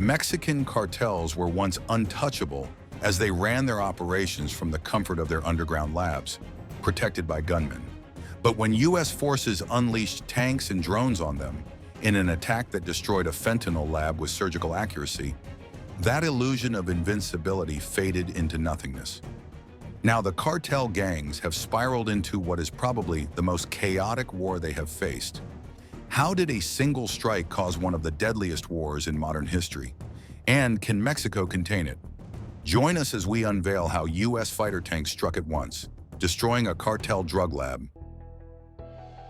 Mexican cartels were once untouchable as they ran their operations from the comfort of their underground labs, protected by gunmen. But when U.S. forces unleashed tanks and drones on them in an attack that destroyed a fentanyl lab with surgical accuracy, that illusion of invincibility faded into nothingness. Now, the cartel gangs have spiraled into what is probably the most chaotic war they have faced. How did a single strike cause one of the deadliest wars in modern history? And can Mexico contain it? Join us as we unveil how U.S. fighter tanks struck at once, destroying a cartel drug lab.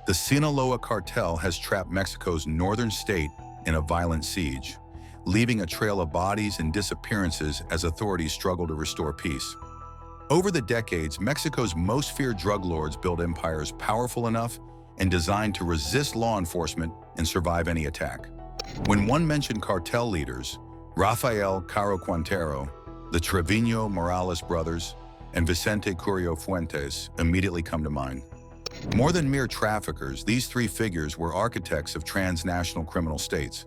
The Sinaloa cartel has trapped Mexico's northern state in a violent siege, leaving a trail of bodies and disappearances as authorities struggle to restore peace. Over the decades, Mexico's most feared drug lords built empires powerful enough and designed to resist law enforcement and survive any attack. When one mentioned cartel leaders, Rafael Caro Quintero, the Trevino Morales brothers, and Vicente Curio Fuentes immediately come to mind. More than mere traffickers, these three figures were architects of transnational criminal states.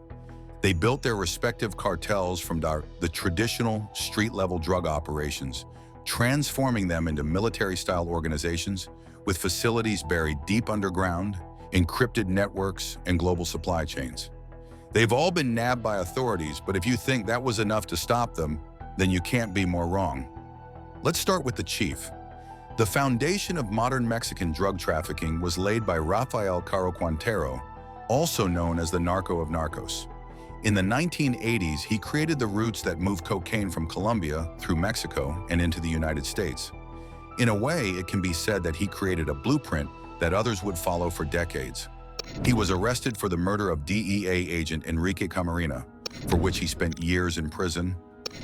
They built their respective cartels from the traditional street-level drug operations, transforming them into military-style organizations with facilities buried deep underground, encrypted networks, and global supply chains. They've all been nabbed by authorities, but if you think that was enough to stop them, then you can't be more wrong. Let's start with the chief. The foundation of modern Mexican drug trafficking was laid by Rafael Caro Quintero, also known as the Narco of Narcos. In the 1980s, he created the routes that moved cocaine from Colombia through Mexico and into the United States. In a way, it can be said that he created a blueprint that others would follow for decades. He was arrested for the murder of DEA agent Enrique Camarena, for which he spent years in prison.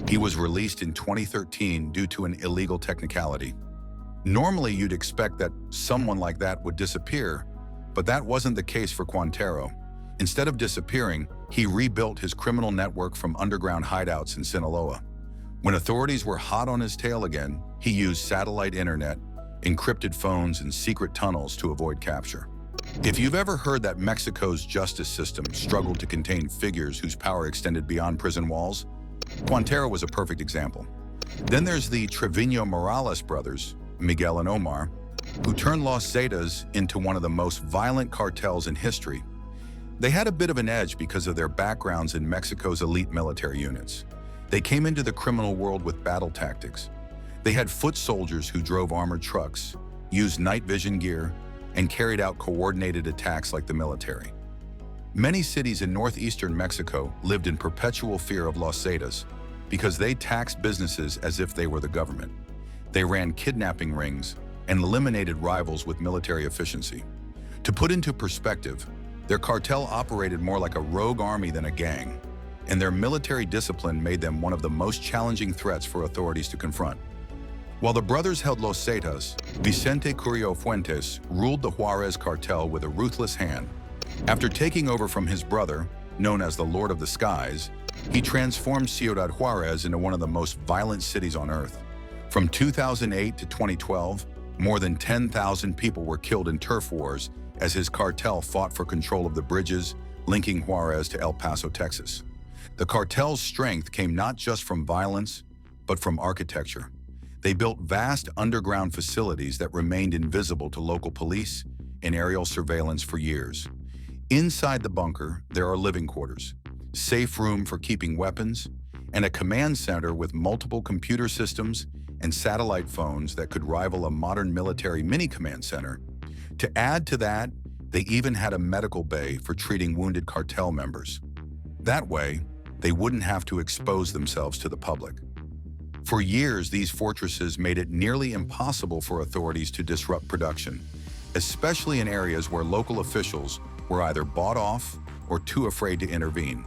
He was released in 2013 due to an illegal technicality. Normally, you'd expect that someone like that would disappear, but that wasn't the case for Quintero. Instead of disappearing, he rebuilt his criminal network from underground hideouts in Sinaloa. When authorities were hot on his tail again, he used satellite internet, encrypted phones, and secret tunnels to avoid capture. If you've ever heard that Mexico's justice system struggled to contain figures whose power extended beyond prison walls, Quintero was a perfect example. Then there's the Trevino Morales brothers, Miguel and Omar, who turned Los Zetas into one of the most violent cartels in history. They had a bit of an edge because of their backgrounds in Mexico's elite military units. They came into the criminal world with battle tactics. They had foot soldiers who drove armored trucks, used night vision gear, and carried out coordinated attacks like the military. Many cities in northeastern Mexico lived in perpetual fear of Los Zetas because they taxed businesses as if they were the government. They ran kidnapping rings and eliminated rivals with military efficiency. To put into perspective, their cartel operated more like a rogue army than a gang, and their military discipline made them one of the most challenging threats for authorities to confront. While the brothers held Los Zetas, Vicente Curio Fuentes ruled the Juarez cartel with a ruthless hand. After taking over from his brother, known as the Lord of the Skies, he transformed Ciudad Juarez into one of the most violent cities on earth. From 2008 to 2012, more than 10,000 people were killed in turf wars as his cartel fought for control of the bridges linking Juarez to El Paso, Texas. The cartel's strength came not just from violence, but from architecture. They built vast underground facilities that remained invisible to local police and aerial surveillance for years. Inside the bunker, there are living quarters, safe room for keeping weapons, and a command center with multiple computer systems and satellite phones that could rival a modern military mini-command center. To add to that, they even had a medical bay for treating wounded cartel members. That way, they wouldn't have to expose themselves to the public. For years, these fortresses made it nearly impossible for authorities to disrupt production, especially in areas where local officials were either bought off or too afraid to intervene.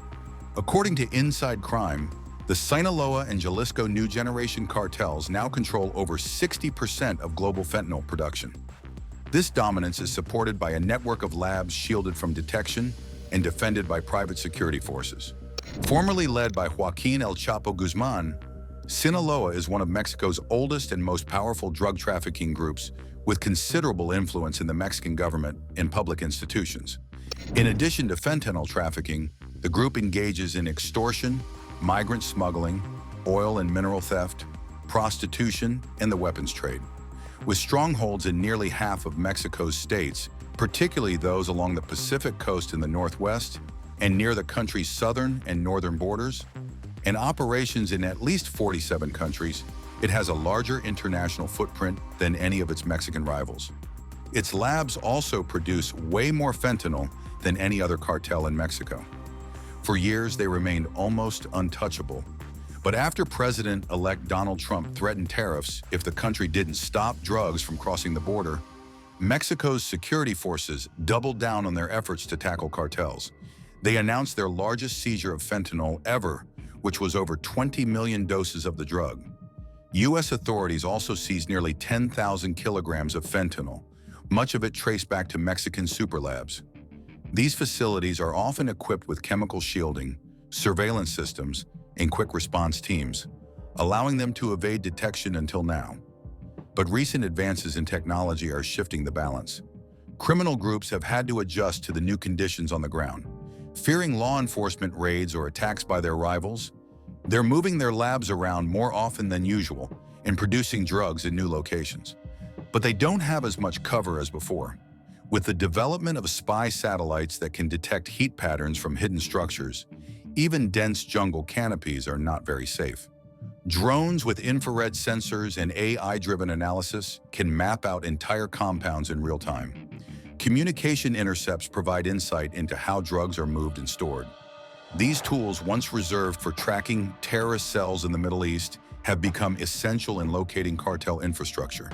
According to Inside Crime, the Sinaloa and Jalisco New Generation cartels now control over 60% of global fentanyl production. This dominance is supported by a network of labs shielded from detection and defended by private security forces. Formerly led by Joaquin El Chapo Guzman, Sinaloa is one of Mexico's oldest and most powerful drug trafficking groups with considerable influence in the Mexican government and public institutions. In addition to fentanyl trafficking, the group engages in extortion, migrant smuggling, oil and mineral theft, prostitution, and the weapons trade. With strongholds in nearly half of Mexico's states, particularly those along the Pacific coast in the northwest and near the country's southern and northern borders, and operations in at least 47 countries, it has a larger international footprint than any of its Mexican rivals. Its labs also produce way more fentanyl than any other cartel in Mexico. For years, they remained almost untouchable. But after President-elect Donald Trump threatened tariffs if the country didn't stop drugs from crossing the border, Mexico's security forces doubled down on their efforts to tackle cartels. They announced their largest seizure of fentanyl ever, which was over 20 million doses of the drug. U.S. authorities also seized nearly 10,000 kilograms of fentanyl, much of it traced back to Mexican superlabs. These facilities are often equipped with chemical shielding, surveillance systems, and quick response teams, allowing them to evade detection until now. But recent advances in technology are shifting the balance. Criminal groups have had to adjust to the new conditions on the ground. Fearing law enforcement raids or attacks by their rivals, they're moving their labs around more often than usual and producing drugs in new locations. But they don't have as much cover as before. With the development of spy satellites that can detect heat patterns from hidden structures, even dense jungle canopies are not very safe. Drones with infrared sensors and AI-driven analysis can map out entire compounds in real time. Communication intercepts provide insight into how drugs are moved and stored. These tools, once reserved for tracking terrorist cells in the Middle East, have become essential in locating cartel infrastructure.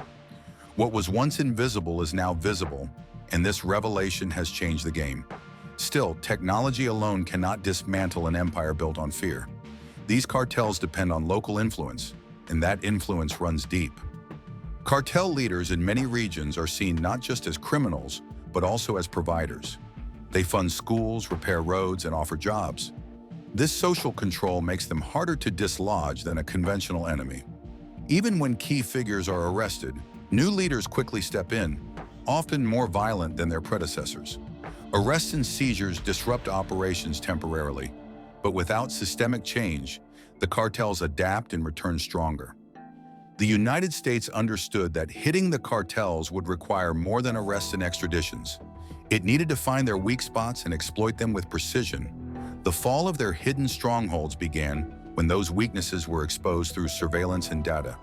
What was once invisible is now visible, and this revelation has changed the game. Still, technology alone cannot dismantle an empire built on fear. These cartels depend on local influence, and that influence runs deep. Cartel leaders in many regions are seen not just as criminals, but also as providers. They fund schools, repair roads, and offer jobs. This social control makes them harder to dislodge than a conventional enemy. Even when key figures are arrested, new leaders quickly step in, often more violent than their predecessors. Arrests and seizures disrupt operations temporarily, but without systemic change, the cartels adapt and return stronger. The United States understood that hitting the cartels would require more than arrests and extraditions. It needed to find their weak spots and exploit them with precision. The fall of their hidden strongholds began when those weaknesses were exposed through surveillance and data.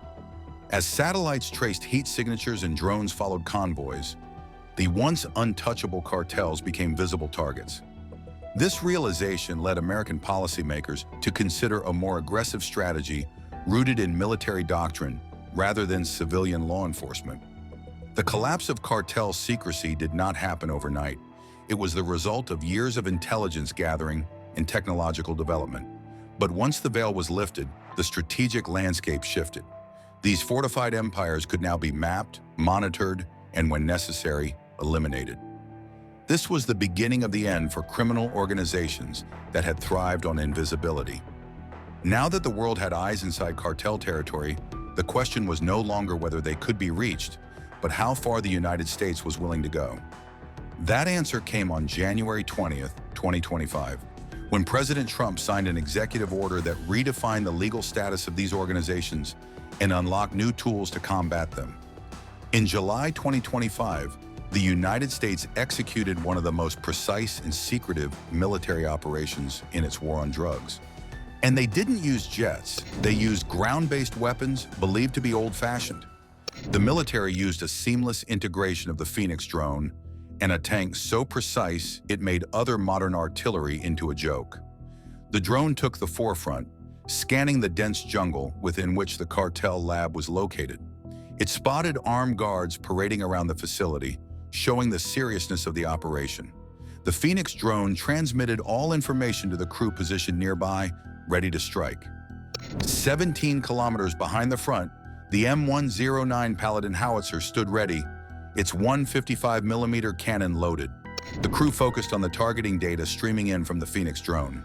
As satellites traced heat signatures and drones followed convoys, the once untouchable cartels became visible targets. This realization led American policymakers to consider a more aggressive strategy rooted in military doctrine rather than civilian law enforcement. The collapse of cartel secrecy did not happen overnight. It was the result of years of intelligence gathering and technological development. But once the veil was lifted, the strategic landscape shifted. These fortified empires could now be mapped, monitored, and when necessary, eliminated. This was the beginning of the end for criminal organizations that had thrived on invisibility. Now that the world had eyes inside cartel territory, the question was no longer whether they could be reached, but how far the United States was willing to go. That answer came on January 20th, 2025, when President Trump signed an executive order that redefined the legal status of these organizations and unlocked new tools to combat them. In July 2025, the United States executed one of the most precise and secretive military operations in its war on drugs. And they didn't use jets. They used ground-based weapons believed to be old-fashioned. The military used a seamless integration of the Phoenix drone and a tank so precise it made other modern artillery into a joke. The drone took the forefront, scanning the dense jungle within which the cartel lab was located. It spotted armed guards parading around the facility, showing the seriousness of the operation. The Phoenix drone transmitted all information to the crew positioned nearby, ready to strike. 17 kilometers behind the front, the M109 Paladin howitzer stood ready, its 155mm cannon loaded. The crew focused on the targeting data streaming in from the Phoenix drone.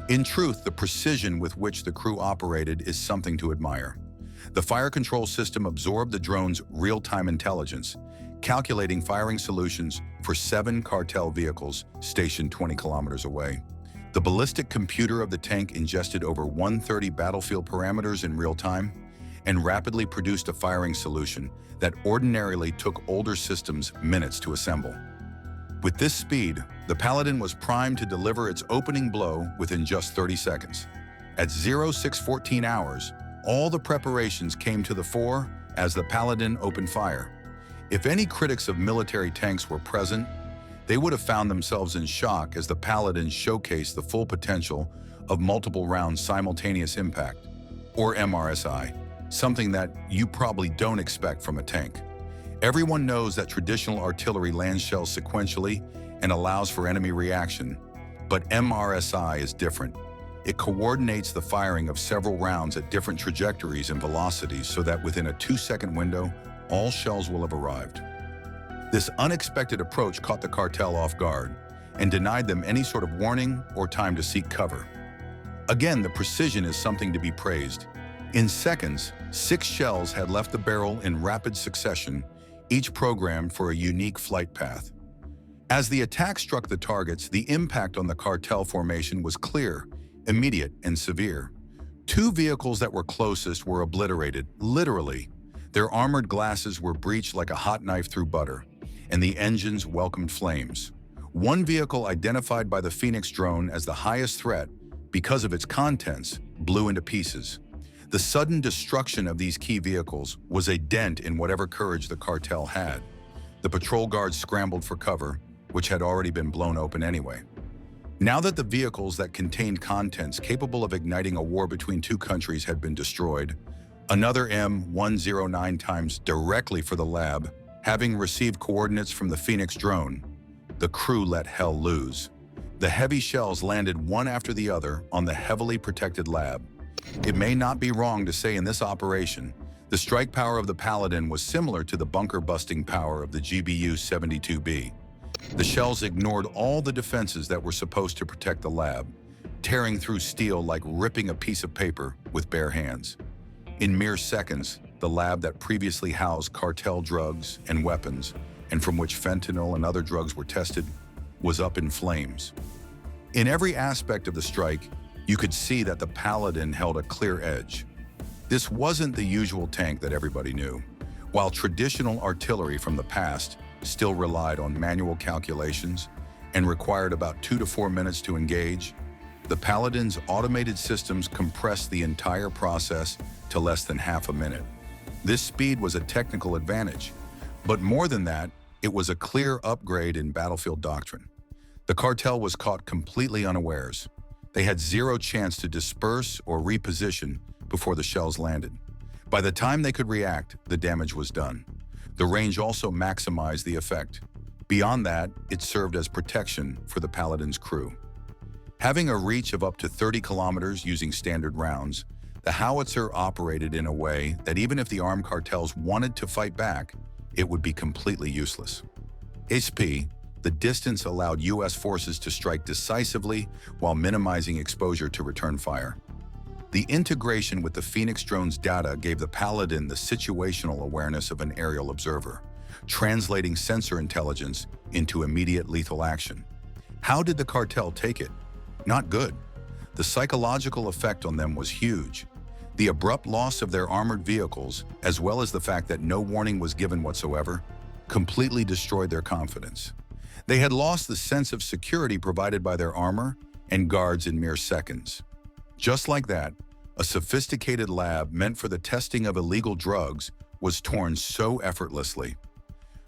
In truth, the precision with which the crew operated is something to admire. The fire control system absorbed the drone's real-time intelligence, calculating firing solutions for 7 cartel vehicles stationed 20 kilometers away. The ballistic computer of the tank ingested over 130 battlefield parameters in real time and rapidly produced a firing solution that ordinarily took older systems minutes to assemble. With this speed, the Paladin was primed to deliver its opening blow within just 30 seconds. At 0614 hours, all the preparations came to the fore as the Paladin opened fire. If any critics of military tanks were present, they would have found themselves in shock as the Paladin showcased the full potential of multiple round simultaneous impact, or MRSI, something that you probably don't expect from a tank. Everyone knows that traditional artillery lands shells sequentially and allows for enemy reaction, but MRSI is different. It coordinates the firing of several rounds at different trajectories and velocities so that within a 2-second window, all shells will have arrived. This unexpected approach caught the cartel off guard and denied them any sort of warning or time to seek cover. Again, the precision is something to be praised. In seconds, 6 shells had left the barrel in rapid succession, each programmed for a unique flight path. As the attack struck the targets, the impact on the cartel formation was clear, immediate, and severe. 2 vehicles that were closest were obliterated, literally. Their armored glasses were breached like a hot knife through butter, and the engines welcomed flames. 1 vehicle, identified by the Phoenix drone as the highest threat because of its contents, blew into pieces. The sudden destruction of these key vehicles was a dent in whatever courage the cartel had. The patrol guards scrambled for cover, which had already been blown open anyway. Now that the vehicles that contained contents capable of igniting a war between 2 countries had been destroyed, another M109 times directly for the lab, having received coordinates from the Phoenix drone, the crew let hell loose. The heavy shells landed one after the other on the heavily protected lab. It may not be wrong to say in this operation, the strike power of the Paladin was similar to the bunker-busting power of the GBU-72B. The shells ignored all the defenses that were supposed to protect the lab, tearing through steel like ripping a piece of paper with bare hands. In mere seconds, the lab that previously housed cartel drugs and weapons, and from which fentanyl and other drugs were tested, was up in flames. In every aspect of the strike, you could see that the Paladin held a clear edge. This wasn't the usual tank that everybody knew. While traditional artillery from the past still relied on manual calculations and required about 2 to 4 minutes to engage, the Paladin's automated systems compressed the entire process to less than half a minute. This speed was a technical advantage, but more than that, it was a clear upgrade in battlefield doctrine. The cartel was caught completely unawares. They had 0 chance to disperse or reposition before the shells landed. By the time they could react, the damage was done. The range also maximized the effect. Beyond that, it served as protection for the Paladin's crew. Having a reach of up to 30 kilometers using standard rounds, the howitzer operated in a way that even if the armed cartels wanted to fight back, it would be completely useless. HP, the distance allowed U.S. forces to strike decisively while minimizing exposure to return fire. The integration with the Phoenix drone's data gave the Paladin the situational awareness of an aerial observer, translating sensor intelligence into immediate lethal action. How did the cartel take it? Not good. The psychological effect on them was huge. The abrupt loss of their armored vehicles, as well as the fact that no warning was given whatsoever, completely destroyed their confidence. They had lost the sense of security provided by their armor and guards in mere seconds. Just like that, a sophisticated lab meant for the testing of illegal drugs was torn so effortlessly.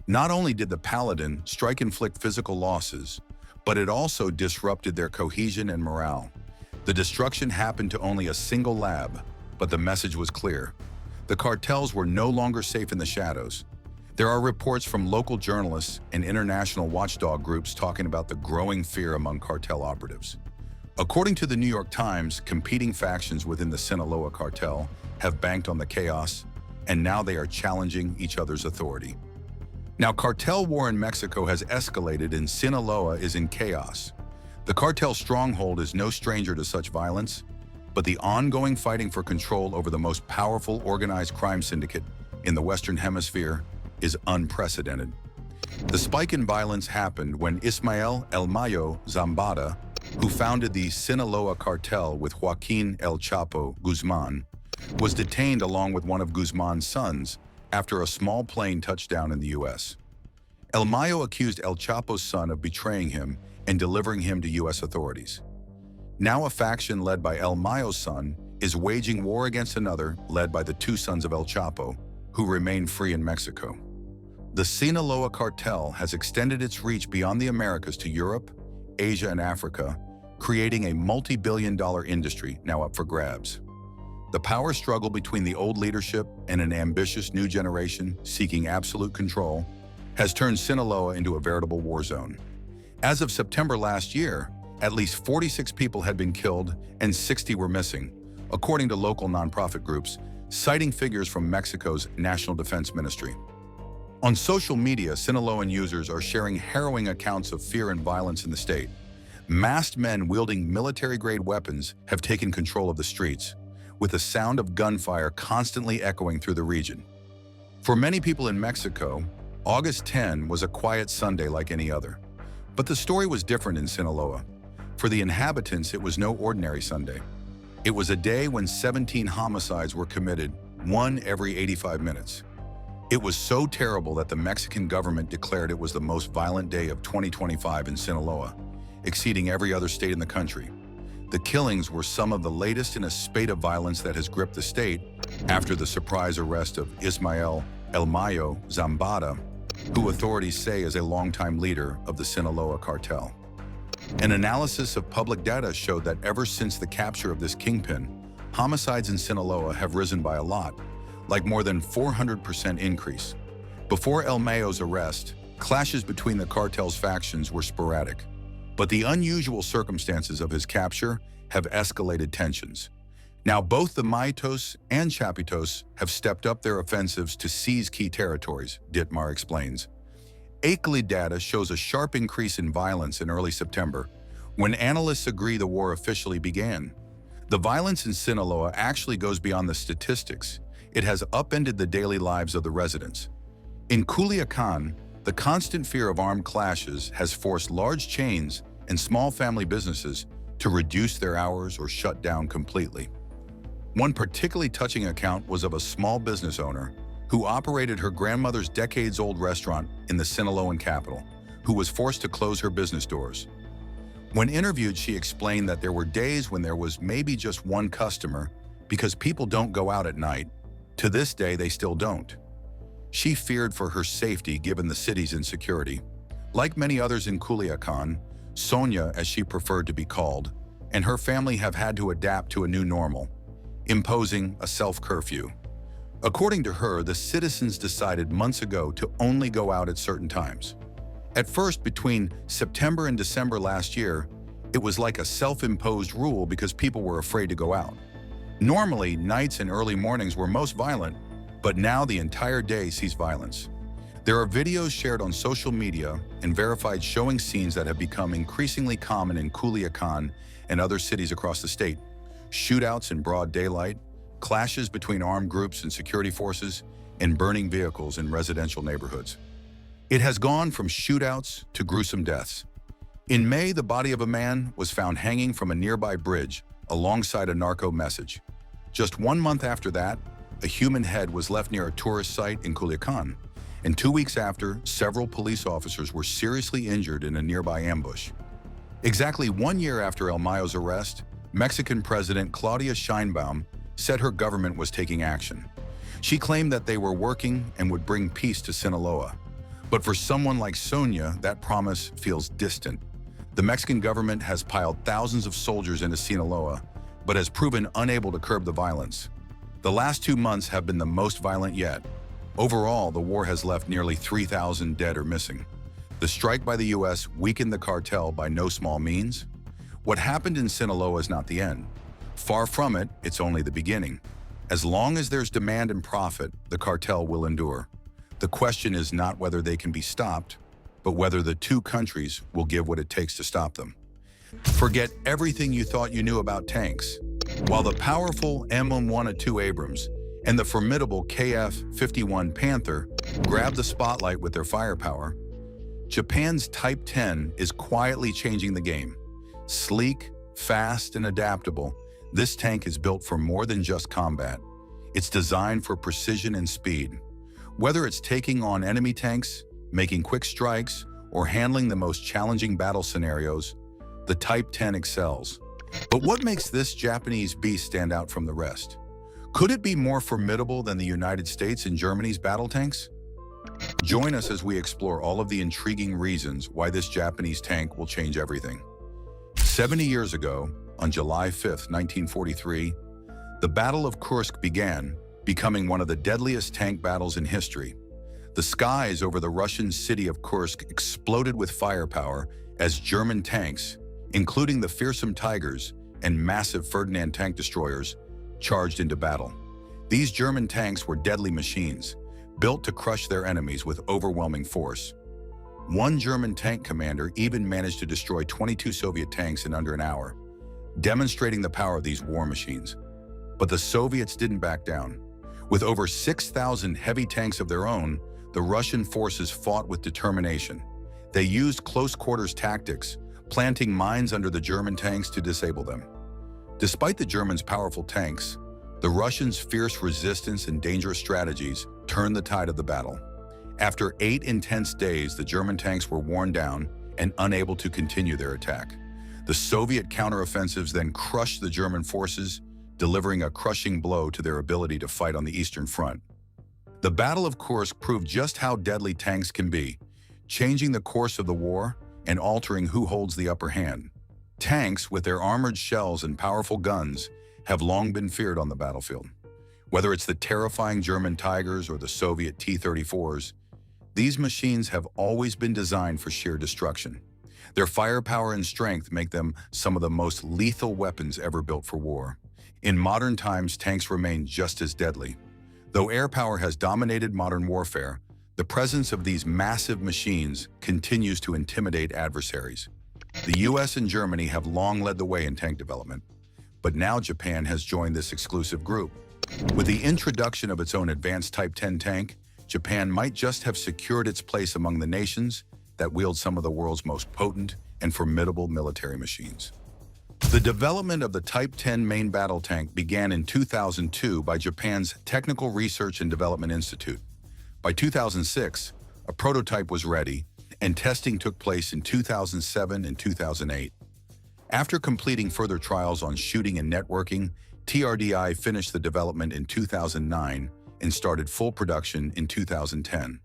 Not only did the Paladin strike inflict physical losses, but it also disrupted their cohesion and morale. The destruction happened to only a single lab, but the message was clear. The cartels were no longer safe in the shadows. There are reports from local journalists and international watchdog groups talking about the growing fear among cartel operatives. According to the New York Times, competing factions within the Sinaloa cartel have banked on the chaos, and now they are challenging each other's authority. Now, cartel war in Mexico has escalated and Sinaloa is in chaos. The cartel stronghold is no stranger to such violence, but the ongoing fighting for control over the most powerful organized crime syndicate in the Western Hemisphere is unprecedented. The spike in violence happened when Ismael El Mayo Zambada, who founded the Sinaloa cartel with Joaquin El Chapo Guzman, was detained along with one of Guzman's sons after a small plane touched down in the U.S. El Mayo accused El Chapo's son of betraying him and delivering him to U.S. authorities. Now a faction led by El Mayo's son is waging war against another led by the two sons of El Chapo, who remain free in Mexico. The Sinaloa cartel has extended its reach beyond the Americas to Europe, Asia, and Africa, creating a multi-billion-dollar industry now up for grabs. The power struggle between the old leadership and an ambitious new generation seeking absolute control has turned Sinaloa into a veritable war zone. As of September last year, at least 46 people had been killed and 60 were missing, according to local nonprofit groups, citing figures from Mexico's National Defense Ministry. On social media, Sinaloan users are sharing harrowing accounts of fear and violence in the state. Masked men wielding military-grade weapons have taken control of the streets, with the sound of gunfire constantly echoing through the region. For many people in Mexico, August 10 was a quiet Sunday like any other. But the story was different in Sinaloa. For the inhabitants, it was no ordinary Sunday. It was a day when 17 homicides were committed, one every 85 minutes. It was so terrible that the Mexican government declared it was the most violent day of 2025 in Sinaloa, exceeding every other state in the country. The killings were some of the latest in a spate of violence that has gripped the state after the surprise arrest of Ismael El Mayo Zambada, who authorities say is a longtime leader of the Sinaloa cartel. An analysis of public data showed that ever since the capture of this kingpin, homicides in Sinaloa have risen by a lot, like more than 400% increase. Before El Mayo's arrest, clashes between the cartel's factions were sporadic, but the unusual circumstances of his capture have escalated tensions. Now both the Maitos and Chapitos have stepped up their offensives to seize key territories, Dittmar explains. ACLI data shows a sharp increase in violence in early September, when analysts agree the war officially began. The violence in Sinaloa actually goes beyond the statistics. It has upended the daily lives of the residents. In Culiacan, the constant fear of armed clashes has forced large chains and small family businesses to reduce their hours or shut down completely. One particularly touching account was of a small business owner who operated her grandmother's decades-old restaurant in the Sinaloan capital, who was forced to close her business doors. When interviewed, she explained that there were days when there was maybe just one customer because people don't go out at night. To this day, they still don't. She feared for her safety given the city's insecurity. Like many others in Culiacan, Sonia, as she preferred to be called, and her family have had to adapt to a new normal, imposing a self-curfew. According to her, the citizens decided months ago to only go out at certain times. At first, between September and December last year, it was like a self-imposed rule because people were afraid to go out. Normally, nights and early mornings were most violent, but now the entire day sees violence. There are videos shared on social media and verified showing scenes that have become increasingly common in Culiacan and other cities across the state. Shootouts in broad daylight, clashes between armed groups and security forces, and burning vehicles in residential neighborhoods. It has gone from shootouts to gruesome deaths. In May, the body of a man was found hanging from a nearby bridge alongside a narco message. Just 1 month after that, a human head was left near a tourist site in Culiacan, and 2 weeks after, several police officers were seriously injured in a nearby ambush. Exactly 1 year after El Mayo's arrest, Mexican President Claudia Sheinbaum said her government was taking action. She claimed that they were working and would bring peace to Sinaloa. But for someone like Sonia, that promise feels distant. The Mexican government has piled thousands of soldiers into Sinaloa, but has proven unable to curb the violence. The last 2 months have been the most violent yet. Overall, the war has left nearly 3,000 dead or missing. The strike by the U.S. weakened the cartel by no small means. What happened in Sinaloa is not the end. Far from it, it's only the beginning. As long as there's demand and profit, the cartel will endure. The question is not whether they can be stopped, but whether the two countries will give what it takes to stop them. Forget everything you thought you knew about tanks. While the powerful M112 Abrams and the formidable KF-51 Panther grab the spotlight with their firepower, Japan's Type 10 is quietly changing the game. Sleek, fast, and adaptable, this tank is built for more than just combat. It's designed for precision and speed. Whether it's taking on enemy tanks, making quick strikes, or handling the most challenging battle scenarios, the Type 10 excels. But what makes this Japanese beast stand out from the rest? Could it be more formidable than the United States and Germany's battle tanks? Join us as we explore all of the intriguing reasons why this Japanese tank will change everything. 70 years ago, on July 5, 1943, the Battle of Kursk began, becoming one of the deadliest tank battles in history. The skies over the Russian city of Kursk exploded with firepower as German tanks, including the fearsome Tigers and massive Ferdinand tank destroyers, charged into battle. These German tanks were deadly machines, built to crush their enemies with overwhelming force. One German tank commander even managed to destroy 22 Soviet tanks in under an hour, demonstrating the power of these war machines. But the Soviets didn't back down. With over 6,000 heavy tanks of their own, the Russian forces fought with determination. They used close-quarters tactics, planting mines under the German tanks to disable them. Despite the Germans' powerful tanks, the Russians' fierce resistance and dangerous strategies turned the tide of the battle. After 8 intense days, the German tanks were worn down and unable to continue their attack. The Soviet counteroffensives then crushed the German forces, delivering a crushing blow to their ability to fight on the Eastern Front. The Battle of Kursk proved just how deadly tanks can be, changing the course of the war and altering who holds the upper hand. Tanks, with their armored shells and powerful guns, have long been feared on the battlefield. Whether it's the terrifying German Tigers or the Soviet T-34s, these machines have always been designed for sheer destruction. Their firepower and strength make them some of the most lethal weapons ever built for war. In modern times, tanks remain just as deadly. Though air power has dominated modern warfare, the presence of these massive machines continues to intimidate adversaries. The US and Germany have long led the way in tank development, but now Japan has joined this exclusive group. With the introduction of its own advanced Type 10 tank, Japan might just have secured its place among the nations that wield some of the world's most potent and formidable military machines. The development of the Type 10 main battle tank began in 2002 by Japan's Technical Research and Development Institute. By 2006, a prototype was ready, and testing took place in 2007 and 2008. After completing further trials on shooting and networking, TRDI finished the development in 2009 and started full production in 2010.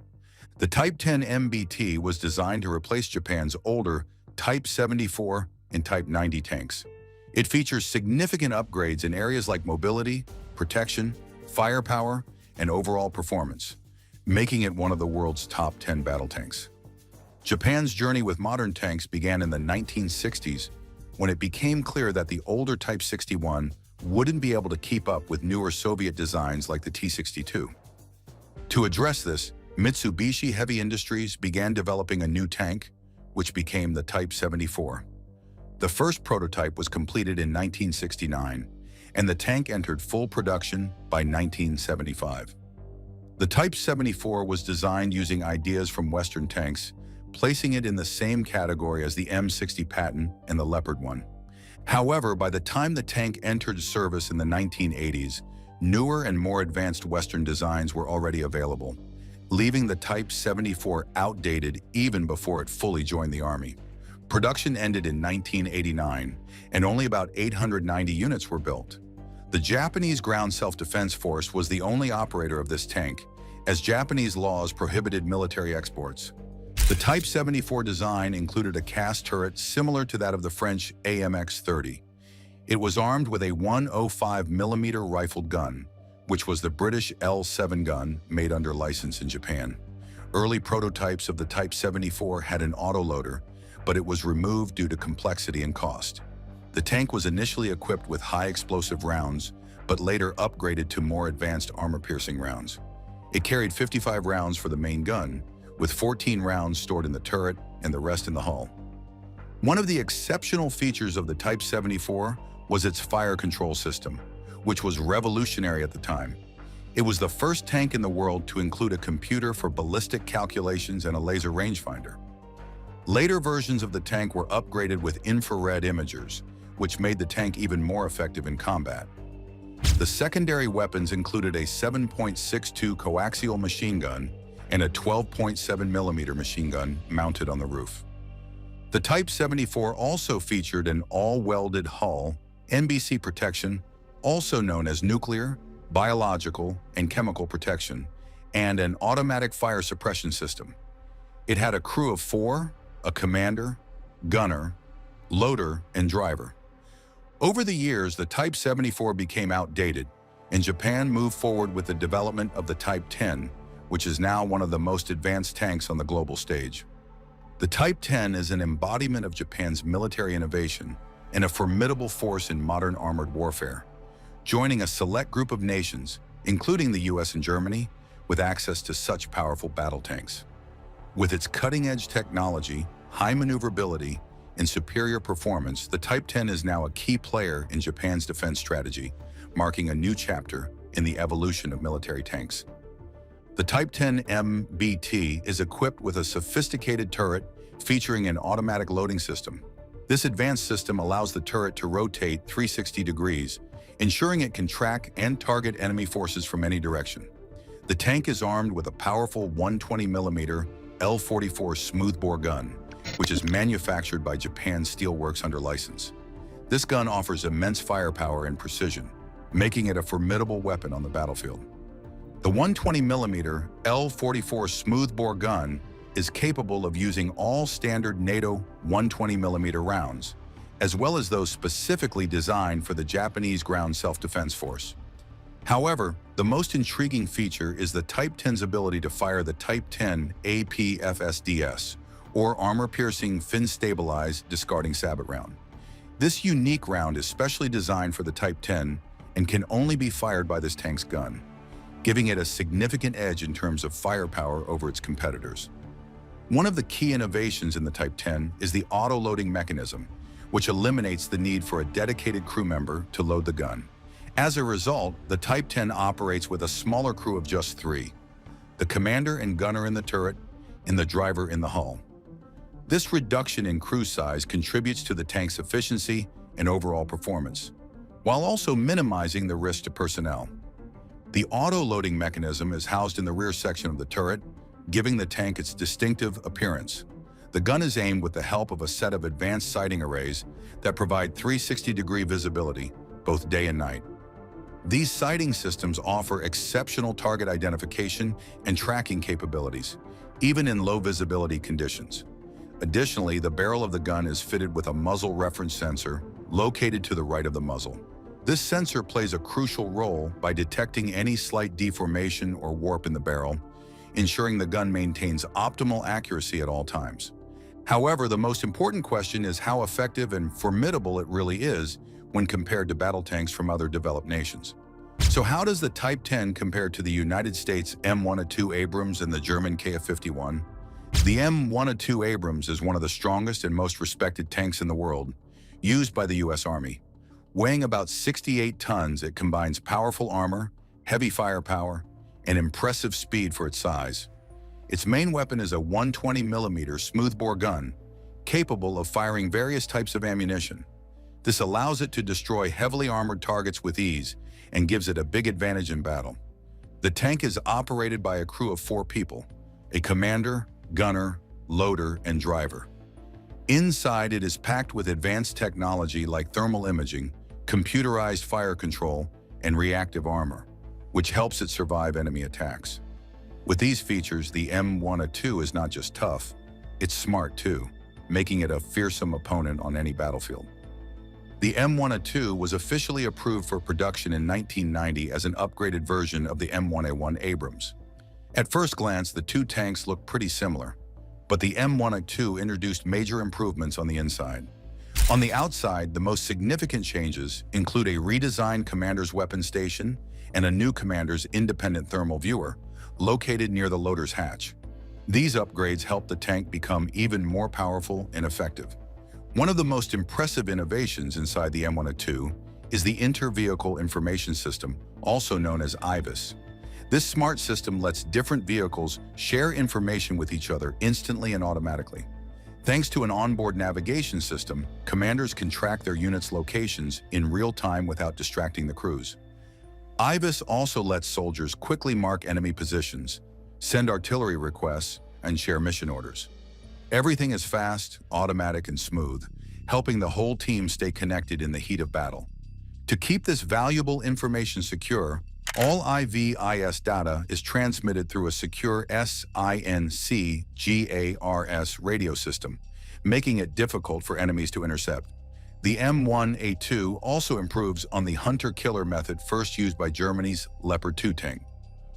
The Type 10 MBT was designed to replace Japan's older Type 74 and Type 90 tanks. It features significant upgrades in areas like mobility, protection, firepower, and overall performance, making it one of the world's top 10 battle tanks. Japan's journey with modern tanks began in the 1960s when it became clear that the older Type 61 wouldn't be able to keep up with newer Soviet designs like the T-62. To address this, Mitsubishi Heavy Industries began developing a new tank, which became the Type 74. The first prototype was completed in 1969, and the tank entered full production by 1975. The Type 74 was designed using ideas from Western tanks, placing it in the same category as the M60 Patton and the Leopard 1. However, by the time the tank entered service in the 1980s, newer and more advanced Western designs were already available, leaving the Type 74 outdated even before it fully joined the Army. Production ended in 1989, and only about 890 units were built. The Japanese Ground Self-Defense Force was the only operator of this tank, as Japanese laws prohibited military exports. The Type 74 design included a cast turret similar to that of the French AMX-30. It was armed with a 105mm rifled gun, which was the British L7 gun made under license in Japan. Early prototypes of the Type 74 had an autoloader, but it was removed due to complexity and cost. The tank was initially equipped with high explosive rounds, but later upgraded to more advanced armor-piercing rounds. It carried 55 rounds for the main gun, with 14 rounds stored in the turret and the rest in the hull. One of the exceptional features of the Type 74 was its fire control system, which was revolutionary at the time. It was the first tank in the world to include a computer for ballistic calculations and a laser rangefinder. Later versions of the tank were upgraded with infrared imagers, which made the tank even more effective in combat. The secondary weapons included a 7.62 coaxial machine gun and a 12.7mm machine gun mounted on the roof. The Type 74 also featured an all-welded hull, NBC protection, also known as nuclear, biological, and chemical protection, and an automatic fire suppression system. It had a crew of 4, a commander, gunner, loader, and driver. Over the years, the Type 74 became outdated, and Japan moved forward with the development of the Type 10, which is now one of the most advanced tanks on the global stage. The Type 10 is an embodiment of Japan's military innovation and a formidable force in modern armored warfare, joining a select group of nations, including the US and Germany, with access to such powerful battle tanks. With its cutting-edge technology, high maneuverability, and superior performance, the Type 10 is now a key player in Japan's defense strategy, marking a new chapter in the evolution of military tanks. The Type 10 MBT is equipped with a sophisticated turret featuring an automatic loading system. This advanced system allows the turret to rotate 360 degrees, ensuring it can track and target enemy forces from any direction. The tank is armed with a powerful 120mm L44 smoothbore gun, which is manufactured by Japan's Steelworks under license. This gun offers immense firepower and precision, making it a formidable weapon on the battlefield. The 120mm L44 smoothbore gun is capable of using all standard NATO 120mm rounds, as well as those specifically designed for the Japanese Ground Self-Defense Force. However, the most intriguing feature is the Type 10's ability to fire the Type 10 APFSDS, or armor-piercing, fin-stabilized, discarding sabot round. This unique round is specially designed for the Type 10 and can only be fired by this tank's gun, giving it a significant edge in terms of firepower over its competitors. One of the key innovations in the Type 10 is the auto-loading mechanism, which eliminates the need for a dedicated crew member to load the gun. As a result, the Type 10 operates with a smaller crew of just 3, the commander and gunner in the turret, and the driver in the hull. This reduction in crew size contributes to the tank's efficiency and overall performance, while also minimizing the risk to personnel. The auto-loading mechanism is housed in the rear section of the turret, giving the tank its distinctive appearance. The gun is aimed with the help of a set of advanced sighting arrays that provide 360-degree visibility, both day and night. These sighting systems offer exceptional target identification and tracking capabilities, even in low-visibility conditions. Additionally, the barrel of the gun is fitted with a muzzle reference sensor located to the right of the muzzle. This sensor plays a crucial role by detecting any slight deformation or warp in the barrel, ensuring the gun maintains optimal accuracy at all times. However, the most important question is how effective and formidable it really is when compared to battle tanks from other developed nations. So how does the Type 10 compare to the United States M1A2 Abrams and the German Kf-51? The M1A2 Abrams is one of the strongest and most respected tanks in the world, used by the US Army. Weighing about 68 tons, it combines powerful armor, heavy firepower, and impressive speed for its size. Its main weapon is a 120mm smoothbore gun, capable of firing various types of ammunition. This allows it to destroy heavily armored targets with ease and gives it a big advantage in battle. The tank is operated by a crew of 4 people, a commander, gunner, loader, and driver. Inside, it is packed with advanced technology like thermal imaging, computerized fire control, and reactive armor, which helps it survive enemy attacks. With these features, the M1A2 is not just tough, it's smart too, making it a fearsome opponent on any battlefield. The M1A2 was officially approved for production in 1990 as an upgraded version of the M1A1 Abrams. At first glance, the two tanks look pretty similar, but the M1A2 introduced major improvements on the inside. On the outside, the most significant changes include a redesigned commander's weapon station and a new commander's independent thermal viewer located near the loader's hatch. These upgrades help the tank become even more powerful and effective. One of the most impressive innovations inside the M1A2 is the Inter-Vehicle Information System, also known as IVIS. This smart system lets different vehicles share information with each other instantly and automatically. Thanks to an onboard navigation system, commanders can track their units' locations in real time without distracting the crews. IVIS also lets soldiers quickly mark enemy positions, send artillery requests, and share mission orders. Everything is fast, automatic, and smooth, helping the whole team stay connected in the heat of battle. To keep this valuable information secure, all IVIS data is transmitted through a secure SINCGARS radio system, making it difficult for enemies to intercept. The M1A2 also improves on the hunter-killer method first used by Germany's Leopard 2 tank.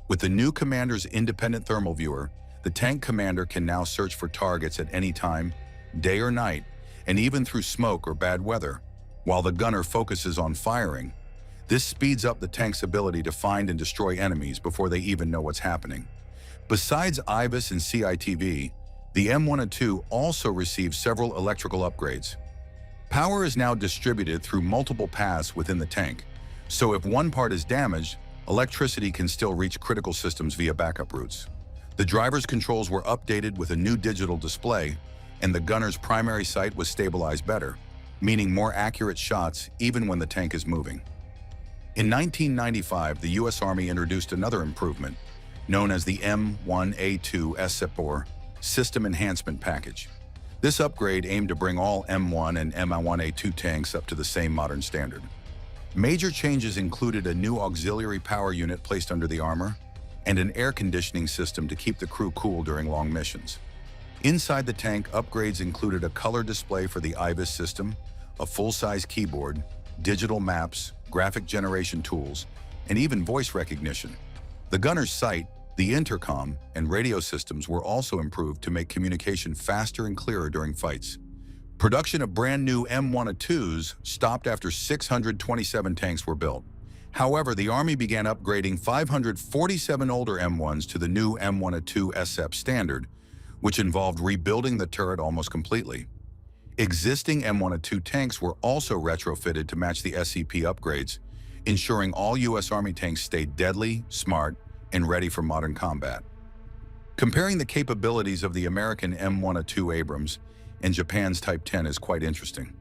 With the new commander's independent thermal viewer, the tank commander can now search for targets at any time, day or night, and even through smoke or bad weather, while the gunner focuses on firing. This speeds up the tank's ability to find and destroy enemies before they even know what's happening. Besides IVIS and CITV, the M1A2 also receives several electrical upgrades. Power is now distributed through multiple paths within the tank, so if one part is damaged, electricity can still reach critical systems via backup routes. The driver's controls were updated with a new digital display, and the gunner's primary sight was stabilized better, meaning more accurate shots even when the tank is moving. In 1995, the U.S. Army introduced another improvement, known as the M1A2 SCPOR System Enhancement Package. This upgrade aimed to bring all M1 and M1A2 tanks up to the same modern standard. Major changes included a new auxiliary power unit placed under the armor and an air conditioning system to keep the crew cool during long missions. Inside the tank, upgrades included a color display for the IVIS system, a full-size keyboard, digital maps, graphic generation tools, and even voice recognition. The gunner's sight, the intercom, and radio systems were also improved to make communication faster and clearer during fights. Production of brand new M1A2s stopped after 627 tanks were built. However, the Army began upgrading 547 older M1s to the new M1A2 SCP standard, which involved rebuilding the turret almost completely. Existing M1A2 tanks were also retrofitted to match the SCP upgrades, ensuring all U.S. Army tanks stayed deadly, smart, and ready for modern combat. Comparing the capabilities of the American M1A2 Abrams and Japan's Type 10 is quite interesting.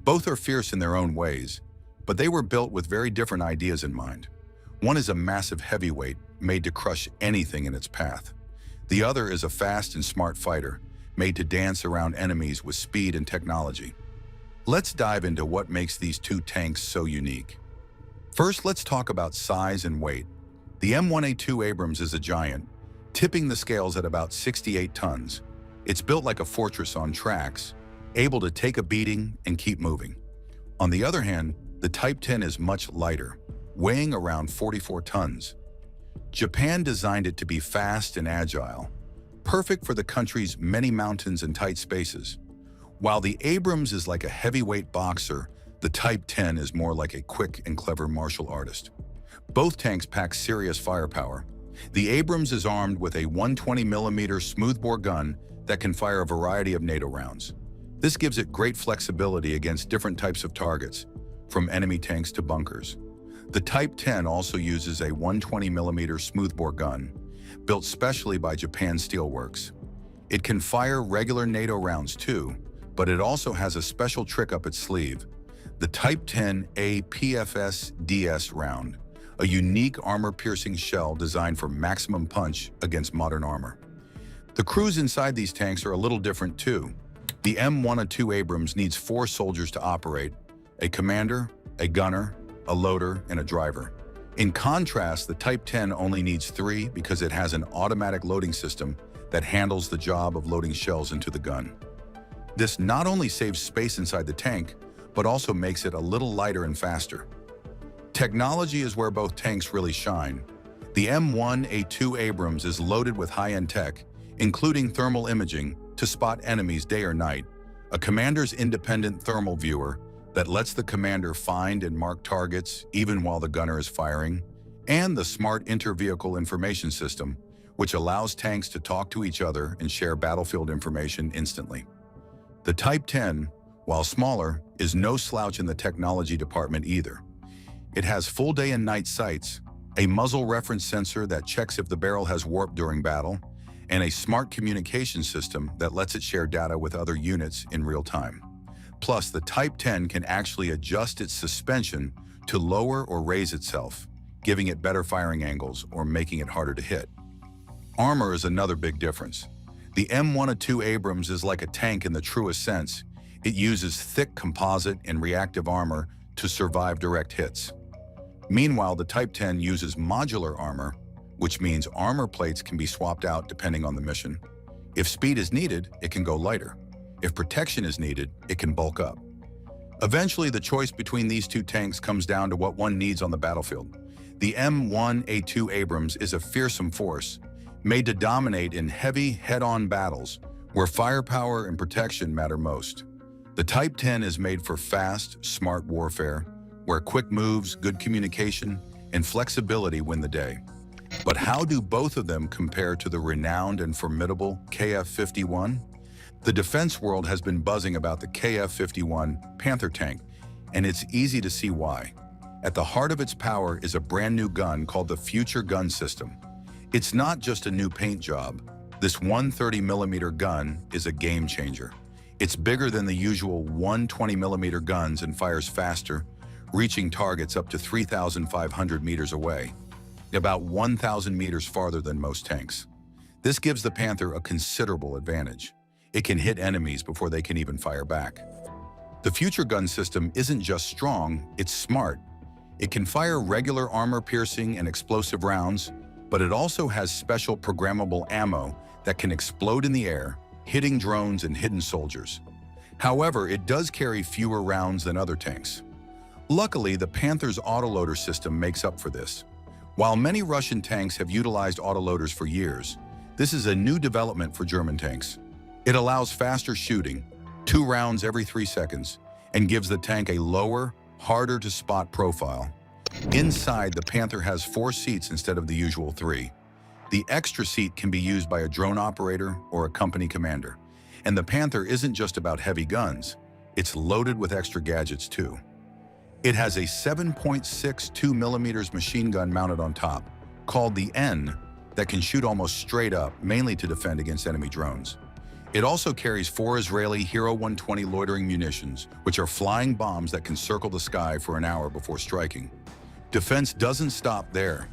Both are fierce in their own ways, but they were built with very different ideas in mind. One is a massive heavyweight made to crush anything in its path. The other is a fast and smart fighter made to dance around enemies with speed and technology. Let's dive into what makes these two tanks so unique. First, let's talk about size and weight. The M1A2 Abrams is a giant, tipping the scales at about 68 tons. It's built like a fortress on tracks, able to take a beating and keep moving. On the other hand, the Type 10 is much lighter, weighing around 44 tons. Japan designed it to be fast and agile, perfect for the country's many mountains and tight spaces. While the Abrams is like a heavyweight boxer, the Type 10 is more like a quick and clever martial artist. Both tanks pack serious firepower. The Abrams is armed with a 120mm smoothbore gun that can fire a variety of NATO rounds. This gives it great flexibility against different types of targets, from enemy tanks to bunkers. The Type 10 also uses a 120mm smoothbore gun, built specially by Japan Steelworks. It can fire regular NATO rounds too, but it also has a special trick up its sleeve, the Type 10 APFS-DS round, a unique armor-piercing shell designed for maximum punch against modern armor. The crews inside these tanks are a little different too. The M1A2 Abrams needs 4 soldiers to operate: a commander, a gunner, a loader, and a driver. In contrast, the Type 10 only needs 3 because it has an automatic loading system that handles the job of loading shells into the gun. This not only saves space inside the tank, but also makes it a little lighter and faster. Technology is where both tanks really shine. The M1A2 Abrams is loaded with high-end tech, including thermal imaging to spot enemies day or night, a commander's independent thermal viewer that lets the commander find and mark targets even while the gunner is firing, and the smart inter-vehicle information system, which allows tanks to talk to each other and share battlefield information instantly. The Type 10, while smaller, is no slouch in the technology department either. It has full day and night sights, a muzzle reference sensor that checks if the barrel has warp during battle, and a smart communication system that lets it share data with other units in real time. Plus, the Type 10 can actually adjust its suspension to lower or raise itself, giving it better firing angles or making it harder to hit. Armor is another big difference. The M1A2 Abrams is like a tank in the truest sense. It uses thick composite and reactive armor to survive direct hits. Meanwhile, the Type 10 uses modular armor, which means armor plates can be swapped out depending on the mission. If speed is needed, it can go lighter. If protection is needed, it can bulk up. Eventually, the choice between these two tanks comes down to what one needs on the battlefield. The M1A2 Abrams is a fearsome force, made to dominate in heavy, head-on battles where firepower and protection matter most. The Type 10 is made for fast, smart warfare, where quick moves, good communication, and flexibility win the day. But how do both of them compare to the renowned and formidable KF-51? The defense world has been buzzing about the KF-51 Panther tank, and it's easy to see why. At the heart of its power is a brand new gun called the Future Gun System. It's not just a new paint job. This 130mm gun is a game changer. It's bigger than the usual 120mm guns and fires faster, reaching targets up to 3,500 meters away, about 1,000 meters farther than most tanks. This gives the Panther a considerable advantage. It can hit enemies before they can even fire back. The Future Gun System isn't just strong, it's smart. It can fire regular armor-piercing and explosive rounds, but it also has special programmable ammo that can explode in the air, hitting drones and hidden soldiers. However, it does carry fewer rounds than other tanks. Luckily, the Panther's autoloader system makes up for this. While many Russian tanks have utilized autoloaders for years, this is a new development for German tanks. It allows faster shooting, 2 rounds every 3 seconds, and gives the tank a lower, harder-to-spot profile. Inside, the Panther has 4 seats instead of the usual 3. The extra seat can be used by a drone operator or a company commander. And the Panther isn't just about heavy guns, it's loaded with extra gadgets too. It has a 7.62mm machine gun mounted on top, called the N, that can shoot almost straight up, mainly to defend against enemy drones. It also carries 4 Israeli Hero 120 loitering munitions, which are flying bombs that can circle the sky for an hour before striking. Defense doesn't stop there.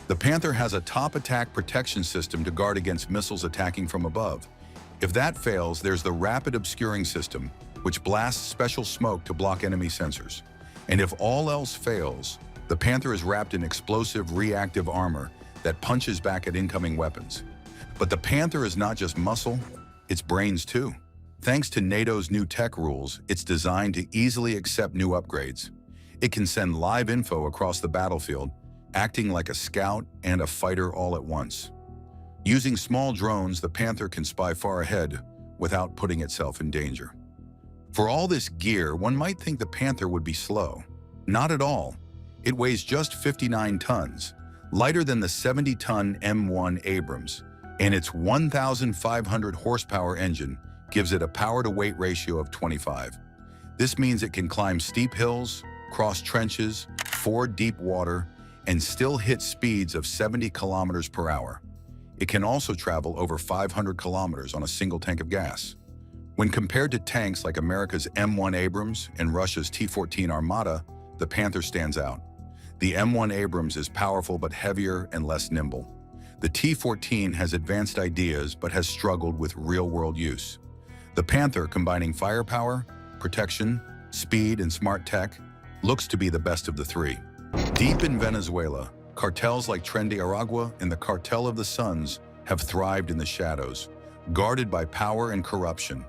The Panther has a top attack protection system to guard against missiles attacking from above. If that fails, there's the rapid obscuring system, which blasts special smoke to block enemy sensors. And if all else fails, the Panther is wrapped in explosive reactive armor that punches back at incoming weapons. But the Panther is not just muscle, it's brains too. Thanks to NATO's new tech rules, it's designed to easily accept new upgrades. It can send live info across the battlefield, acting like a scout and a fighter all at once. Using small drones, the Panther can spy far ahead without putting itself in danger. For all this gear, one might think the Panther would be slow. Not at all. It weighs just 59 tons, lighter than the 70-ton M1 Abrams, and its 1,500 horsepower engine gives it a power-to-weight ratio of 25. This means it can climb steep hills, cross trenches, ford deep water, and still hit speeds of 70 kilometers per hour. It can also travel over 500 kilometers on a single tank of gas. When compared to tanks like America's M1 Abrams and Russia's T-14 Armata, the Panther stands out. The M1 Abrams is powerful but heavier and less nimble. The T-14 has advanced ideas but has struggled with real-world use. The Panther, combining firepower, protection, speed, and smart tech, looks to be the best of the three. Deep in Venezuela, cartels like Tren de Aragua and the Cartel of the Suns have thrived in the shadows, guarded by power and corruption.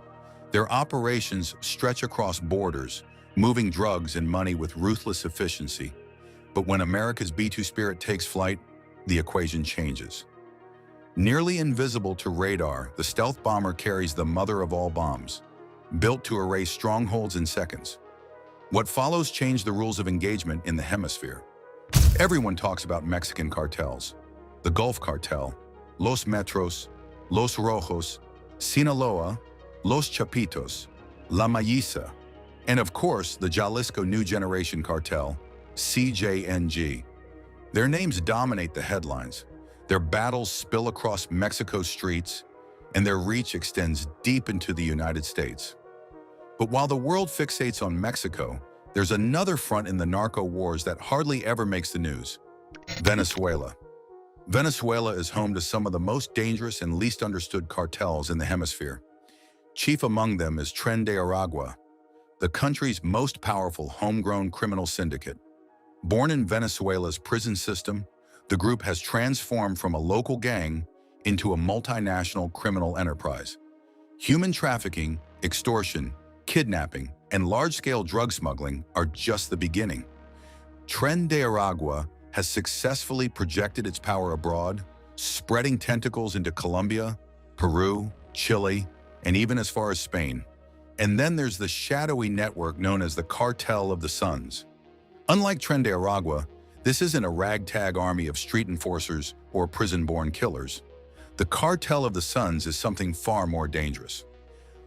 Their operations stretch across borders, moving drugs and money with ruthless efficiency. But when America's B-2 Spirit takes flight, the equation changes. Nearly invisible to radar, the stealth bomber carries the mother of all bombs, built to erase strongholds in seconds. What follows changed the rules of engagement in the hemisphere. Everyone talks about Mexican cartels, the Gulf Cartel, Los Metros, Los Rojos, Sinaloa, Los Chapitos, La Melliza, and of course the Jalisco New Generation Cartel, CJNG. Their names dominate the headlines. Their battles spill across Mexico's streets, and their reach extends deep into the United States. But while the world fixates on Mexico, there's another front in the narco wars that hardly ever makes the news: Venezuela. Venezuela is home to some of the most dangerous and least understood cartels in the hemisphere. Chief among them is Tren de Aragua, the country's most powerful homegrown criminal syndicate. Born in Venezuela's prison system, the group has transformed from a local gang into a multinational criminal enterprise. Human trafficking, extortion, kidnapping, and large-scale drug smuggling are just the beginning. Tren de Aragua has successfully projected its power abroad, spreading tentacles into Colombia, Peru, Chile, and even as far as Spain. And then there's the shadowy network known as the Cartel of the Suns. Unlike Tren de Aragua, this isn't a ragtag army of street enforcers or prison-born killers. The Cartel of the Suns is something far more dangerous.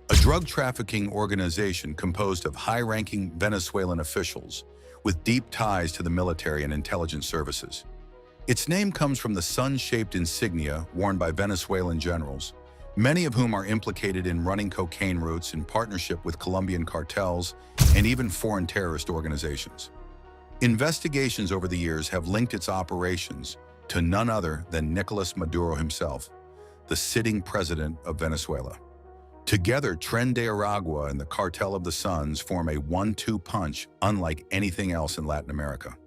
A drug trafficking organization composed of high-ranking Venezuelan officials with deep ties to the military and intelligence services. Its name comes from the sun-shaped insignia worn by Venezuelan generals, many of whom are implicated in running cocaine routes in partnership with Colombian cartels and even foreign terrorist organizations. Investigations over the years have linked its operations to none other than Nicolas Maduro himself, the sitting president of Venezuela. Together, Tren de Aragua and the Cartel of the Suns form a one-two punch unlike anything else in Latin America.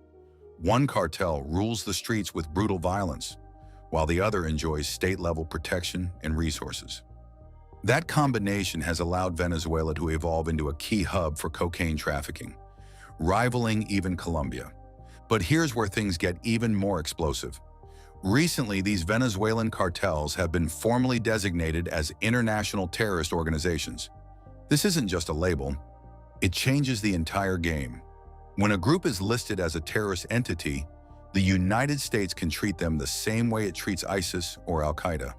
One cartel rules the streets with brutal violence, while the other enjoys state-level protection and resources. That combination has allowed Venezuela to evolve into a key hub for cocaine trafficking, rivaling even Colombia. But here's where things get even more explosive. Recently, these Venezuelan cartels have been formally designated as international terrorist organizations. This isn't just a label, it changes the entire game. When a group is listed as a terrorist entity, the United States can treat them the same way it treats ISIS or Al-Qaeda.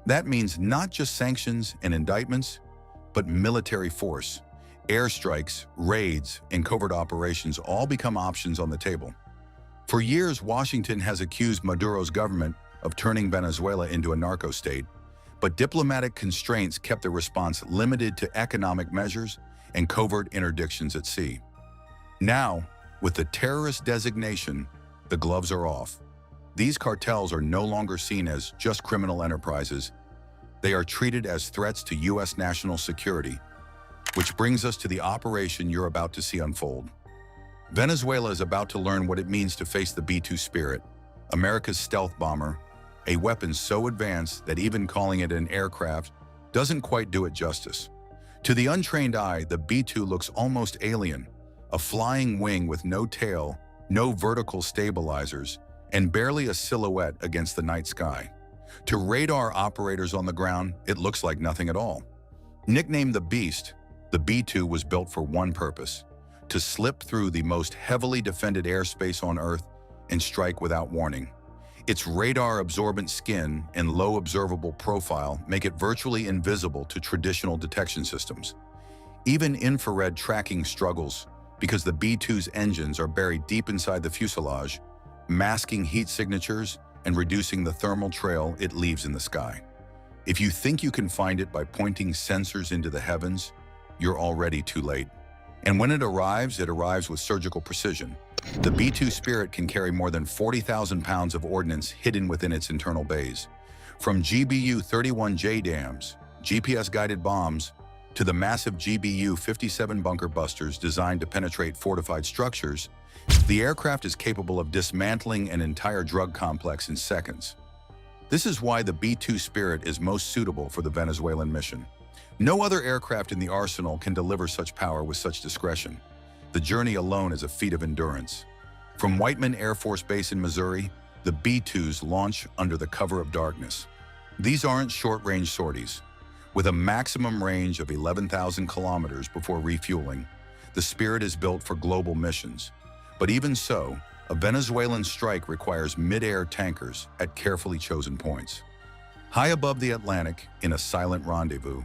That means not just sanctions and indictments, but military force. Airstrikes, raids, and covert operations all become options on the table. For years, Washington has accused Maduro's government of turning Venezuela into a narco state, but diplomatic constraints kept the response limited to economic measures and covert interdictions at sea. Now, with the terrorist designation, the gloves are off. These cartels are no longer seen as just criminal enterprises. They are treated as threats to U.S. national security, which brings us to the operation you're about to see unfold. Venezuela is about to learn what it means to face the B-2 Spirit, America's stealth bomber, a weapon so advanced that even calling it an aircraft doesn't quite do it justice. To the untrained eye, the B-2 looks almost alien, a flying wing with no tail, no vertical stabilizers, and barely a silhouette against the night sky. To radar operators on the ground, it looks like nothing at all. Nicknamed the Beast, the B-2 was built for one purpose: to slip through the most heavily defended airspace on Earth and strike without warning. Its radar-absorbent skin and low observable profile make it virtually invisible to traditional detection systems. Even infrared tracking struggles because the B-2's engines are buried deep inside the fuselage, masking heat signatures and reducing the thermal trail it leaves in the sky. If you think you can find it by pointing sensors into the heavens, you're already too late. And when it arrives with surgical precision. The B-2 Spirit can carry more than 40,000 pounds of ordnance hidden within its internal bays. From GBU-31J dams, GPS-guided bombs, to the massive GBU-57 bunker busters designed to penetrate fortified structures, the aircraft is capable of dismantling an entire drug complex in seconds. This is why the B-2 Spirit is most suitable for the Venezuelan mission. No other aircraft in the arsenal can deliver such power with such discretion. The journey alone is a feat of endurance. From Whiteman Air Force Base in Missouri, the B-2s launch under the cover of darkness. These aren't short-range sorties. With a maximum range of 11,000 kilometers before refueling, the Spirit is built for global missions. But even so, a Venezuelan strike requires mid-air tankers at carefully chosen points. High above the Atlantic, in a silent rendezvous,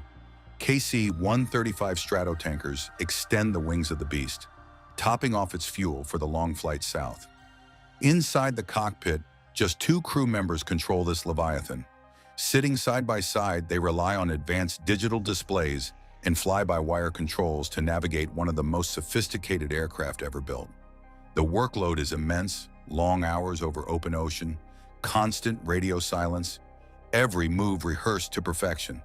KC-135 Stratotankers extend the wings of the beast, topping off its fuel for the long flight south. Inside the cockpit, Just 2 crew members control this Leviathan. Sitting side by side, they rely on advanced digital displays and fly-by-wire controls to navigate one of the most sophisticated aircraft ever built. The workload is immense, long hours over open ocean, constant radio silence, every move rehearsed to perfection.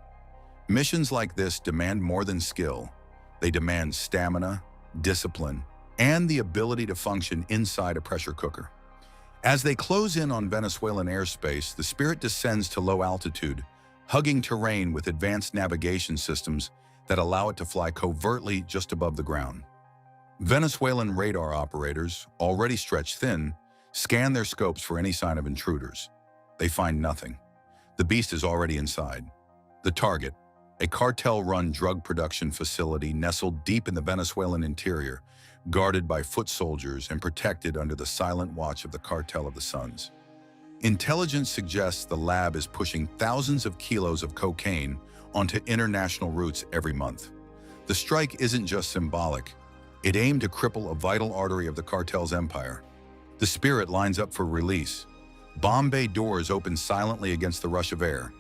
Missions like this demand more than skill. They demand stamina, discipline, and the ability to function inside a pressure cooker. As they close in on Venezuelan airspace, the Spirit descends to low altitude, hugging terrain with advanced navigation systems that allow it to fly covertly just above the ground. Venezuelan radar operators, already stretched thin, scan their scopes for any sign of intruders. They find nothing. The beast is already inside. The target, a cartel-run drug production facility nestled deep in the Venezuelan interior, guarded by foot soldiers and protected under the silent watch of the Cartel of the Suns. Intelligence suggests the lab is pushing thousands of kilos of cocaine onto international routes every month. The strike isn't just symbolic. It aimed to cripple a vital artery of the cartel's empire. The Spirit lines up for release. Bomb bay doors open silently against the rush of air.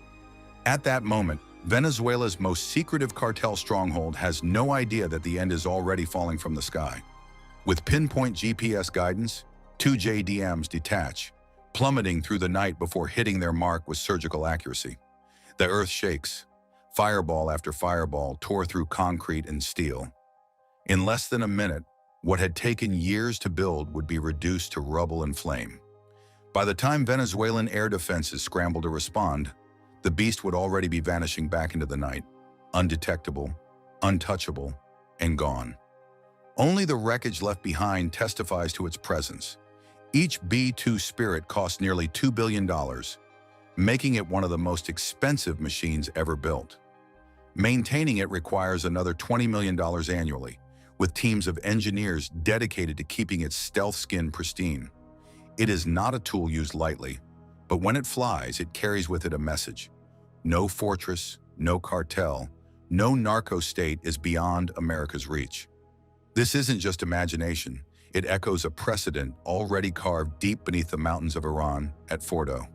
At that moment, Venezuela's most secretive cartel stronghold has no idea that the end is already falling from the sky. With pinpoint GPS guidance, 2 JDMs detach, plummeting through the night before hitting their mark with surgical accuracy. The earth shakes. Fireball after fireball tore through concrete and steel. In less than a minute, what had taken years to build would be reduced to rubble and flame. By the time Venezuelan air defenses scrambled to respond, the beast would already be vanishing back into the night, undetectable, untouchable, and gone. Only the wreckage left behind testifies to its presence. Each B-2 Spirit cost nearly $2 billion, making it one of the most expensive machines ever built. Maintaining it requires another $20 million annually, with teams of engineers dedicated to keeping its stealth skin pristine. It is not a tool used lightly, but when it flies, it carries with it a message. No fortress, no cartel, no narco state is beyond America's reach. This isn't just imagination. It echoes a precedent already carved deep beneath the mountains of Iran at Fordo.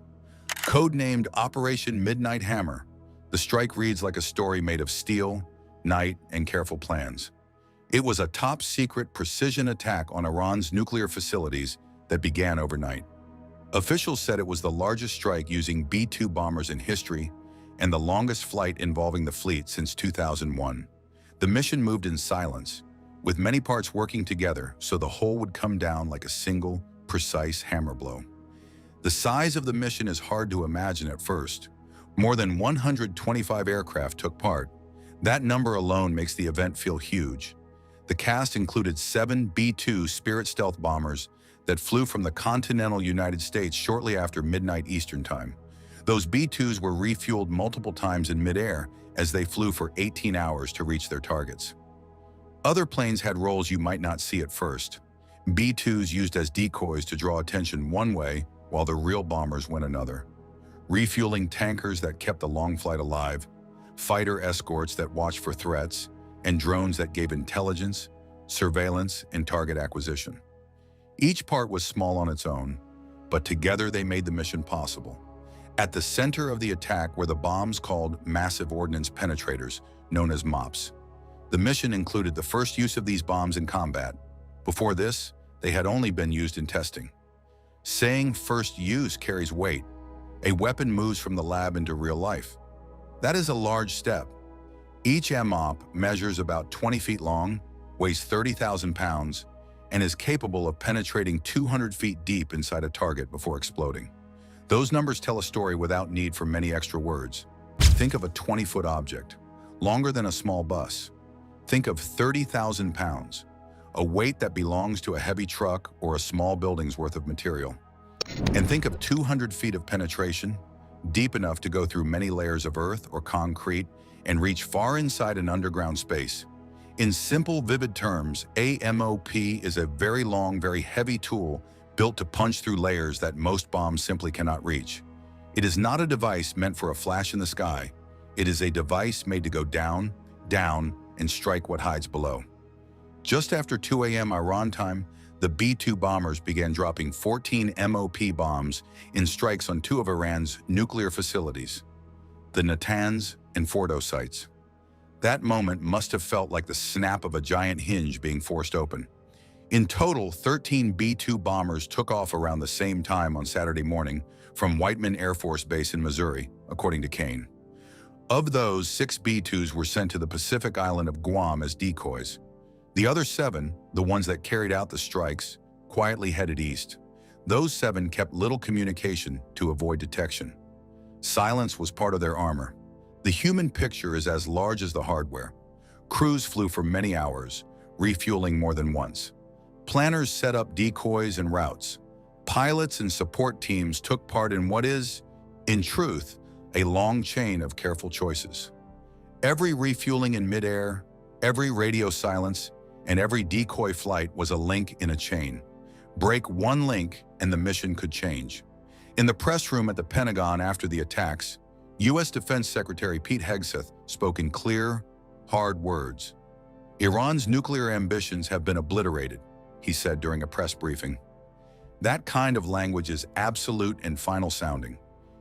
Codenamed Operation Midnight Hammer, the strike reads like a story made of steel, night, and careful plans. It was a top-secret precision attack on Iran's nuclear facilities that began overnight. Officials said it was the largest strike using B-2 bombers in history and the longest flight involving the fleet since 2001. The mission moved in silence, with many parts working together so the whole would come down like a single, precise hammer blow. The size of the mission is hard to imagine at first. More than 125 aircraft took part. That number alone makes the event feel huge. The cast included 7 B-2 Spirit stealth bombers that flew from the continental United States shortly after midnight Eastern Time. Those B-2s were refueled multiple times in midair as they flew for 18 hours to reach their targets. Other planes had roles you might not see at first. B-2s used as decoys to draw attention one way, while the real bombers went another. Refueling tankers that kept the long flight alive, fighter escorts that watched for threats, and drones that gave intelligence, surveillance, and target acquisition. Each part was small on its own, but together they made the mission possible. At the center of the attack were the bombs called massive ordnance penetrators, known as MOPs. The mission included the first use of these bombs in combat. Before this, they had only been used in testing. Saying first use carries weight. A weapon moves from the lab into real life. That is a large step. Each MOP measures about 20 feet long, weighs 30,000 pounds, and is capable of penetrating 200 feet deep inside a target before exploding. Those numbers tell a story without need for many extra words. Think of a 20-foot object, longer than a small bus. Think of 30,000 pounds, a weight that belongs to a heavy truck or a small building's worth of material. And think of 200 feet of penetration, deep enough to go through many layers of earth or concrete and reach far inside an underground space. In simple, vivid terms, a MOP is a very long, very heavy tool built to punch through layers that most bombs simply cannot reach. It is not a device meant for a flash in the sky. It is a device made to go down, down, and strike what hides below. Just after 2 a.m. Iran time, the B-2 bombers began dropping 14 MOP bombs in strikes on two of Iran's nuclear facilities, the Natanz and Fordo sites. That moment must have felt like the snap of a giant hinge being forced open. In total, 13 B-2 bombers took off around the same time on Saturday morning from Whiteman Air Force Base in Missouri, according to Kane. Of those, 6 B-2s were sent to the Pacific island of Guam as decoys. The other 7, the ones that carried out the strikes, quietly headed east. Those 7 kept little communication to avoid detection. Silence was part of their armor. The human picture is as large as the hardware. Crews flew for many hours, refueling more than once. Planners set up decoys and routes. Pilots and support teams took part in what is, in truth, a long chain of careful choices. Every refueling in midair, every radio silence, and every decoy flight was a link in a chain. Break one link and the mission could change. In the press room at the Pentagon after the attacks, U.S. Defense Secretary Pete Hegseth spoke in clear, hard words. "Iran's nuclear ambitions have been obliterated," he said during a press briefing. That kind of language is absolute and final sounding.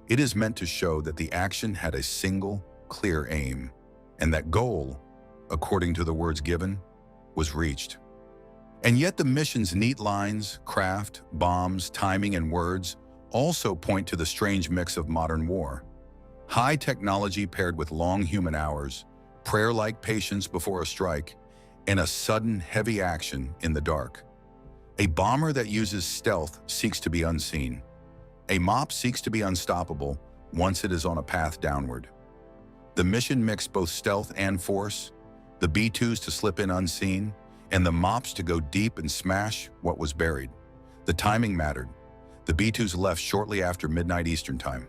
It is meant to show that the action had a single, clear aim, and that goal, according to the words given, was reached. And yet the mission's neat lines, craft, bombs, timing, and words also point to the strange mix of modern war. High technology paired with long human hours, prayer-like patience before a strike, and a sudden heavy action in the dark. A bomber that uses stealth seeks to be unseen. A MOP seeks to be unstoppable once it is on a path downward. The mission mixed both stealth and force, the B-2s to slip in unseen, and the MOPs to go deep and smash what was buried. The timing mattered. The B-2s left shortly after midnight Eastern Time.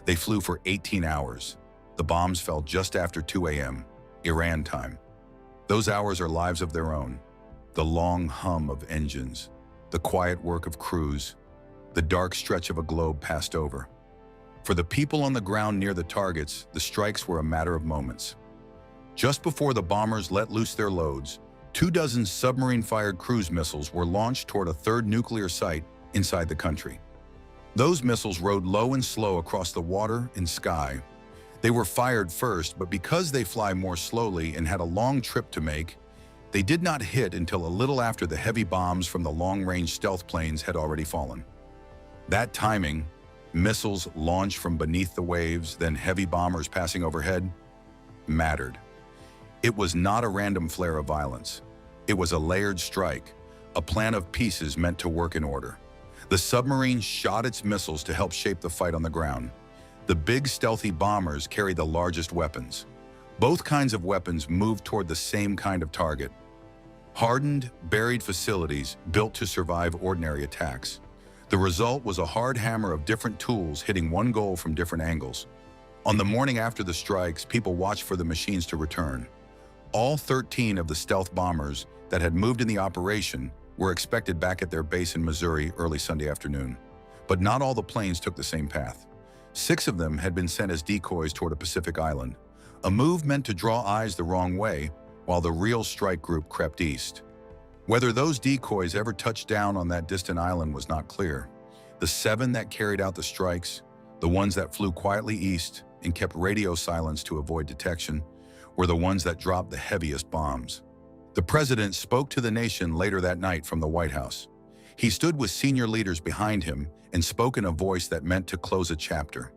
They flew for 18 hours. The bombs fell just after 2 a.m., Iran time. Those hours are lives of their own. The long hum of engines, the quiet work of crews, the dark stretch of a globe passed over. For the people on the ground near the targets, the strikes were a matter of moments. Just before the bombers let loose their loads, 24 submarine-fired cruise missiles were launched toward a third nuclear site inside the country. Those missiles rode low and slow across the water and sky. They were fired first, but because they fly more slowly and had a long trip to make, they did not hit until a little after the heavy bombs from the long-range stealth planes had already fallen. That timing, missiles launched from beneath the waves, then heavy bombers passing overhead, mattered. It was not a random flare of violence. It was a layered strike, a plan of pieces meant to work in order. The submarine shot its missiles to help shape the fight on the ground. The big stealthy bombers carried the largest weapons. Both kinds of weapons moved toward the same kind of target. Hardened, buried facilities built to survive ordinary attacks. The result was a hard hammer of different tools hitting one goal from different angles. On the morning after the strikes, people watched for the machines to return. All 13 of the stealth bombers that had moved in the operation were expected back at their base in Missouri early Sunday afternoon. But not all the planes took the same path. 6 of them had been sent as decoys toward a Pacific island, a move meant to draw eyes the wrong way while the real strike group crept east. Whether those decoys ever touched down on that distant island was not clear. The 7 that carried out the strikes, the ones that flew quietly east and kept radio silence to avoid detection, were the ones that dropped the heaviest bombs. The president spoke to the nation later that night from the White House. He stood with senior leaders behind him and spoke in a voice that meant to close a chapter.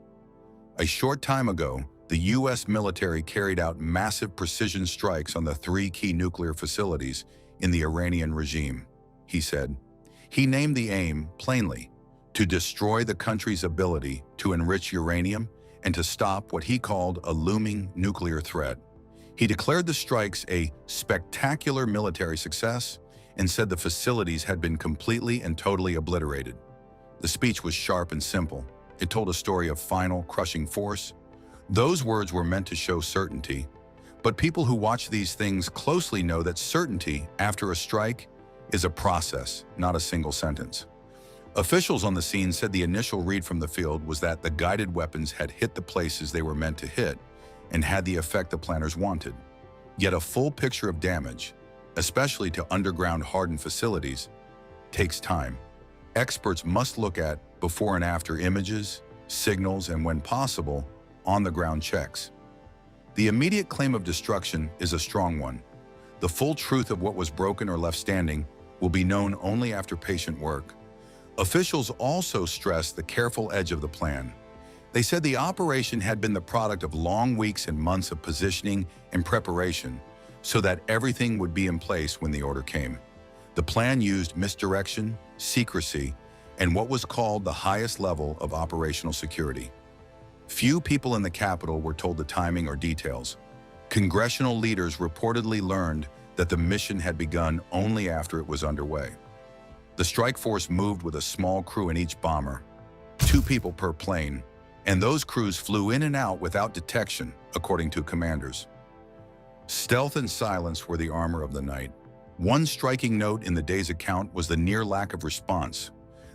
A short time ago, the U.S. military carried out massive precision strikes on the 3 key nuclear facilities in the Iranian regime, he said. He named the aim, plainly, to destroy the country's ability to enrich uranium and to stop what he called a looming nuclear threat. He declared the strikes a spectacular military success and said the facilities had been completely and totally obliterated. The speech was sharp and simple. It told a story of final, crushing force. Those words were meant to show certainty, but people who watch these things closely know that certainty after a strike is a process, not a single sentence. Officials on the scene said the initial read from the field was that the guided weapons had hit the places they were meant to hit and had the effect the planners wanted. Yet a full picture of damage, especially to underground hardened facilities, takes time. Experts must look at before and after images, signals, and when possible, on-the-ground checks. The immediate claim of destruction is a strong one. The full truth of what was broken or left standing will be known only after patient work. Officials also stressed the careful edge of the plan. They said the operation had been the product of long weeks and months of positioning and preparation so that everything would be in place when the order came. The plan used misdirection, secrecy, and what was called the highest level of operational security. Few people in the Capitol were told the timing or details. Congressional leaders reportedly learned that the mission had begun only after it was underway. The strike force moved with a small crew in each bomber, 2 people per plane, and those crews flew in and out without detection, according to commanders. Stealth and silence were the armor of the night. One striking note in the day's account was the near lack of response.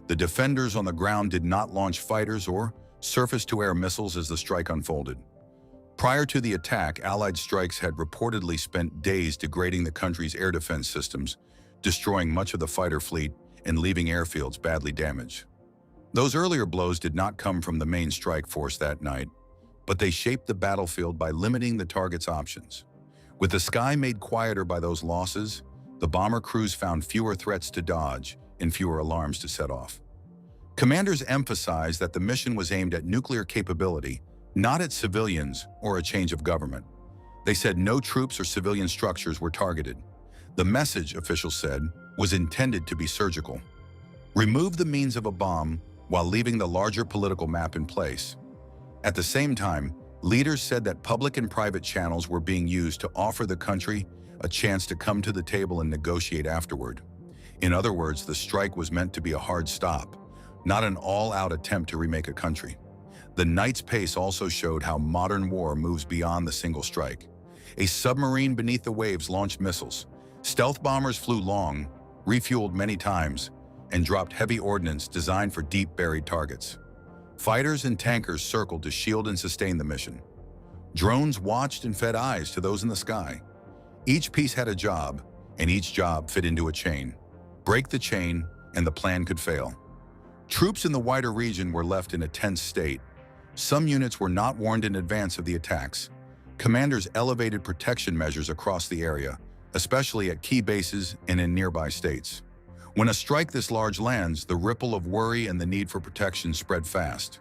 The defenders on the ground did not launch fighters or surface-to-air missiles as the strike unfolded. Prior to the attack, Allied strikes had reportedly spent days degrading the country's air defense systems, destroying much of the fighter fleet and leaving airfields badly damaged. Those earlier blows did not come from the main strike force that night, but they shaped the battlefield by limiting the target's options. With the sky made quieter by those losses, the bomber crews found fewer threats to dodge and fewer alarms to set off. Commanders emphasized that the mission was aimed at nuclear capability, not at civilians or a change of government. They said no troops or civilian structures were targeted. The message, officials said, was intended to be surgical. Remove the means of a bomb while leaving the larger political map in place. At the same time, leaders said that public and private channels were being used to offer the country a chance to come to the table and negotiate afterward. In other words, the strike was meant to be a hard stop, not an all-out attempt to remake a country. The night's pace also showed how modern war moves beyond the single strike. A submarine beneath the waves launched missiles. Stealth bombers flew long, refueled many times, and dropped heavy ordnance designed for deep buried targets. Fighters and tankers circled to shield and sustain the mission. Drones watched and fed eyes to those in the sky. Each piece had a job, and each job fit into a chain. Break the chain, and the plan could fail. Troops in the wider region were left in a tense state. Some units were not warned in advance of the attacks. Commanders elevated protection measures across the area, especially at key bases and in nearby states. When a strike this large lands, the ripple of worry and the need for protection spread fast.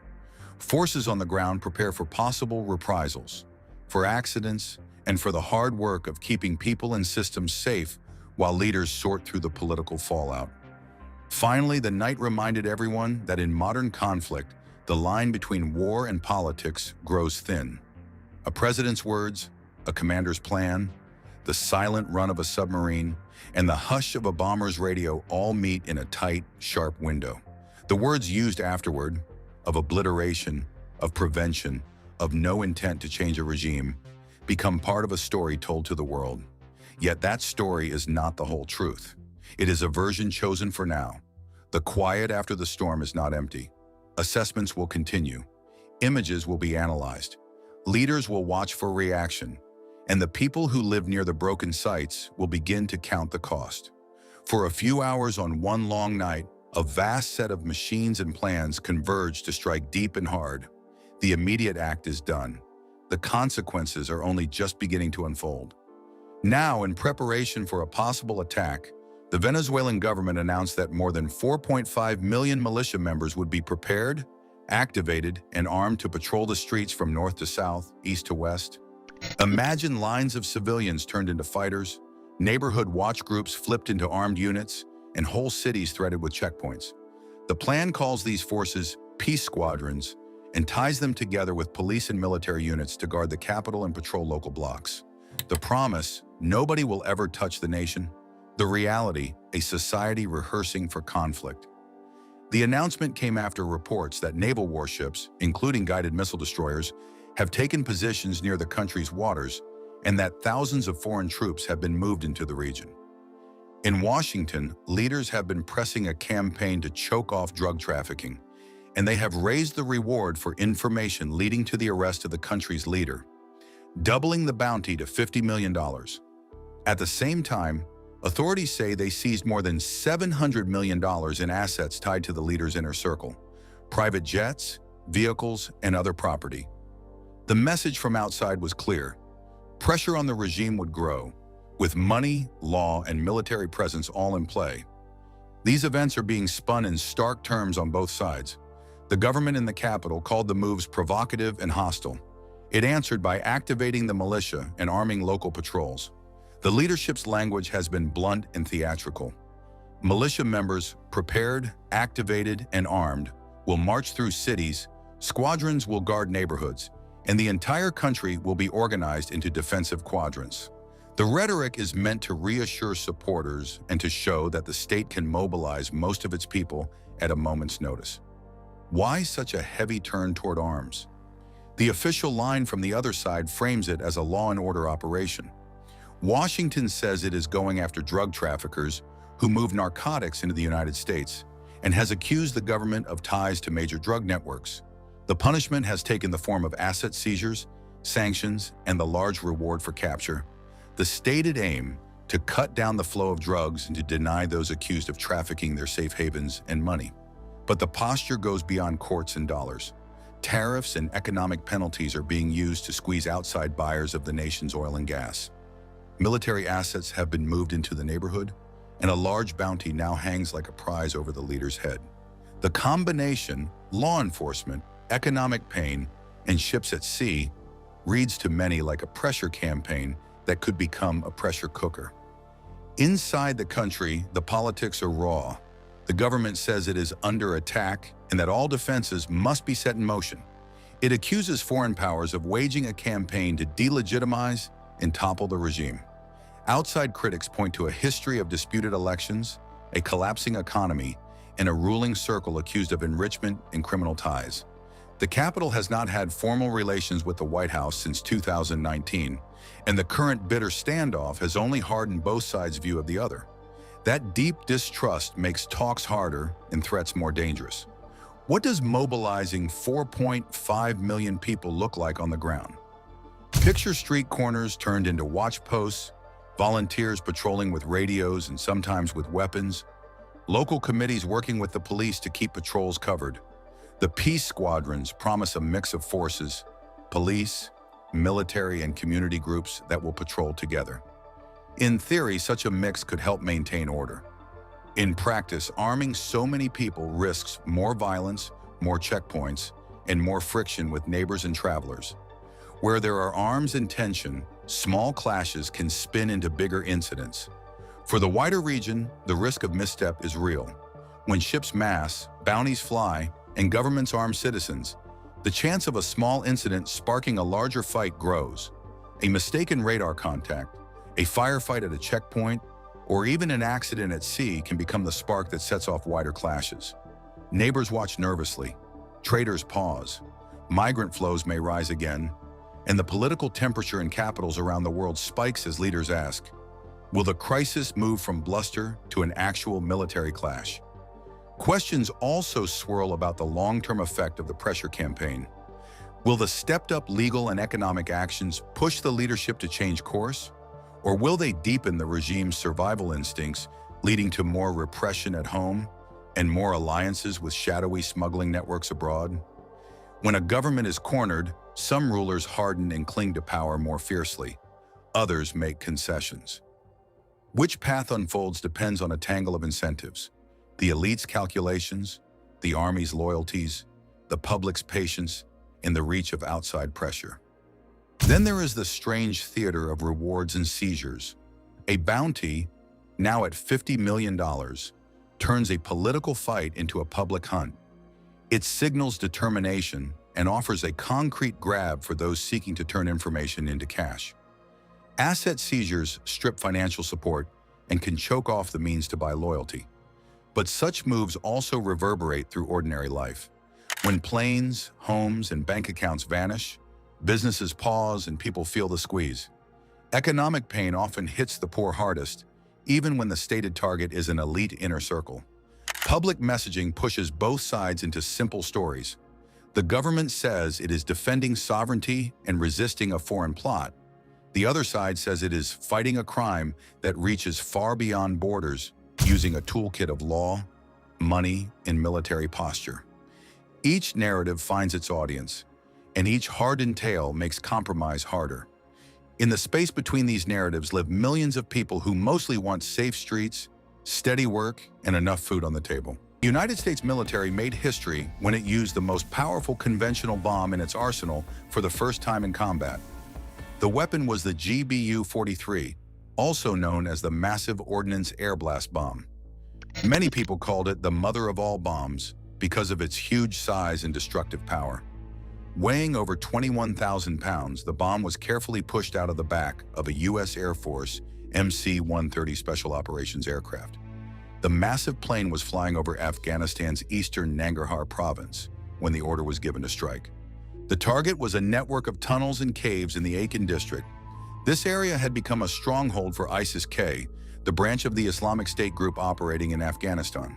Forces on the ground prepare for possible reprisals, for accidents, and for the hard work of keeping people and systems safe while leaders sort through the political fallout. Finally, the night reminded everyone that in modern conflict, the line between war and politics grows thin. A president's words, a commander's plan, the silent run of a submarine, and the hush of a bomber's radio all meet in a tight, sharp window. The words used afterward, of obliteration, of prevention, of no intent to change a regime, become part of a story told to the world. Yet that story is not the whole truth. It is a version chosen for now. The quiet after the storm is not empty. Assessments will continue. Images will be analyzed. Leaders will watch for reaction. And the people who live near the broken sites will begin to count the cost. For a few hours on one long night, a vast set of machines and plans converge to strike deep and hard. The immediate act is done. The consequences are only just beginning to unfold. Now, in preparation for a possible attack, the Venezuelan government announced that more than 4.5 million militia members would be prepared, activated, and armed to patrol the streets from north to south, east to west. Imagine lines of civilians turned into fighters, neighborhood watch groups flipped into armed units, and whole cities threaded with checkpoints. The plan calls these forces peace squadrons and ties them together with police and military units to guard the capital and patrol local blocks. The promise, nobody will ever touch the nation. The reality, a society rehearsing for conflict. The announcement came after reports that naval warships, including guided missile destroyers, have taken positions near the country's waters and that thousands of foreign troops have been moved into the region. In Washington, leaders have been pressing a campaign to choke off drug trafficking, and they have raised the reward for information leading to the arrest of the country's leader, doubling the bounty to $50 million. At the same time, Authorities say they seized more than $700 million in assets tied to the leader's inner circle: private jets, vehicles, and other property. The message from outside was clear. Pressure on the regime would grow, with money, law, and military presence all in play. These events are being spun in stark terms on both sides. The government in the capital called the moves provocative and hostile. It answered by activating the militia and arming local patrols. The leadership's language has been blunt and theatrical. Militia members, prepared, activated, and armed, will march through cities, squadrons will guard neighborhoods, and the entire country will be organized into defensive quadrants. The rhetoric is meant to reassure supporters and to show that the state can mobilize most of its people at a moment's notice. Why such a heavy turn toward arms? The official line from the other side frames it as a law and order operation. Washington says it is going after drug traffickers who move narcotics into the United States and has accused the government of ties to major drug networks. The punishment has taken the form of asset seizures, sanctions, and the large reward for capture. The stated aim to cut down the flow of drugs and to deny those accused of trafficking their safe havens and money. But the posture goes beyond courts and dollars. Tariffs and economic penalties are being used to squeeze outside buyers of the nation's oil and gas. Military assets have been moved into the neighborhood, and a large bounty now hangs like a prize over the leader's head. The combination, law enforcement, economic pain, and ships at sea, reads to many like a pressure campaign that could become a pressure cooker. Inside the country, the politics are raw. The government says it is under attack and that all defenses must be set in motion. It accuses foreign powers of waging a campaign to delegitimize and topple the regime. Outside critics point to a history of disputed elections, a collapsing economy, and a ruling circle accused of enrichment and criminal ties. The capital has not had formal relations with the White House since 2019, and the current bitter standoff has only hardened both sides' view of the other. That deep distrust makes talks harder and threats more dangerous. What does mobilizing 4.5 million people look like on the ground? Picture street corners turned into watch posts, volunteers patrolling with radios and sometimes with weapons, local committees working with the police to keep patrols covered. The peace squadrons promise a mix of forces: police, military, and community groups that will patrol together. In theory, such a mix could help maintain order. In practice, arming so many people risks more violence, more checkpoints, and more friction with neighbors and travelers. Where there are arms and tension, small clashes can spin into bigger incidents. For the wider region, the risk of misstep is real. When ships mass, bounties fly, and governments arm citizens, the chance of a small incident sparking a larger fight grows. A mistaken radar contact, a firefight at a checkpoint, or even an accident at sea can become the spark that sets off wider clashes. Neighbors watch nervously, traders pause, migrant flows may rise again, and the political temperature in capitals around the world spikes as leaders ask, will the crisis move from bluster to an actual military clash? Questions also swirl about the long-term effect of the pressure campaign. Will the stepped-up legal and economic actions push the leadership to change course? Or will they deepen the regime's survival instincts, leading to more repression at home and more alliances with shadowy smuggling networks abroad? When a government is cornered, some rulers harden and cling to power more fiercely. Others make concessions. Which path unfolds depends on a tangle of incentives: the elite's calculations, the army's loyalties, the public's patience, and the reach of outside pressure. Then there is the strange theater of rewards and seizures. A bounty, now at $50 million, turns a political fight into a public hunt. It signals determination and offers a concrete grab for those seeking to turn information into cash. Asset seizures strip financial support and can choke off the means to buy loyalty. But such moves also reverberate through ordinary life. When planes, homes, and bank accounts vanish, businesses pause and people feel the squeeze. Economic pain often hits the poor hardest, even when the stated target is an elite inner circle. Public messaging pushes both sides into simple stories. The government says it is defending sovereignty and resisting a foreign plot. The other side says it is fighting a crime that reaches far beyond borders using a toolkit of law, money, and military posture. Each narrative finds its audience, and each hardened tale makes compromise harder. In the space between these narratives live millions of people who mostly want safe streets, steady work, and enough food on the table. The United States military made history when it used the most powerful conventional bomb in its arsenal for the first time in combat. The weapon was the GBU-43, also known as the Massive Ordnance Air Blast Bomb. Many people called it the mother of all bombs because of its huge size and destructive power. Weighing over 21,000 pounds, the bomb was carefully pushed out of the back of a U.S. Air Force MC-130 Special Operations aircraft. The massive plane was flying over Afghanistan's eastern Nangarhar province when the order was given to strike. The target was a network of tunnels and caves in the Akin district. This area had become a stronghold for ISIS-K, the branch of the Islamic State group operating in Afghanistan.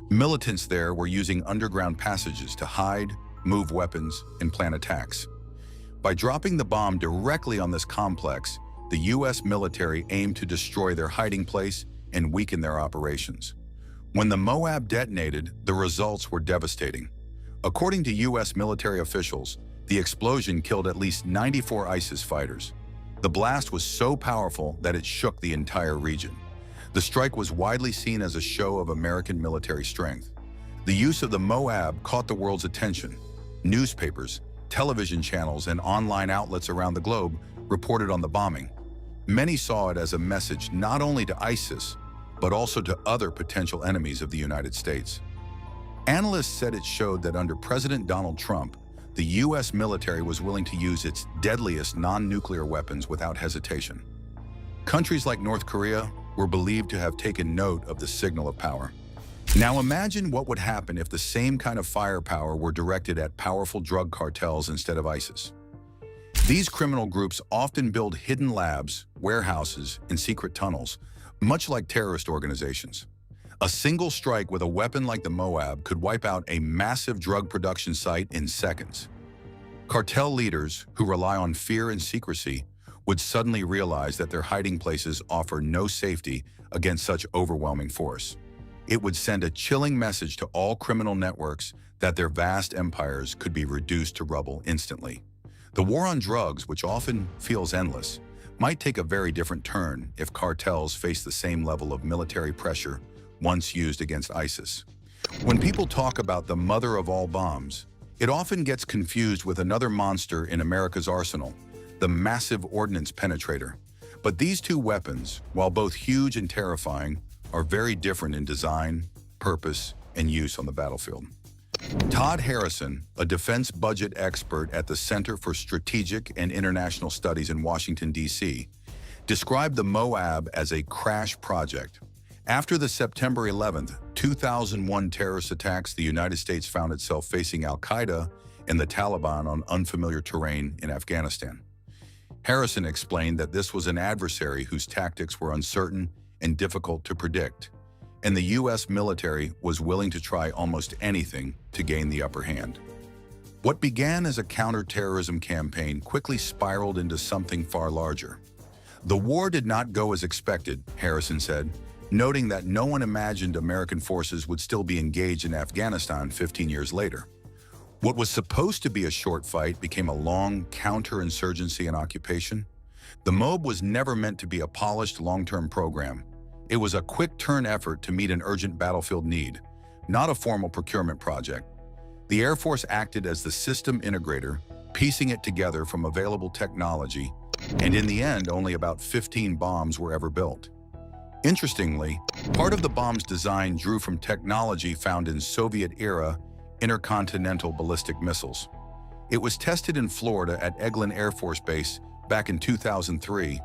Militants there were using underground passages to hide, move weapons, and plan attacks. By dropping the bomb directly on this complex, the U.S. military aimed to destroy their hiding place and weaken their operations. When the Moab detonated, the results were devastating. According to U.S. military officials, the explosion killed at least 94 ISIS fighters. The blast was so powerful that it shook the entire region. The strike was widely seen as a show of American military strength. The use of the Moab caught the world's attention. Newspapers, television channels, and online outlets around the globe reported on the bombing. Many saw it as a message not only to ISIS, but also to other potential enemies of the United States. Analysts said it showed that under President Donald Trump, the U.S. military was willing to use its deadliest non-nuclear weapons without hesitation. Countries like North Korea were believed to have taken note of the signal of power. Now imagine what would happen if the same kind of firepower were directed at powerful drug cartels instead of ISIS. These criminal groups often build hidden labs, warehouses, and secret tunnels, much like terrorist organizations. A single strike with a weapon like the Moab could wipe out a massive drug production site in seconds. Cartel leaders, who rely on fear and secrecy, would suddenly realize that their hiding places offer no safety against such overwhelming force. It would send a chilling message to all criminal networks that their vast empires could be reduced to rubble instantly. The war on drugs, which often feels endless, might take a very different turn if cartels face the same level of military pressure once used against ISIS. When people talk about the mother of all bombs, it often gets confused with another monster in America's arsenal, the massive ordnance penetrator. But these two weapons, while both huge and terrifying, are very different in design, purpose, and use on the battlefield. Todd Harrison, a defense budget expert at the Center for Strategic and International Studies in Washington, D.C., described the Moab as a crash project. After the September 11, 2001 terrorist attacks, the United States found itself facing al-Qaeda and the Taliban on unfamiliar terrain in Afghanistan. Harrison explained that this was an adversary whose tactics were uncertain and difficult to predict, and the U.S. military was willing to try almost anything to gain the upper hand. What began as a counter-terrorism campaign quickly spiraled into something far larger. The war did not go as expected, Harrison said, noting that no one imagined American forces would still be engaged in Afghanistan 15 years later. What was supposed to be a short fight became a long counterinsurgency and occupation. The Moab was never meant to be a polished long-term program. It was a quick-turn effort to meet an urgent battlefield need, not a formal procurement project. The Air Force acted as the system integrator, piecing it together from available technology, and in the end, only about 15 bombs were ever built. Interestingly, part of the bomb's design drew from technology found in Soviet-era intercontinental ballistic missiles. It was tested in Florida at Eglin Air Force Base back in 2003,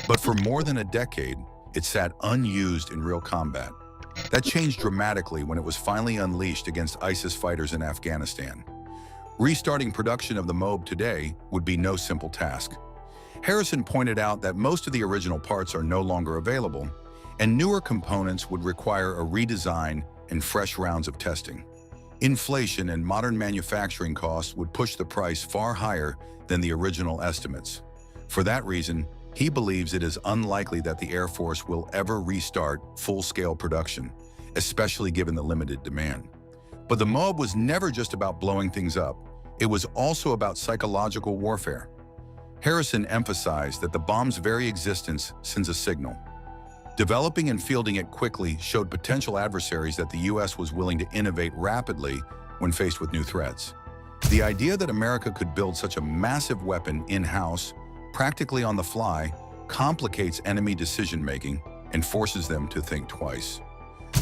but for more than a decade, it sat unused in real combat. That changed dramatically when it was finally unleashed against ISIS fighters in Afghanistan. Restarting production of the Moab today would be no simple task. Harrison pointed out that most of the original parts are no longer available, and newer components would require a redesign and fresh rounds of testing. Inflation and modern manufacturing costs would push the price far higher than the original estimates. For that reason, He believes it is unlikely that the Air Force will ever restart full-scale production, especially given the limited demand. But the Moab was never just about blowing things up. It was also about psychological warfare. Harrison emphasized that the bomb's very existence sends a signal. Developing and fielding it quickly showed potential adversaries that the U.S. was willing to innovate rapidly when faced with new threats. The idea that America could build such a massive weapon in-house, practically on the fly, complicates enemy decision-making and forces them to think twice.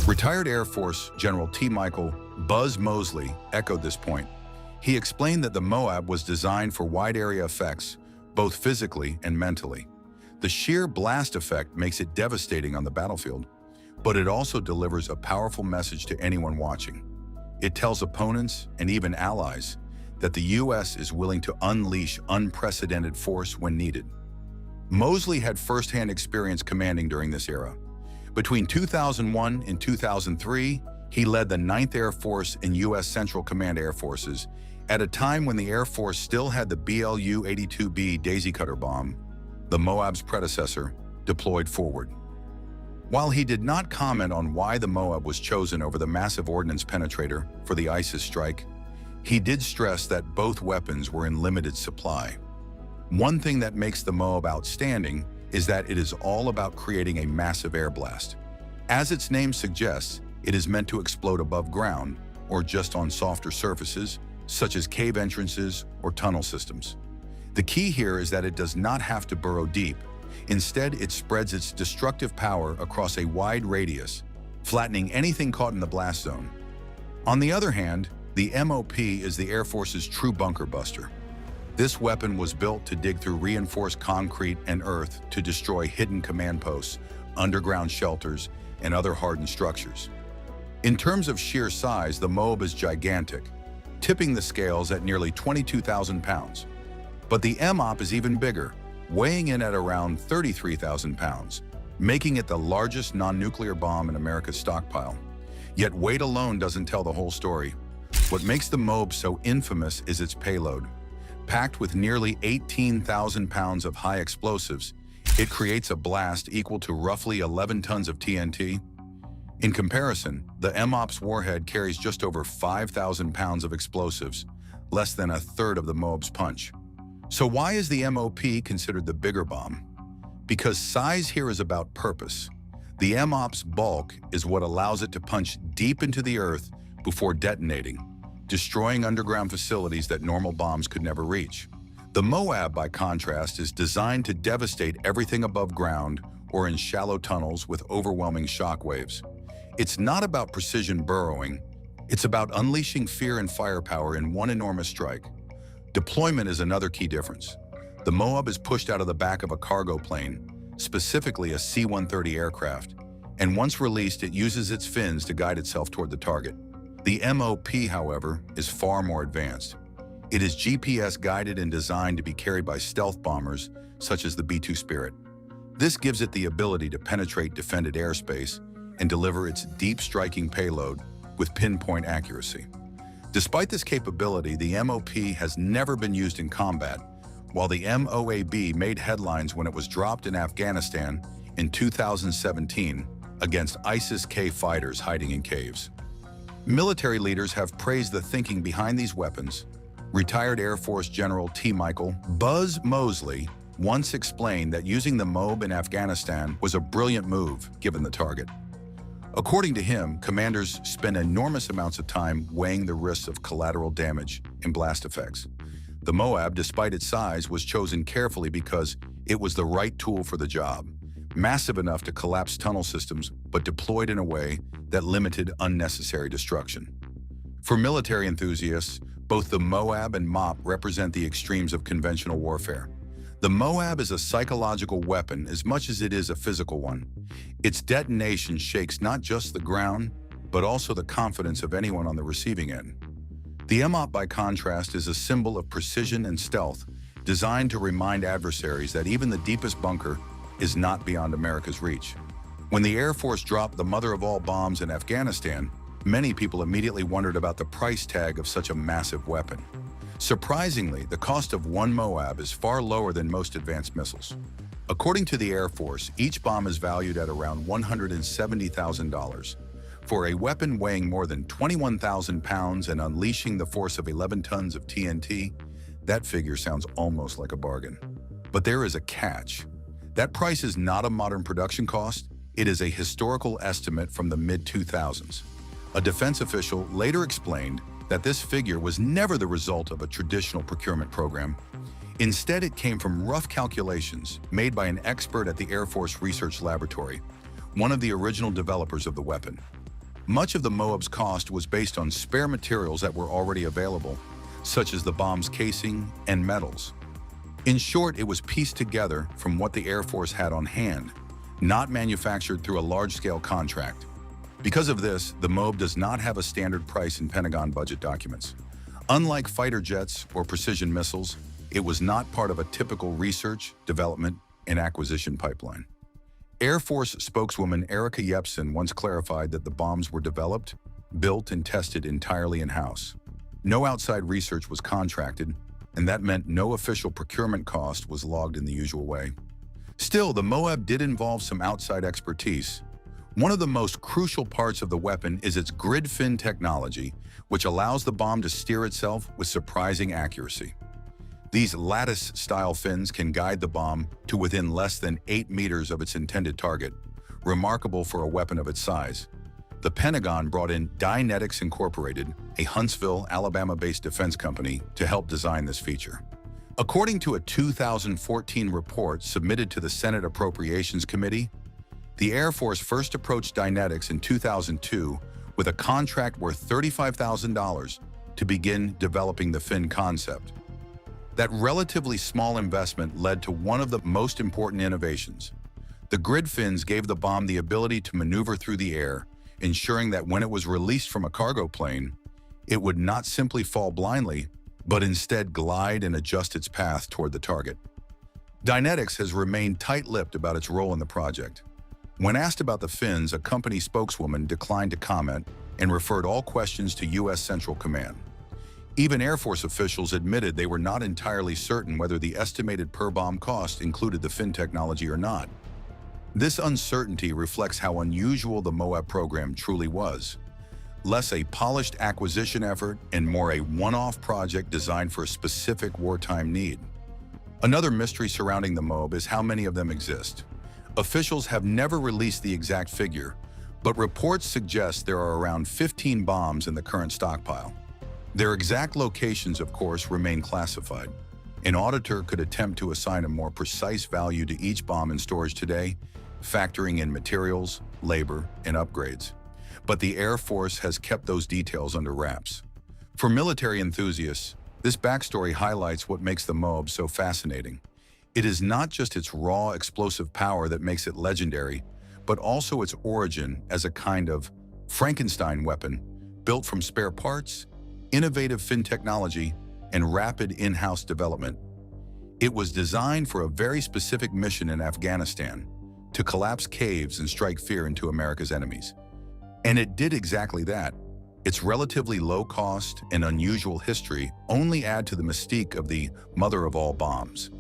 Retired Air Force General T. Michael "Buzz" Mosley echoed this point. He explained that the Moab was designed for wide-area effects, both physically and mentally. The sheer blast effect makes it devastating on the battlefield, but it also delivers a powerful message to anyone watching. It tells opponents and even allies that the U.S. is willing to unleash unprecedented force when needed. Mosley had firsthand experience commanding during this era. Between 2001 and 2003, he led the 9th Air Force and U.S. Central Command Air Forces at a time when the Air Force still had the BLU-82B Daisy Cutter bomb, the Moab's predecessor, deployed forward. While he did not comment on why the Moab was chosen over the massive ordnance penetrator for the ISIS strike, he did stress that both weapons were in limited supply. One thing that makes the Moab outstanding is that it is all about creating a massive air blast. As its name suggests, it is meant to explode above ground or just on softer surfaces, such as cave entrances or tunnel systems. The key here is that it does not have to burrow deep. Instead, it spreads its destructive power across a wide radius, flattening anything caught in the blast zone. On the other hand, the MOP is the Air Force's true bunker buster. This weapon was built to dig through reinforced concrete and earth to destroy hidden command posts, underground shelters, and other hardened structures. In terms of sheer size, the Moab is gigantic, tipping the scales at nearly 22,000 pounds. But the MOP is even bigger, weighing in at around 33,000 pounds, making it the largest non-nuclear bomb in America's stockpile. Yet weight alone doesn't tell the whole story. What makes the Moab so infamous is its payload. Packed with nearly 18,000 pounds of high explosives, it creates a blast equal to roughly 11 tons of TNT. In comparison, the MOP's warhead carries just over 5,000 pounds of explosives, less than a third of the Moab's punch. So why is the MOP considered the bigger bomb? Because size here is about purpose. The MOP's bulk is what allows it to punch deep into the earth before detonating, destroying underground facilities that normal bombs could never reach. The Moab, by contrast, is designed to devastate everything above ground or in shallow tunnels with overwhelming shock waves. It's not about precision burrowing, it's about unleashing fear and firepower in one enormous strike. Deployment is another key difference. The Moab is pushed out of the back of a cargo plane, specifically a C-130 aircraft, and once released, it uses its fins to guide itself toward the target. The MOP, however, is far more advanced. It is GPS-guided and designed to be carried by stealth bombers, such as the B-2 Spirit. This gives it the ability to penetrate defended airspace and deliver its deep striking payload with pinpoint accuracy. Despite this capability, the MOP has never been used in combat, while the MOAB made headlines when it was dropped in Afghanistan in 2017 against ISIS-K fighters hiding in caves. Military leaders have praised the thinking behind these weapons. Retired Air Force General T. Michael "Buzz" Mosley once explained that using the Moab in Afghanistan was a brilliant move given the target. According to him, commanders spend enormous amounts of time weighing the risks of collateral damage and blast effects. The Moab, despite its size, was chosen carefully because it was the right tool for the job, massive enough to collapse tunnel systems, but deployed in a way that limited unnecessary destruction. For military enthusiasts, both the Moab and MOP represent the extremes of conventional warfare. The Moab is a psychological weapon as much as it is a physical one. Its detonation shakes not just the ground, but also the confidence of anyone on the receiving end. The MOP, by contrast, is a symbol of precision and stealth, designed to remind adversaries that even the deepest bunker is not beyond America's reach. When the Air Force dropped the mother of all bombs in Afghanistan, many people immediately wondered about the price tag of such a massive weapon. Surprisingly, the cost of one Moab is far lower than most advanced missiles. According to the Air Force, each bomb is valued at around $170,000. For a weapon weighing more than 21,000 pounds and unleashing the force of 11 tons of TNT, that figure sounds almost like a bargain. But there is a catch. That price is not a modern production cost, it is a historical estimate from the mid-2000s. A defense official later explained that this figure was never the result of a traditional procurement program. Instead, it came from rough calculations made by an expert at the Air Force Research Laboratory, one of the original developers of the weapon. Much of the Moab's cost was based on spare materials that were already available, such as the bomb's casing and metals. In short, it was pieced together from what the Air Force had on hand, not manufactured through a large-scale contract. Because of this, the Moab does not have a standard price in Pentagon budget documents. Unlike fighter jets or precision missiles, it was not part of a typical research, development, and acquisition pipeline. Air Force spokeswoman Erica Yepsen once clarified that the bombs were developed, built, and tested entirely in-house. No outside research was contracted, and that meant no official procurement cost was logged in the usual way. Still, the Moab did involve some outside expertise. One of the most crucial parts of the weapon is its grid fin technology, which allows the bomb to steer itself with surprising accuracy. These lattice-style fins can guide the bomb to within less than 8 meters of its intended target, remarkable for a weapon of its size. The Pentagon brought in Dynetics Incorporated, a Huntsville, Alabama-based defense company, to help design this feature. According to a 2014 report submitted to the Senate Appropriations Committee, the Air Force first approached Dynetics in 2002 with a contract worth $35,000 to begin developing the fin concept. That relatively small investment led to one of the most important innovations. The grid fins gave the bomb the ability to maneuver through the air, ensuring that when it was released from a cargo plane, it would not simply fall blindly, but instead glide and adjust its path toward the target. Dynetics has remained tight-lipped about its role in the project. When asked about the fins, a company spokeswoman declined to comment and referred all questions to U.S. Central Command. Even Air Force officials admitted they were not entirely certain whether the estimated per-bomb cost included the fin technology or not. This uncertainty reflects how unusual the Moab program truly was. Less a polished acquisition effort and more a one-off project designed for a specific wartime need. Another mystery surrounding the Moab is how many of them exist. Officials have never released the exact figure, but reports suggest there are around 15 bombs in the current stockpile. Their exact locations, of course, remain classified. An auditor could attempt to assign a more precise value to each bomb in storage today, factoring in materials, labor, and upgrades. But the Air Force has kept those details under wraps. For military enthusiasts, this backstory highlights what makes the Moab so fascinating. It is not just its raw explosive power that makes it legendary, but also its origin as a kind of Frankenstein weapon built from spare parts, innovative fin technology, and rapid in-house development. It was designed for a very specific mission in Afghanistan, to collapse caves and strike fear into America's enemies. And it did exactly that. Its relatively low cost and unusual history only add to the mystique of the mother of all bombs.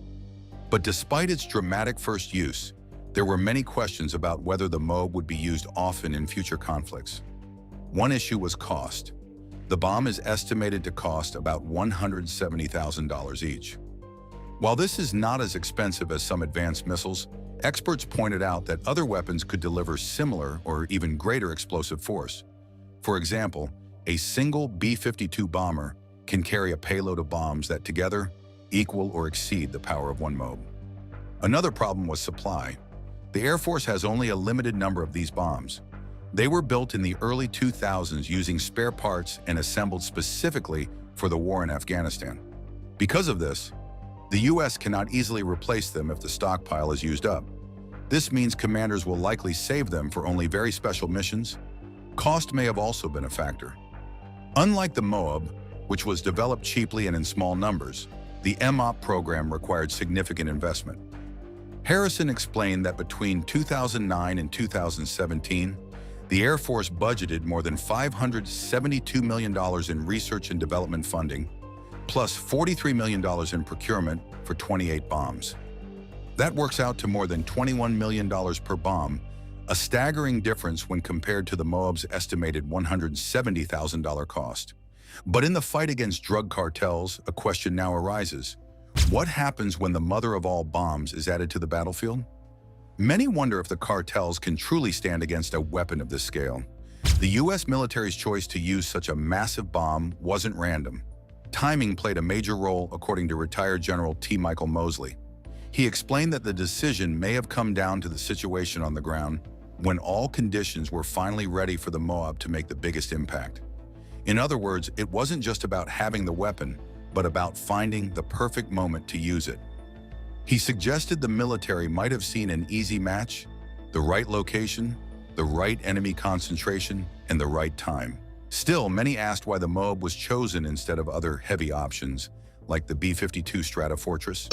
But despite its dramatic first use, there were many questions about whether the Moab would be used often in future conflicts. One issue was cost. The bomb is estimated to cost about $170,000 each. While this is not as expensive as some advanced missiles, experts pointed out that other weapons could deliver similar or even greater explosive force. For example, a single B-52 bomber can carry a payload of bombs that together equal or exceed the power of one Moab. Another problem was supply. The Air Force has only a limited number of these bombs. They were built in the early 2000s using spare parts and assembled specifically for the war in Afghanistan. Because of this, the U.S. cannot easily replace them if the stockpile is used up. This means commanders will likely save them for only very special missions. Cost may have also been a factor. Unlike the Moab, which was developed cheaply and in small numbers, the MOP program required significant investment. Harrison explained that between 2009 and 2017, the Air Force budgeted more than $572 million in research and development funding, plus $43 million in procurement for 28 bombs. That works out to more than $21 million per bomb, a staggering difference when compared to the Moab's estimated $170,000 cost. But in the fight against drug cartels, a question now arises. What happens when the mother of all bombs is added to the battlefield? Many wonder if the cartels can truly stand against a weapon of this scale. The U.S. military's choice to use such a massive bomb wasn't random. Timing played a major role, according to retired General T. Michael Mosley. He explained that the decision may have come down to the situation on the ground when all conditions were finally ready for the Moab to make the biggest impact. In other words, it wasn't just about having the weapon, but about finding the perfect moment to use it. He suggested the military might have seen an easy match, the right location, the right enemy concentration, and the right time. Still, many asked why the Moab was chosen instead of other heavy options, like the B-52 Stratofortress.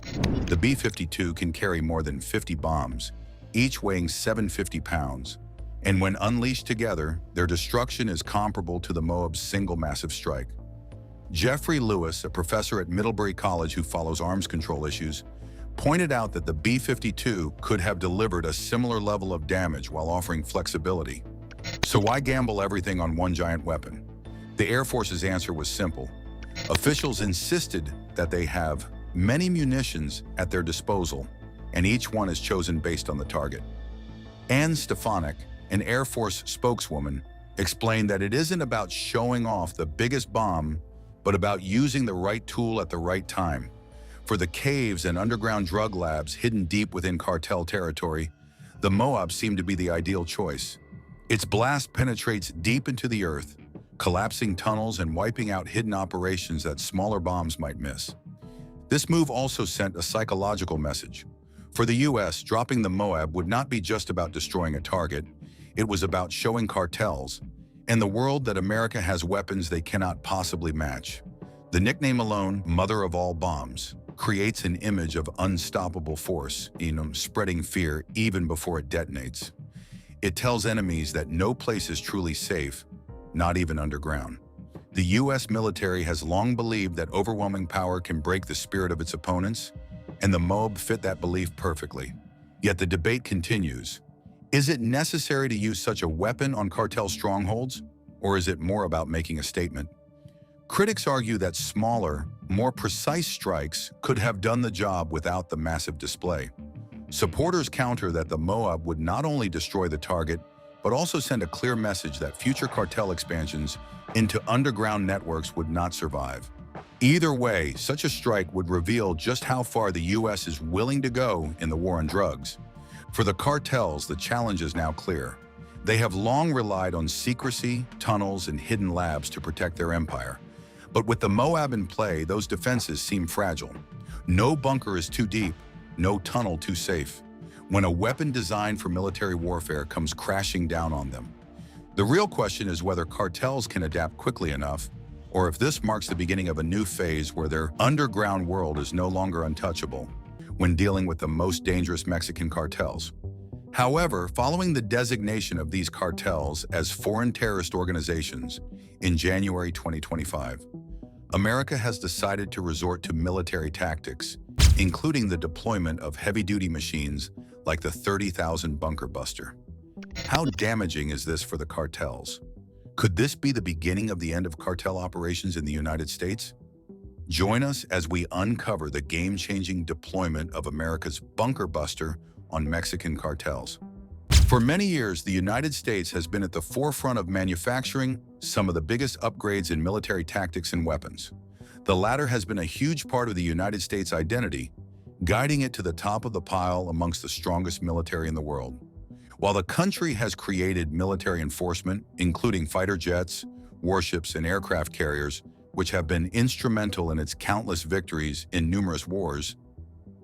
The B-52 can carry more than 50 bombs, each weighing 750 pounds, and when unleashed together, their destruction is comparable to the Moab's single massive strike. Jeffrey Lewis, a professor at Middlebury College who follows arms control issues, pointed out that the B-52 could have delivered a similar level of damage while offering flexibility. So why gamble everything on one giant weapon? The Air Force's answer was simple. Officials insisted that they have many munitions at their disposal, and each one is chosen based on the target. Anne Stefanik, an Air Force spokeswoman, explained that it isn't about showing off the biggest bomb, but about using the right tool at the right time. For the caves and underground drug labs hidden deep within cartel territory, the Moab seemed to be the ideal choice. Its blast penetrates deep into the earth, collapsing tunnels and wiping out hidden operations that smaller bombs might miss. This move also sent a psychological message. For the U.S., dropping the Moab would not be just about destroying a target. It was about showing cartels and the world that America has weapons they cannot possibly match. The nickname alone, Mother of All Bombs, creates an image of unstoppable force, spreading fear even before it detonates. It tells enemies that no place is truly safe, not even underground. The U.S. military has long believed that overwhelming power can break the spirit of its opponents, and the Moab fit that belief perfectly. Yet the debate continues. Is it necessary to use such a weapon on cartel strongholds, or is it more about making a statement? Critics argue that smaller, more precise strikes could have done the job without the massive display. Supporters counter that the Moab would not only destroy the target, but also send a clear message that future cartel expansions into underground networks would not survive. Either way, such a strike would reveal just how far the U.S. is willing to go in the war on drugs. For the cartels, the challenge is now clear. They have long relied on secrecy, tunnels, and hidden labs to protect their empire. But with the Moab in play, those defenses seem fragile. No bunker is too deep, no tunnel too safe, when a weapon designed for military warfare comes crashing down on them. The real question is whether cartels can adapt quickly enough, or if this marks the beginning of a new phase where their underground world is no longer untouchable when dealing with the most dangerous Mexican cartels. However, following the designation of these cartels as foreign terrorist organizations in January 2025, America has decided to resort to military tactics, including the deployment of heavy-duty machines like the 30,000 bunker buster. How damaging is this for the cartels? Could this be the beginning of the end of cartel operations in the United States? Join us as we uncover the game-changing deployment of America's bunker buster on Mexican cartels. For many years, the United States has been at the forefront of manufacturing some of the biggest upgrades in military tactics and weapons. The latter has been a huge part of the United States' identity, guiding it to the top of the pile amongst the strongest military in the world. While the country has created military enforcement, including fighter jets, warships, and aircraft carriers, which have been instrumental in its countless victories in numerous wars,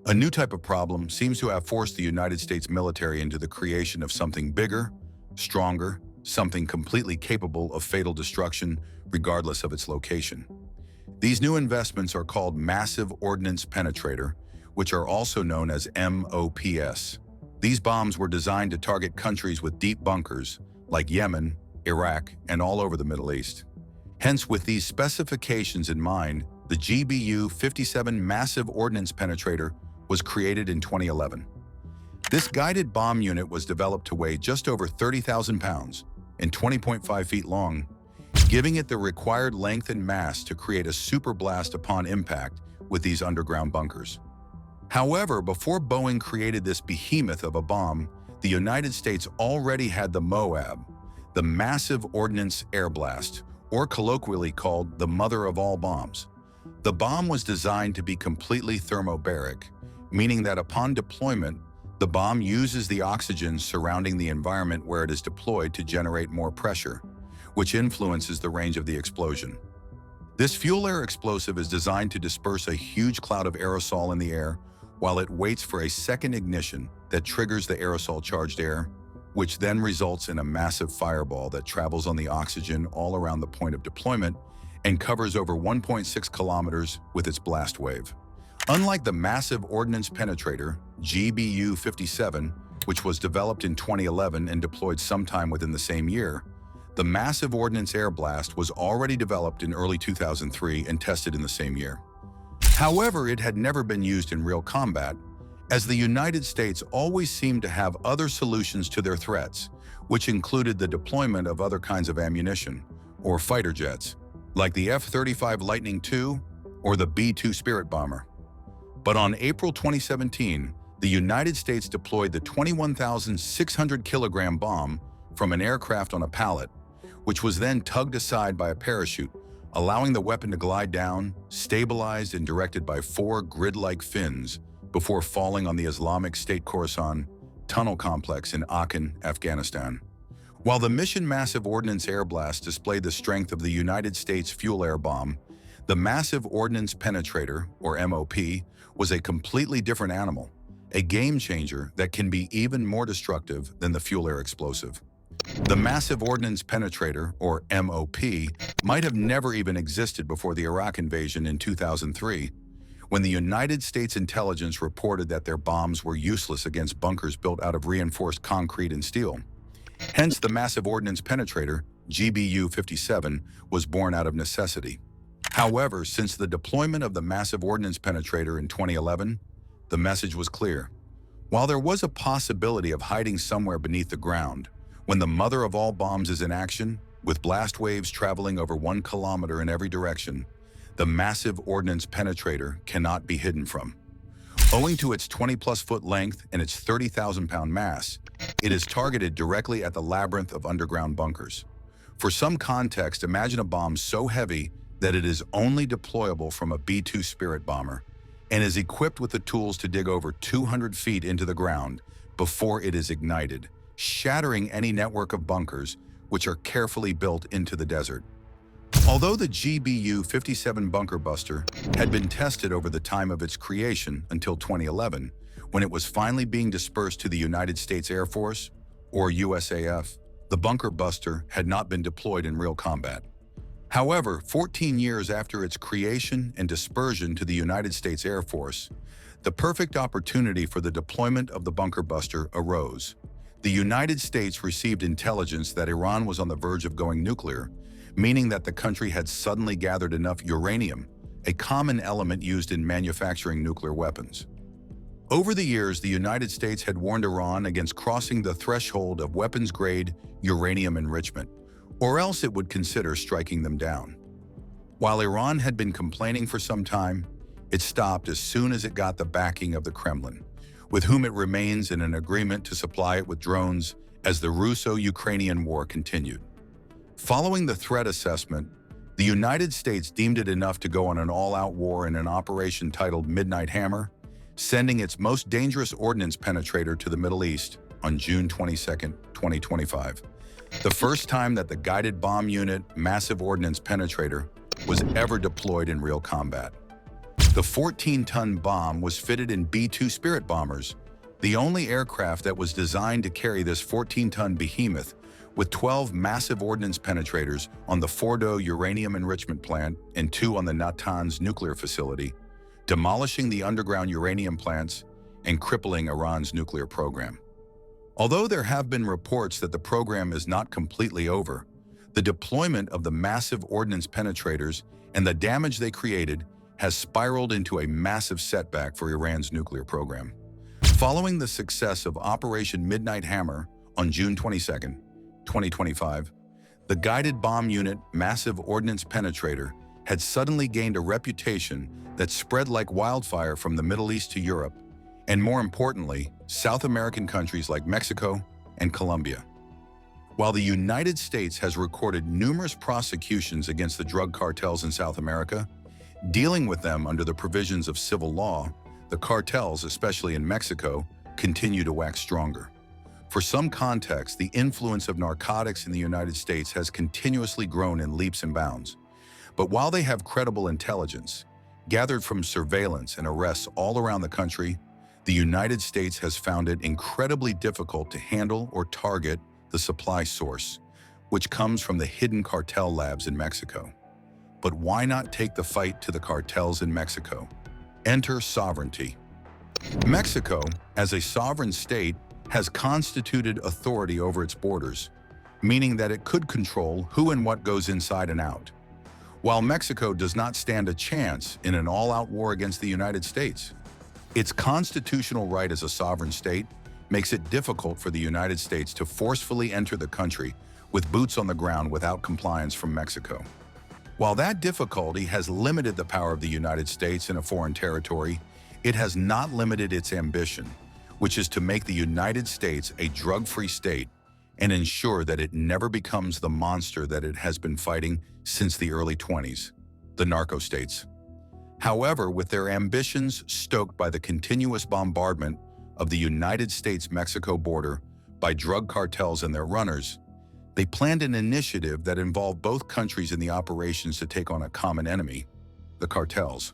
a new type of problem seems to have forced the United States military into the creation of something bigger, stronger, something completely capable of fatal destruction regardless of its location. These new investments are called Massive Ordnance Penetrator, which are also known as MOPS. These bombs were designed to target countries with deep bunkers, like Yemen, Iraq, and all over the Middle East. Hence, with these specifications in mind, the GBU-57 Massive Ordnance Penetrator was created in 2011. This guided bomb unit was developed to weigh just over 30,000 pounds and 20.5 feet long, giving it the required length and mass to create a super blast upon impact with these underground bunkers. However, before Boeing created this behemoth of a bomb, the United States already had the MOAB, the Massive Ordnance Air Blast, or colloquially called the mother of all bombs. The bomb was designed to be completely thermobaric, meaning that upon deployment, the bomb uses the oxygen surrounding the environment where it is deployed to generate more pressure, which influences the range of the explosion. This fuel-air explosive is designed to disperse a huge cloud of aerosol in the air while it waits for a second ignition that triggers the aerosol-charged air, which then results in a massive fireball that travels on the oxygen all around the point of deployment and covers over 1.6 kilometers with its blast wave. Unlike the Massive Ordnance Penetrator, GBU-57, which was developed in 2011 and deployed sometime within the same year, the Massive Ordnance Air Blast was already developed in early 2003 and tested in the same year. However, it had never been used in real combat, as the United States always seemed to have other solutions to their threats, which included the deployment of other kinds of ammunition, or fighter jets, like the F-35 Lightning II or the B-2 Spirit bomber. But on April 2017, the United States deployed the 21,600-kilogram bomb from an aircraft on a pallet, which was then tugged aside by a parachute, allowing the weapon to glide down, stabilized and directed by 4 grid-like fins, before falling on the Islamic State Khorasan tunnel complex in Aachen, Afghanistan. While the Mission Massive Ordnance Air Blast displayed the strength of the United States fuel-air bomb, the Massive Ordnance Penetrator, or MOP, was a completely different animal, a game-changer that can be even more destructive than the fuel-air explosive. The Massive Ordnance Penetrator, or MOP, might have never even existed before the Iraq invasion in 2003, when the United States intelligence reported that their bombs were useless against bunkers built out of reinforced concrete and steel. Hence, the Massive Ordnance Penetrator, GBU-57, was born out of necessity. However, since the deployment of the Massive Ordnance Penetrator in 2011, the message was clear. While there was a possibility of hiding somewhere beneath the ground, when the mother of all bombs is in action, with blast waves traveling over 1 kilometer in every direction, the Massive Ordnance Penetrator cannot be hidden from. Owing to its 20-plus foot length and its 30,000-pound mass, it is targeted directly at the labyrinth of underground bunkers. For some context, imagine a bomb so heavy that it is only deployable from a B-2 Spirit bomber and is equipped with the tools to dig over 200 feet into the ground before it is ignited, shattering any network of bunkers which are carefully built into the desert. Although the GBU-57 bunker buster had been tested over the time of its creation until 2011, when it was finally being dispersed to the United States Air Force, or USAF, the bunker buster had not been deployed in real combat. However, 14 years after its creation and dispersion to the United States Air Force, the perfect opportunity for the deployment of the bunker buster arose. The United States received intelligence that Iran was on the verge of going nuclear, meaning that the country had suddenly gathered enough uranium, a common element used in manufacturing nuclear weapons. Over the years, the United States had warned Iran against crossing the threshold of weapons-grade uranium enrichment, or else it would consider striking them down. While Iran had been complaining for some time, it stopped as soon as it got the backing of the Kremlin, with whom it remains in an agreement to supply it with drones as the Russo-Ukrainian war continued. Following the threat assessment, the United States deemed it enough to go on an all-out war in an operation titled Midnight Hammer, sending its most dangerous ordnance penetrator to the Middle East on June 22, 2025. The first time that the guided bomb unit Massive Ordnance Penetrator was ever deployed in real combat. The 14-ton bomb was fitted in B-2 Spirit bombers, the only aircraft that was designed to carry this 14-ton behemoth, with 12 massive ordnance penetrators on the Fordo uranium enrichment plant and 2 on the Natanz nuclear facility, demolishing the underground uranium plants and crippling Iran's nuclear program. Although there have been reports that the program is not completely over, the deployment of the massive ordnance penetrators and the damage they created has spiraled into a massive setback for Iran's nuclear program. Following the success of Operation Midnight Hammer on June 22, 2025, the guided bomb unit Massive Ordnance Penetrator had suddenly gained a reputation that spread like wildfire from the Middle East to Europe, and more importantly, South American countries like Mexico and Colombia. While the United States has recorded numerous prosecutions against the drug cartels in South America, dealing with them under the provisions of civil law, the cartels, especially in Mexico, continue to wax stronger. For some context, the influence of narcotics in the United States has continuously grown in leaps and bounds. But while they have credible intelligence, gathered from surveillance and arrests all around the country, the United States has found it incredibly difficult to handle or target the supply source, which comes from the hidden cartel labs in Mexico. But why not take the fight to the cartels in Mexico? Enter sovereignty. Mexico, as a sovereign state, has constituted authority over its borders, meaning that it could control who and what goes inside and out. While Mexico does not stand a chance in an all-out war against the United States, its constitutional right as a sovereign state makes it difficult for the United States to forcefully enter the country with boots on the ground without compliance from Mexico. While that difficulty has limited the power of the United States in a foreign territory, it has not limited its ambition, which is to make the United States a drug-free state and ensure that it never becomes the monster that it has been fighting since the early 20s, the narco states. However, with their ambitions stoked by the continuous bombardment of the United States-Mexico border by drug cartels and their runners, they planned an initiative that involved both countries in the operations to take on a common enemy, the cartels.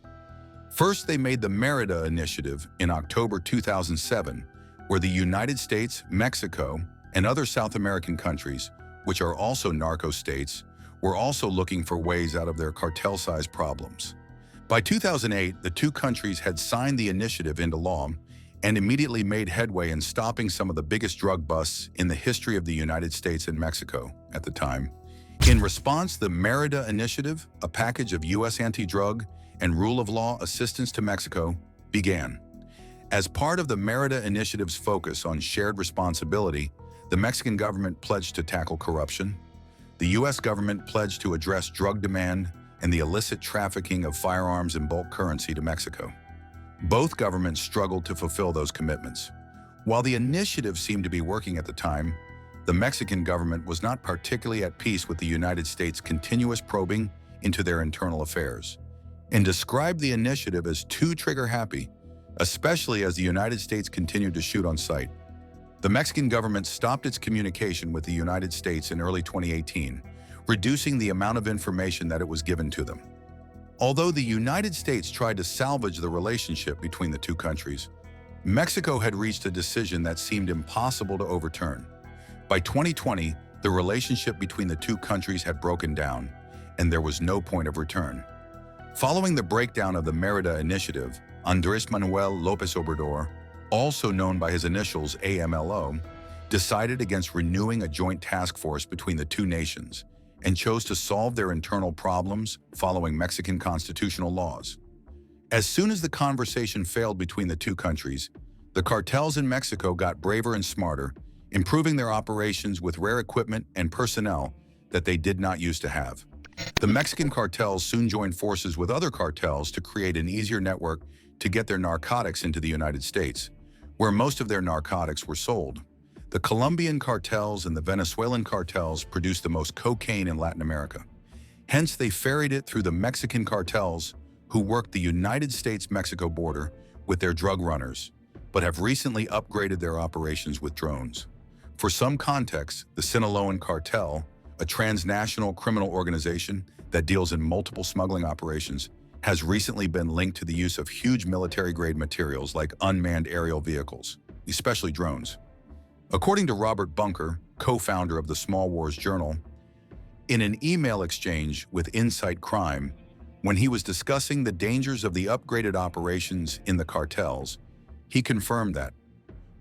First, they made the Merida Initiative in October 2007, where the United States, Mexico, and other South American countries, which are also narco states, were also looking for ways out of their cartel-sized problems. By 2008, the two countries had signed the initiative into law and immediately made headway in stopping some of the biggest drug busts in the history of the United States and Mexico at the time. In response, the Merida Initiative, a package of U.S. anti-drug and rule of law assistance to Mexico, began. As part of the Merida Initiative's focus on shared responsibility, the Mexican government pledged to tackle corruption. The U.S. government pledged to address drug demand and the illicit trafficking of firearms and bulk currency to Mexico. Both governments struggled to fulfill those commitments. While the initiative seemed to be working at the time, the Mexican government was not particularly at peace with the United States' continuous probing into their internal affairs, and described the initiative as too trigger-happy, especially as the United States continued to shoot on sight. The Mexican government stopped its communication with the United States in early 2018, reducing the amount of information that it was given to them. Although the United States tried to salvage the relationship between the two countries, Mexico had reached a decision that seemed impossible to overturn. By 2020, the relationship between the two countries had broken down, and there was no point of return. Following the breakdown of the Merida Initiative, Andrés Manuel López Obrador, also known by his initials AMLO, decided against renewing a joint task force between the two nations and chose to solve their internal problems following Mexican constitutional laws. As soon as the conversation failed between the two countries, the cartels in Mexico got braver and smarter, improving their operations with rare equipment and personnel that they did not used to have. The Mexican cartels soon joined forces with other cartels to create an easier network to get their narcotics into the United States, where most of their narcotics were sold. The Colombian cartels and the Venezuelan cartels produced the most cocaine in Latin America. Hence, they ferried it through the Mexican cartels, who worked the United States-Mexico border with their drug runners, but have recently upgraded their operations with drones. For some context, the Sinaloan cartel, a transnational criminal organization that deals in multiple smuggling operations, has recently been linked to the use of huge military-grade materials like unmanned aerial vehicles, especially drones. According to Robert Bunker, co-founder of the Small Wars Journal, in an email exchange with Insight Crime, when he was discussing the dangers of the upgraded operations in the cartels, he confirmed that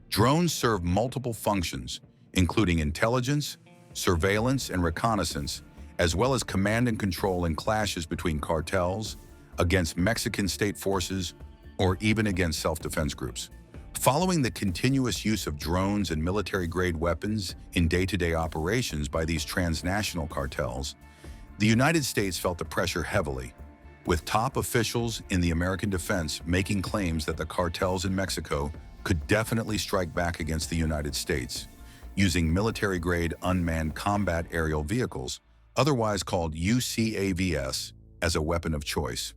drones serve multiple functions, including intelligence, surveillance, and reconnaissance, as well as command and control in clashes between cartels, against Mexican state forces, or even against self-defense groups. Following the continuous use of drones and military-grade weapons in day-to-day operations by these transnational cartels, the United States felt the pressure heavily, with top officials in the American defense making claims that the cartels in Mexico could definitely strike back against the United States, using military-grade unmanned combat aerial vehicles, otherwise called UCAVs, as a weapon of choice.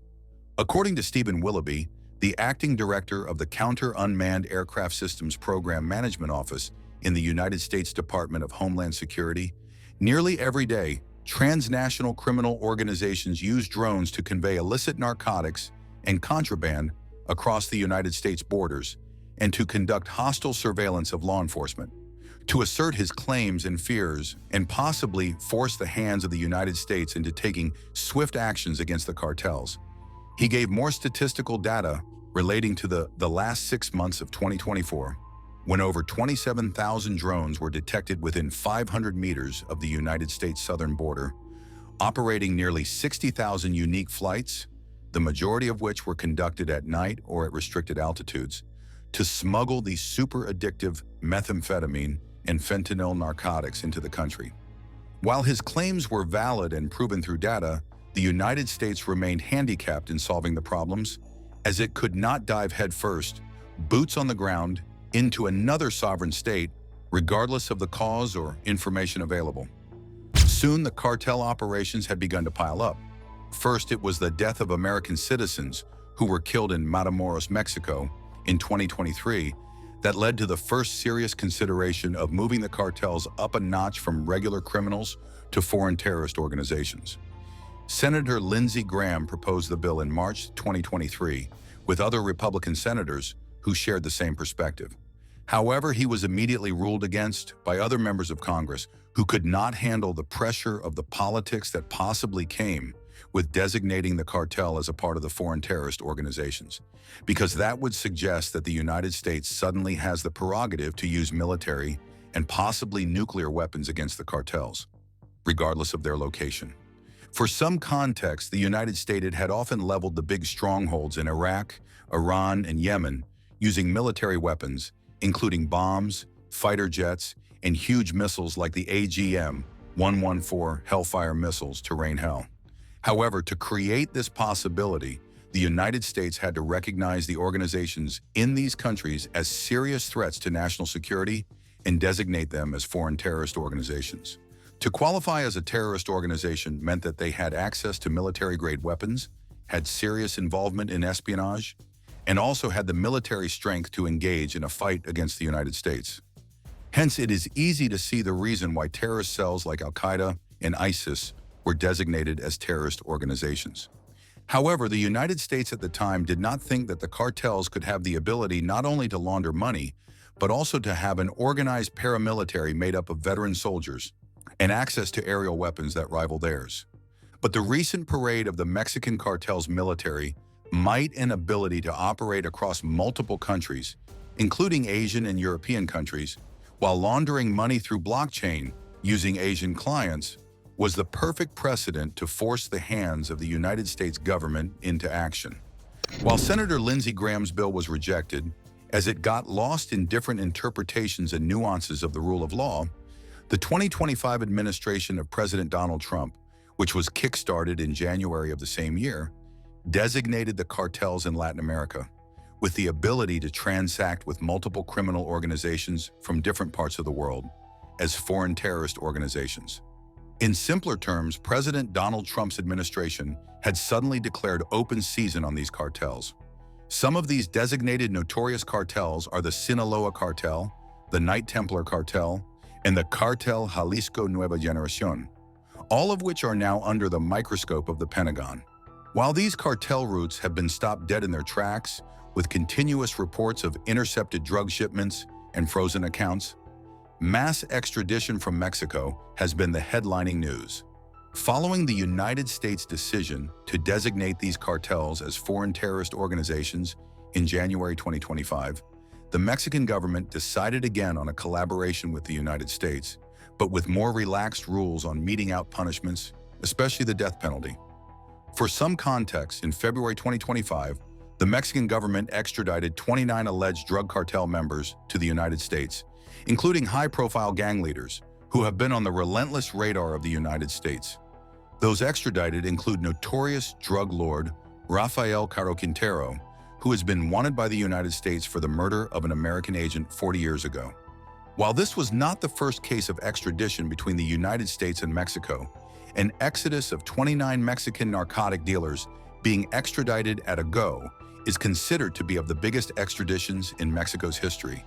According to Stephen Willoughby, the acting director of the Counter Unmanned Aircraft Systems Program Management Office in the United States Department of Homeland Security, nearly every day, transnational criminal organizations use drones to convey illicit narcotics and contraband across the United States borders and to conduct hostile surveillance of law enforcement. To assert his claims and fears and possibly force the hands of the United States into taking swift actions against the cartels, he gave more statistical data relating to the last 6 months of 2024, when over 27,000 drones were detected within 500 meters of the United States southern border, operating nearly 60,000 unique flights, the majority of which were conducted at night or at restricted altitudes, to smuggle the super addictive methamphetamine and fentanyl narcotics into the country. While his claims were valid and proven through data, the United States remained handicapped in solving the problems, as it could not dive headfirst, boots on the ground, into another sovereign state, regardless of the cause or information available. Soon, the cartel operations had begun to pile up. First, it was the death of American citizens who were killed in Matamoros, Mexico, in 2023, that led to the first serious consideration of moving the cartels up a notch from regular criminals to foreign terrorist organizations. Senator Lindsey Graham proposed the bill in March 2023 with other Republican senators who shared the same perspective. However, he was immediately ruled against by other members of Congress who could not handle the pressure of the politics that possibly came with designating the cartel as a part of the foreign terrorist organizations, because that would suggest that the United States suddenly has the prerogative to use military and possibly nuclear weapons against the cartels, regardless of their location. For some context, the United States had often leveled the big strongholds in Iraq, Iran, and Yemen using military weapons, including bombs, fighter jets, and huge missiles like the AGM-114 Hellfire missiles to rain hell. However, to create this possibility, the United States had to recognize the organizations in these countries as serious threats to national security and designate them as foreign terrorist organizations. To qualify as a terrorist organization meant that they had access to military-grade weapons, had serious involvement in espionage, and also had the military strength to engage in a fight against the United States. Hence, it is easy to see the reason why terrorist cells like Al-Qaeda and ISIS were designated as terrorist organizations. However, the United States at the time did not think that the cartels could have the ability not only to launder money, but also to have an organized paramilitary made up of veteran soldiers and access to aerial weapons that rival theirs. But the recent parade of the Mexican cartel's military might and ability to operate across multiple countries, including Asian and European countries, while laundering money through blockchain using Asian clients, was the perfect precedent to force the hands of the United States government into action. While Senator Lindsey Graham's bill was rejected, as it got lost in different interpretations and nuances of the rule of law, the 2025 administration of President Donald Trump, which was kickstarted in January of the same year, designated the cartels in Latin America with the ability to transact with multiple criminal organizations from different parts of the world as foreign terrorist organizations. In simpler terms, President Donald Trump's administration had suddenly declared open season on these cartels. Some of these designated notorious cartels are the Sinaloa Cartel, the Knight Templar Cartel, and the Cartel Jalisco Nueva Generación, all of which are now under the microscope of the Pentagon. While these cartel routes have been stopped dead in their tracks, with continuous reports of intercepted drug shipments and frozen accounts, mass extradition from Mexico has been the headlining news. Following the United States' decision to designate these cartels as foreign terrorist organizations in January 2025, the Mexican government decided again on a collaboration with the United States, but with more relaxed rules on meting out punishments, especially the death penalty. For some context, in February 2025, the Mexican government extradited 29 alleged drug cartel members to the United States, including high-profile gang leaders who have been on the relentless radar of the United States. Those extradited include notorious drug lord Rafael Caro Quintero, who has been wanted by the United States for the murder of an American agent 40 years ago. While this was not the first case of extradition between the United States and Mexico, an exodus of 29 Mexican narcotic dealers being extradited at a go is considered to be of the biggest extraditions in Mexico's history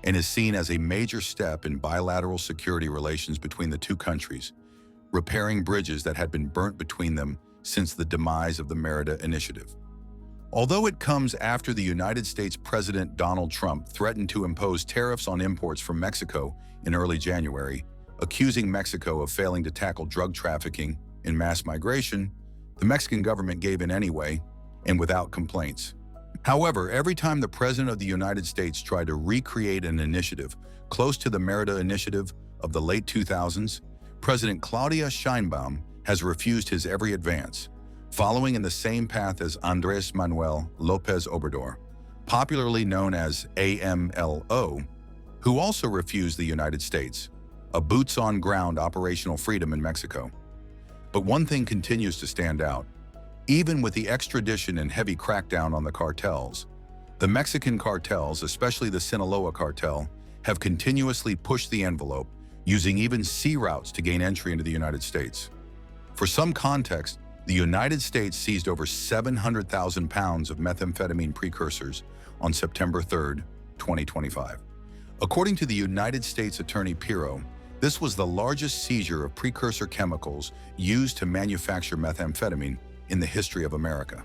and is seen as a major step in bilateral security relations between the two countries, repairing bridges that had been burnt between them since the demise of the Merida Initiative. Although it comes after the United States President Donald Trump threatened to impose tariffs on imports from Mexico in early January, accusing Mexico of failing to tackle drug trafficking and mass migration, the Mexican government gave in anyway, and without complaints. However, every time the President of the United States tried to recreate an initiative close to the Merida Initiative of the late 2000s, President Claudia Sheinbaum has refused his every advance, following in the same path as Andrés Manuel López Obrador, popularly known as AMLO, who also refused the United States a boots-on-ground operational freedom in Mexico. But one thing continues to stand out. Even with the extradition and heavy crackdown on the cartels, the Mexican cartels, especially the Sinaloa cartel, have continuously pushed the envelope, using even sea routes to gain entry into the United States. For some context, the United States seized over 700,000 pounds of methamphetamine precursors on September 3, 2025. According to the United States Attorney Pirro, this was the largest seizure of precursor chemicals used to manufacture methamphetamine in the history of America.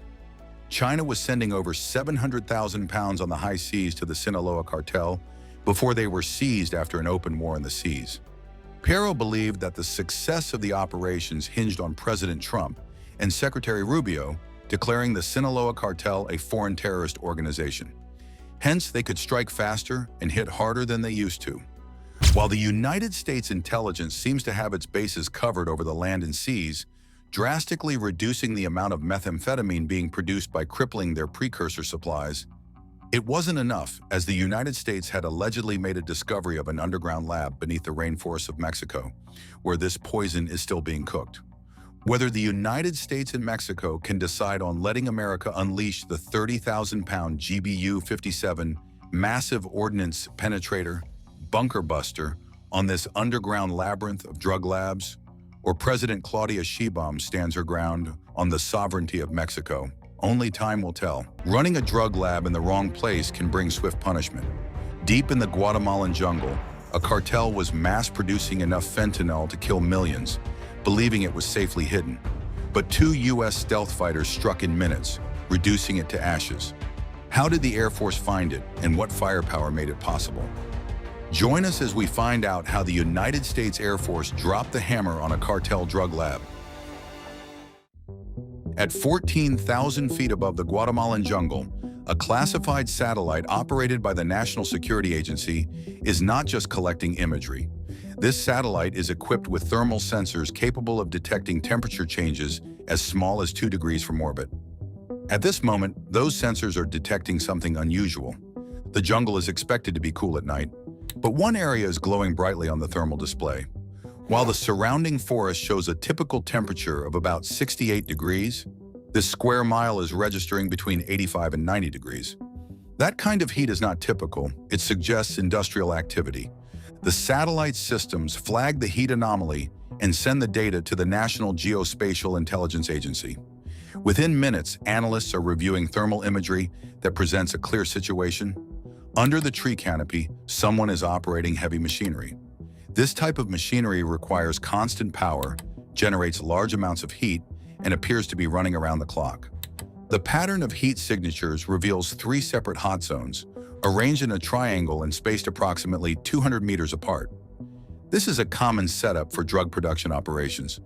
China was sending over 700,000 pounds on the high seas to the Sinaloa cartel before they were seized after an open war in the seas. Pirro believed that the success of the operations hinged on President Trump and Secretary Rubio declaring the Sinaloa cartel a foreign terrorist organization. Hence, they could strike faster and hit harder than they used to. While the United States intelligence seems to have its bases covered over the land and seas, drastically reducing the amount of methamphetamine being produced by crippling their precursor supplies, it wasn't enough, as the United States had allegedly made a discovery of an underground lab beneath the rainforests of Mexico, where this poison is still being cooked. Whether the United States and Mexico can decide on letting America unleash the 30,000-pound GBU-57 massive ordnance penetrator, bunker buster, on this underground labyrinth of drug labs, or President Claudia Sheinbaum stands her ground on the sovereignty of Mexico, only time will tell. Running a drug lab in the wrong place can bring swift punishment. Deep in the Guatemalan jungle, a cartel was mass-producing enough fentanyl to kill millions, believing it was safely hidden. But 2 U.S. stealth fighters struck in minutes, reducing it to ashes. How did the Air Force find it, and what firepower made it possible? Join us as we find out how the United States Air Force dropped the hammer on a cartel drug lab. At 14,000 feet above the Guatemalan jungle, a classified satellite operated by the National Security Agency is not just collecting imagery. This satellite is equipped with thermal sensors capable of detecting temperature changes as small as 2 degrees from orbit. At this moment, those sensors are detecting something unusual. The jungle is expected to be cool at night, but one area is glowing brightly on the thermal display. While the surrounding forest shows a typical temperature of about 68 degrees, this square mile is registering between 85 and 90 degrees. That kind of heat is not typical. It suggests industrial activity. The satellite systems flag the heat anomaly and send the data to the National Geospatial Intelligence Agency. Within minutes, analysts are reviewing thermal imagery that presents a clear situation. Under the tree canopy, someone is operating heavy machinery. This type of machinery requires constant power, generates large amounts of heat, and appears to be running around the clock. The pattern of heat signatures reveals 3 separate hot zones, arranged in a triangle and spaced approximately 200 meters apart. This is a common setup for drug production operations.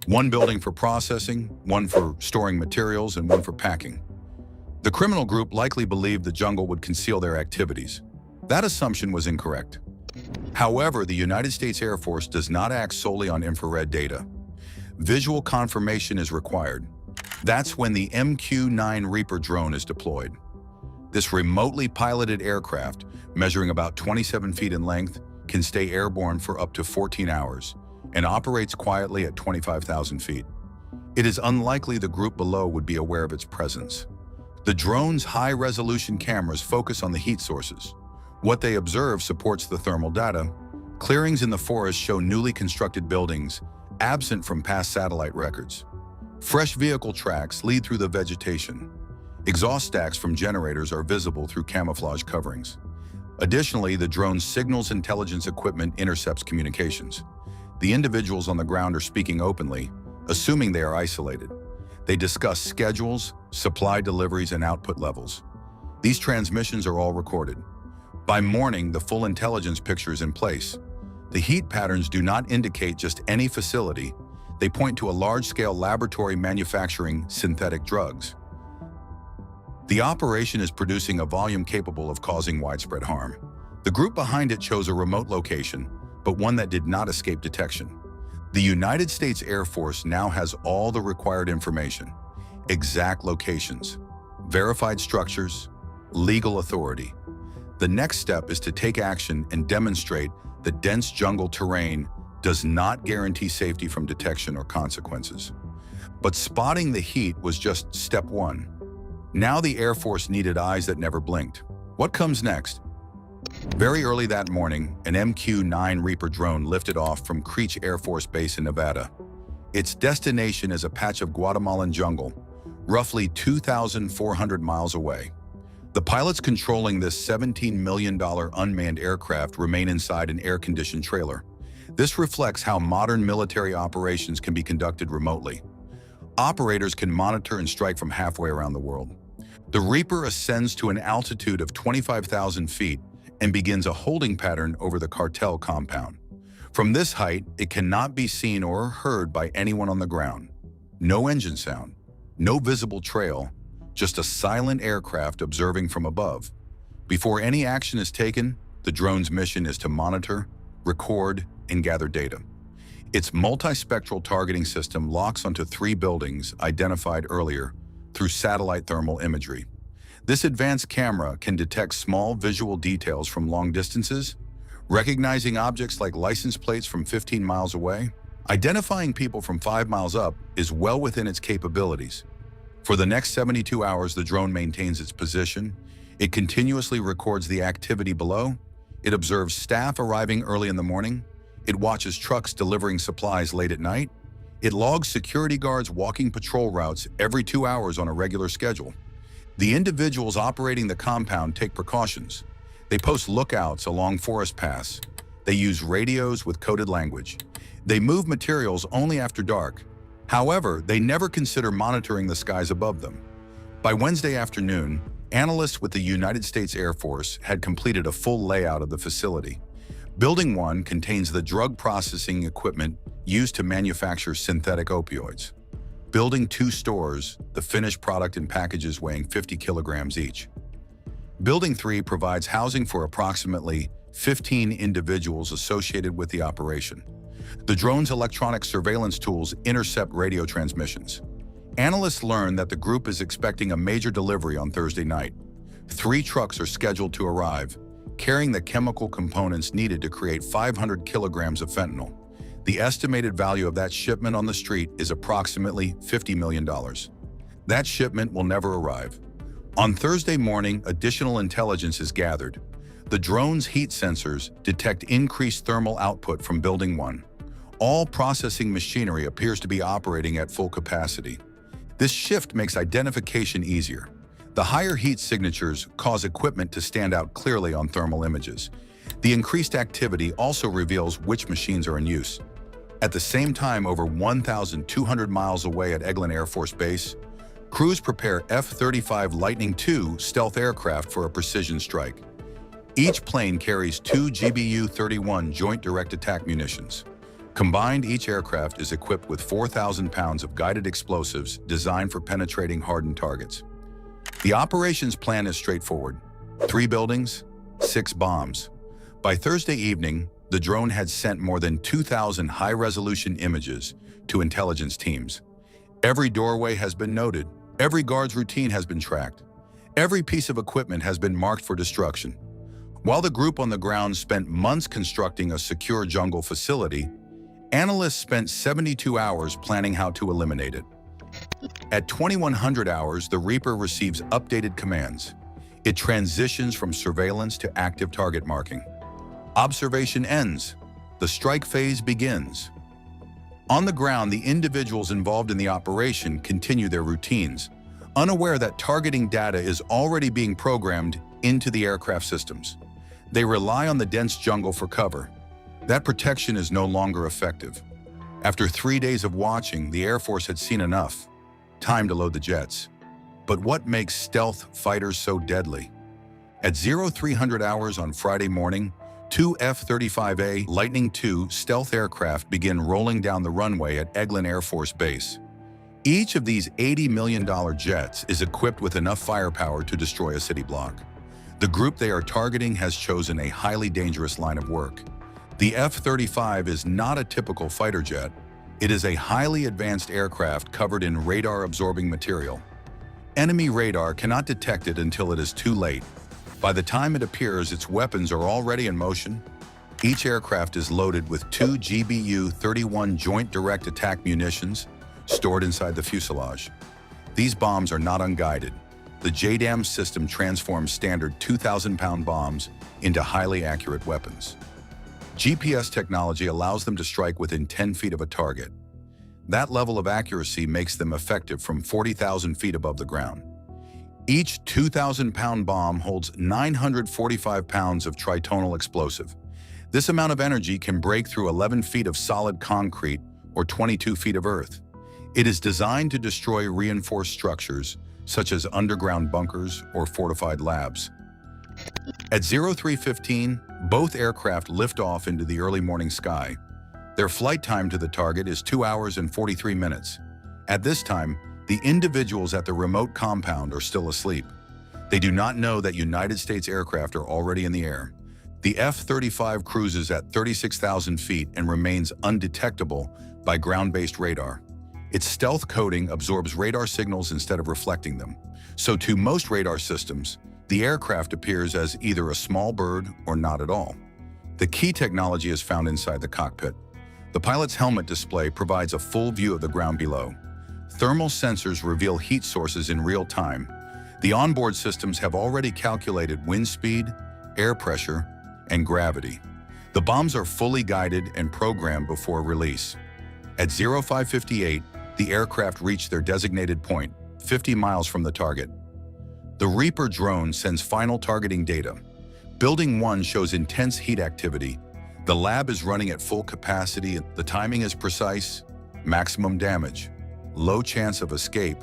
One building for processing, one for storing materials, and one for packing. The criminal group likely believed the jungle would conceal their activities. That assumption was incorrect. However, the United States Air Force does not act solely on infrared data. Visual confirmation is required. That's when the MQ-9 Reaper drone is deployed. This remotely piloted aircraft, measuring about 27 feet in length, can stay airborne for up to 14 hours and operates quietly at 25,000 feet. It is unlikely the group below would be aware of its presence. The drone's high-resolution cameras focus on the heat sources. What they observe supports the thermal data. Clearings in the forest show newly constructed buildings, absent from past satellite records. Fresh vehicle tracks lead through the vegetation. Exhaust stacks from generators are visible through camouflage coverings. Additionally, the drone's signals intelligence equipment intercepts communications. The individuals on the ground are speaking openly, assuming they are isolated. They discuss schedules, supply deliveries, and output levels. These transmissions are all recorded. By morning, the full intelligence picture is in place. The heat patterns do not indicate just any facility. They point to a large-scale laboratory manufacturing synthetic drugs. The operation is producing a volume capable of causing widespread harm. The group behind it chose a remote location, but one that did not escape detection. The United States Air Force now has all the required information: exact locations, verified structures, legal authority. The next step is to take action and demonstrate that dense jungle terrain does not guarantee safety from detection or consequences. But spotting the heat was just step one. Now the Air Force needed eyes that never blinked. What comes next? Very early that morning, an MQ-9 Reaper drone lifted off from Creech Air Force Base in Nevada. Its destination is a patch of Guatemalan jungle, roughly 2,400 miles away. The pilots controlling this $17 million unmanned aircraft remain inside an air-conditioned trailer. This reflects how modern military operations can be conducted remotely. Operators can monitor and strike from halfway around the world. The Reaper ascends to an altitude of 25,000 feet and begins a holding pattern over the Cartel compound. From this height, it cannot be seen or heard by anyone on the ground. No engine sound, no visible trail, just a silent aircraft observing from above. Before any action is taken, the drone's mission is to monitor, record, and gather data. Its multispectral targeting system locks onto 3 buildings identified earlier through satellite thermal imagery. This advanced camera can detect small visual details from long distances, recognizing objects like license plates from 15 miles away. Identifying people from 5 miles up is well within its capabilities. For the next 72 hours, the drone maintains its position. It continuously records the activity below. It observes staff arriving early in the morning. It watches trucks delivering supplies late at night. It logs security guards walking patrol routes every 2 hours on a regular schedule. The individuals operating the compound take precautions. They post lookouts along forest paths. They use radios with coded language. They move materials only after dark. However, they never consider monitoring the skies above them. By Wednesday afternoon, analysts with the United States Air Force had completed a full layout of the facility. Building 1 contains the drug processing equipment used to manufacture synthetic opioids. Building 2 stores the finished product in packages weighing 50 kilograms each. Building 3 provides housing for approximately 15 individuals associated with the operation. The drone's electronic surveillance tools intercept radio transmissions. Analysts learn that the group is expecting a major delivery on Thursday night. 3 trucks are scheduled to arrive, carrying the chemical components needed to create 500 kilograms of fentanyl. The estimated value of that shipment on the street is approximately $50 million. That shipment will never arrive. On Thursday morning, additional intelligence is gathered. The drone's heat sensors detect increased thermal output from Building 1. All processing machinery appears to be operating at full capacity. This shift makes identification easier. The higher heat signatures cause equipment to stand out clearly on thermal images. The increased activity also reveals which machines are in use. At the same time, over 1,200 miles away at Eglin Air Force Base, crews prepare F-35 Lightning II stealth aircraft for a precision strike. Each plane carries 2 GBU-31 Joint Direct Attack munitions. Combined, each aircraft is equipped with 4,000 pounds of guided explosives designed for penetrating hardened targets. The operations plan is straightforward: 3 buildings, 6 bombs. By Thursday evening, the drone had sent more than 2,000 high-resolution images to intelligence teams. Every doorway has been noted. Every guard's routine has been tracked. Every piece of equipment has been marked for destruction. While the group on the ground spent months constructing a secure jungle facility, analysts spent 72 hours planning how to eliminate it. At 2100 hours, the Reaper receives updated commands. It transitions from surveillance to active target marking. Observation ends. The strike phase begins. On the ground, the individuals involved in the operation continue their routines, unaware that targeting data is already being programmed into the aircraft systems. They rely on the dense jungle for cover. That protection is no longer effective. After 3 days of watching, the Air Force had seen enough. Time to load the jets. But what makes stealth fighters so deadly? At 0300 hours on Friday morning, two F-35A Lightning II stealth aircraft begin rolling down the runway at Eglin Air Force Base. Each of these $80 million jets is equipped with enough firepower to destroy a city block. The group they are targeting has chosen a highly dangerous line of work. The F-35 is not a typical fighter jet. It is a highly advanced aircraft covered in radar-absorbing material. Enemy radar cannot detect it until it is too late. By the time it appears, its weapons are already in motion. Each aircraft is loaded with 2 GBU-31 Joint Direct Attack munitions stored inside the fuselage. These bombs are not unguided. The JDAM system transforms standard 2,000-pound bombs into highly accurate weapons. GPS technology allows them to strike within 10 feet of a target. That level of accuracy makes them effective from 40,000 feet above the ground. Each 2,000-pound bomb holds 945 pounds of tritonal explosive. This amount of energy can break through 11 feet of solid concrete or 22 feet of earth. It is designed to destroy reinforced structures, such as underground bunkers or fortified labs. At 0315, both aircraft lift off into the early morning sky. Their flight time to the target is 2 hours and 43 minutes. At this time, the individuals at the remote compound are still asleep. They do not know that United States aircraft are already in the air. The F-35 cruises at 36,000 feet and remains undetectable by ground-based radar. Its stealth coating absorbs radar signals instead of reflecting them. So to most radar systems, the aircraft appears as either a small bird or not at all. The key technology is found inside the cockpit. The pilot's helmet display provides a full view of the ground below. Thermal sensors reveal heat sources in real time. The onboard systems have already calculated wind speed, air pressure, and gravity. The bombs are fully guided and programmed before release. At 0558, the aircraft reached their designated point, 50 miles from the target. The Reaper drone sends final targeting data. Building 1 shows intense heat activity. The lab is running at full capacity. The timing is precise. Maximum damage. Low chance of escape.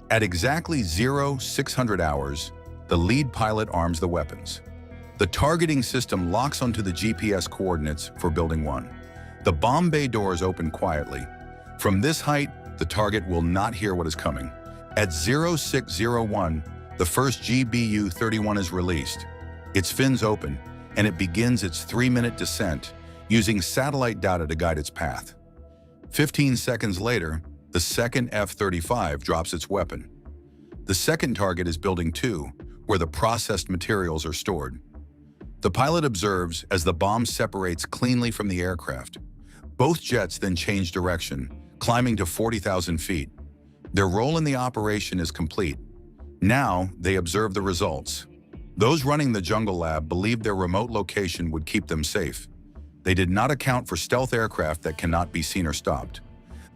At exactly 0600 hours, the lead pilot arms the weapons. The targeting system locks onto the GPS coordinates for Building 1. The bomb bay doors open quietly. From this height, the target will not hear what is coming. At 0601, the first GBU-31 is released. Its fins open, and it begins its 3-minute descent, using satellite data to guide its path. 15 seconds later, the second F-35 drops its weapon. The second target is Building 2, where the processed materials are stored. The pilot observes as the bomb separates cleanly from the aircraft. Both jets then change direction, climbing to 40,000 feet. Their role in the operation is complete. Now, they observe the results. Those running the jungle lab believed their remote location would keep them safe. They did not account for stealth aircraft that cannot be seen or stopped.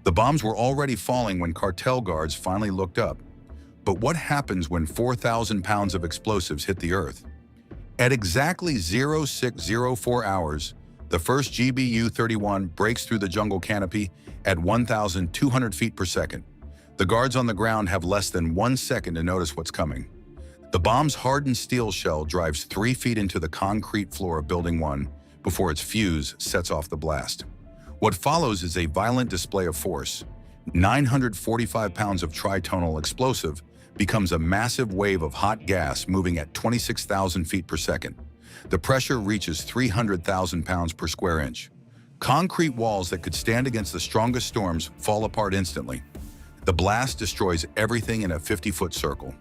The bombs were already falling when cartel guards finally looked up. But what happens when 4,000 pounds of explosives hit the earth? At exactly 0604 hours, the first GBU-31 breaks through the jungle canopy at 1,200 feet per second. The guards on the ground have less than 1 second to notice what's coming. The bomb's hardened steel shell drives 3 feet into the concrete floor of Building 1 before its fuse sets off the blast. What follows is a violent display of force. 945 pounds of tritonal explosive becomes a massive wave of hot gas moving at 26,000 feet per second. The pressure reaches 300,000 pounds per square inch. Concrete walls that could stand against the strongest storms fall apart instantly. The blast destroys everything in a 50-foot circle.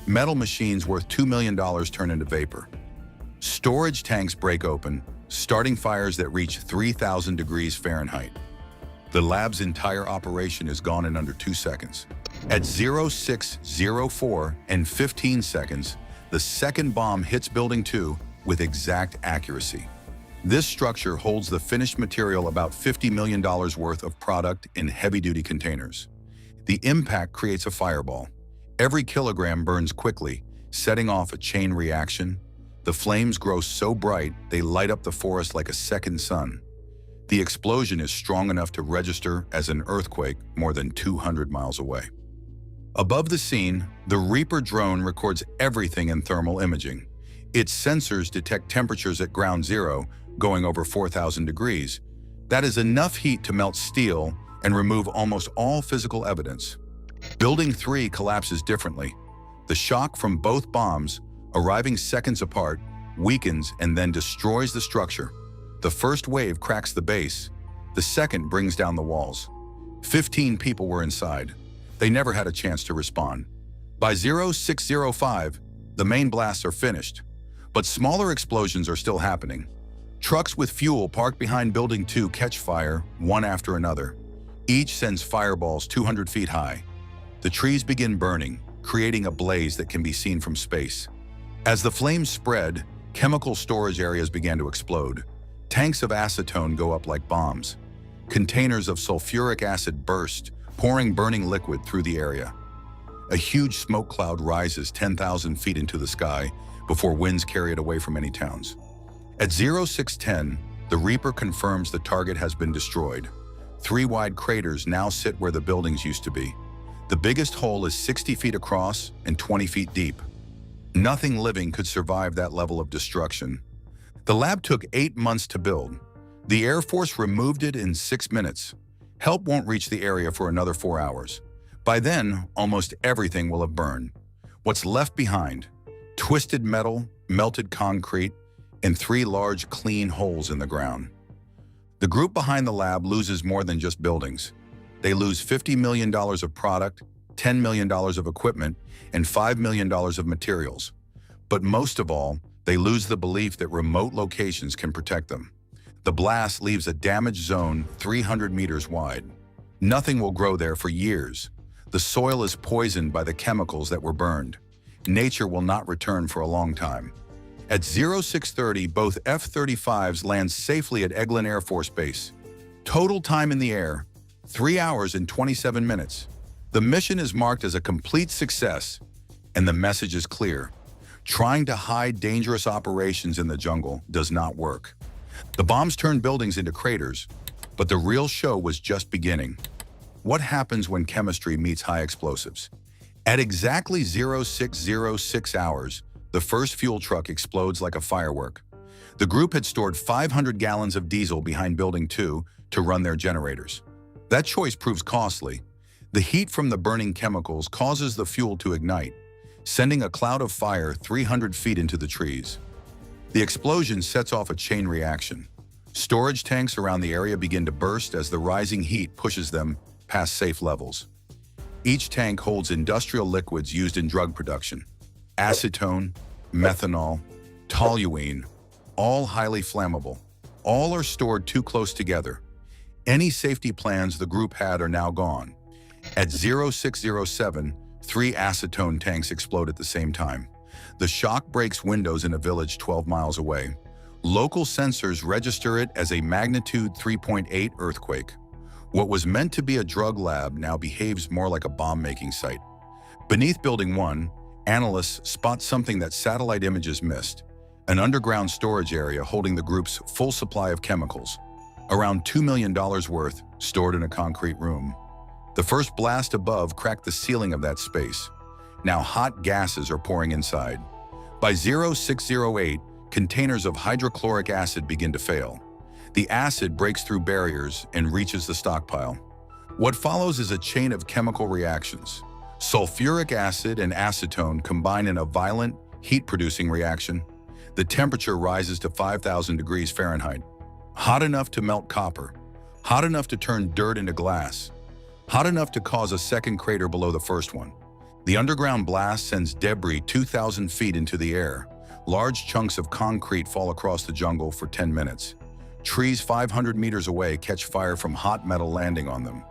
Metal machines worth $2 million turn into vapor. Storage tanks break open, starting fires that reach 3,000 degrees Fahrenheit. The lab's entire operation is gone in under 2 seconds. At 0604 and 15 seconds, the second bomb hits Building 2 with exact accuracy. This structure holds the finished material, about $50 million worth of product in heavy-duty containers. The impact creates a fireball. Every kilogram burns quickly, setting off a chain reaction. The flames grow so bright they light up the forest like a second sun. The explosion is strong enough to register as an earthquake more than 200 miles away. Above the scene, the Reaper drone records everything in thermal imaging. Its sensors detect temperatures at ground zero, going over 4,000 degrees. That is enough heat to melt steel and remove almost all physical evidence. Building 3 collapses differently. The shock from both bombs, arriving seconds apart, weakens and then destroys the structure. The first wave cracks the base. The second brings down the walls. 15 people were inside. They never had a chance to respond. By 0605, the main blasts are finished, but smaller explosions are still happening. Trucks with fuel parked behind Building 2 catch fire, one after another. Each sends fireballs 200 feet high. The trees begin burning, creating a blaze that can be seen from space. As the flames spread, chemical storage areas began to explode. Tanks of acetone go up like bombs. Containers of sulfuric acid burst, pouring burning liquid through the area. A huge smoke cloud rises 10,000 feet into the sky before winds carry it away from any towns. At 0610, the Reaper confirms the target has been destroyed. 3 wide craters now sit where the buildings used to be. The biggest hole is 60 feet across and 20 feet deep. Nothing living could survive that level of destruction. The lab took 8 months to build. The Air Force removed it in 6 minutes. Help won't reach the area for another 4 hours. By then, almost everything will have burned. What's left behind? Twisted metal, melted concrete, and 3 large clean holes in the ground. The group behind the lab loses more than just buildings. They lose $50 million of product, $10 million of equipment, and $5 million of materials. But most of all, they lose the belief that remote locations can protect them. The blast leaves a damaged zone 300 meters wide. Nothing will grow there for years. The soil is poisoned by the chemicals that were burned. Nature will not return for a long time. At 0630, both F-35s land safely at Eglin Air Force Base. Total time in the air, 3 hours and 27 minutes. The mission is marked as a complete success, and the message is clear. Trying to hide dangerous operations in the jungle does not work. The bombs turned buildings into craters, but the real show was just beginning. What happens when chemistry meets high explosives? At exactly 0606 hours, the first fuel truck explodes like a firework. The group had stored 500 gallons of diesel behind Building 2 to run their generators. That choice proves costly. The heat from the burning chemicals causes the fuel to ignite, sending a cloud of fire 300 feet into the trees. The explosion sets off a chain reaction. Storage tanks around the area begin to burst as the rising heat pushes them past safe levels. Each tank holds industrial liquids used in drug production. Acetone, methanol, toluene, all highly flammable. All are stored too close together. Any safety plans the group had are now gone. At 0607, 3 acetone tanks explode at the same time. The shock breaks windows in a village 12 miles away. Local sensors register it as a magnitude 3.8 earthquake. What was meant to be a drug lab now behaves more like a bomb-making site. Beneath Building 1, analysts spot something that satellite images missed: an underground storage area holding the group's full supply of chemicals, around $2 million worth, stored in a concrete room. The first blast above cracked the ceiling of that space. Now hot gases are pouring inside. By 0608, containers of hydrochloric acid begin to fail. The acid breaks through barriers and reaches the stockpile. What follows is a chain of chemical reactions. Sulfuric acid and acetone combine in a violent, heat-producing reaction. The temperature rises to 5,000 degrees Fahrenheit. Hot enough to melt copper. Hot enough to turn dirt into glass. hot enough to cause a second crater below the first one. The underground blast sends debris 2,000 feet into the air. Large chunks of concrete fall across the jungle for 10 minutes. Trees 500 meters away catch fire from hot metal landing on them.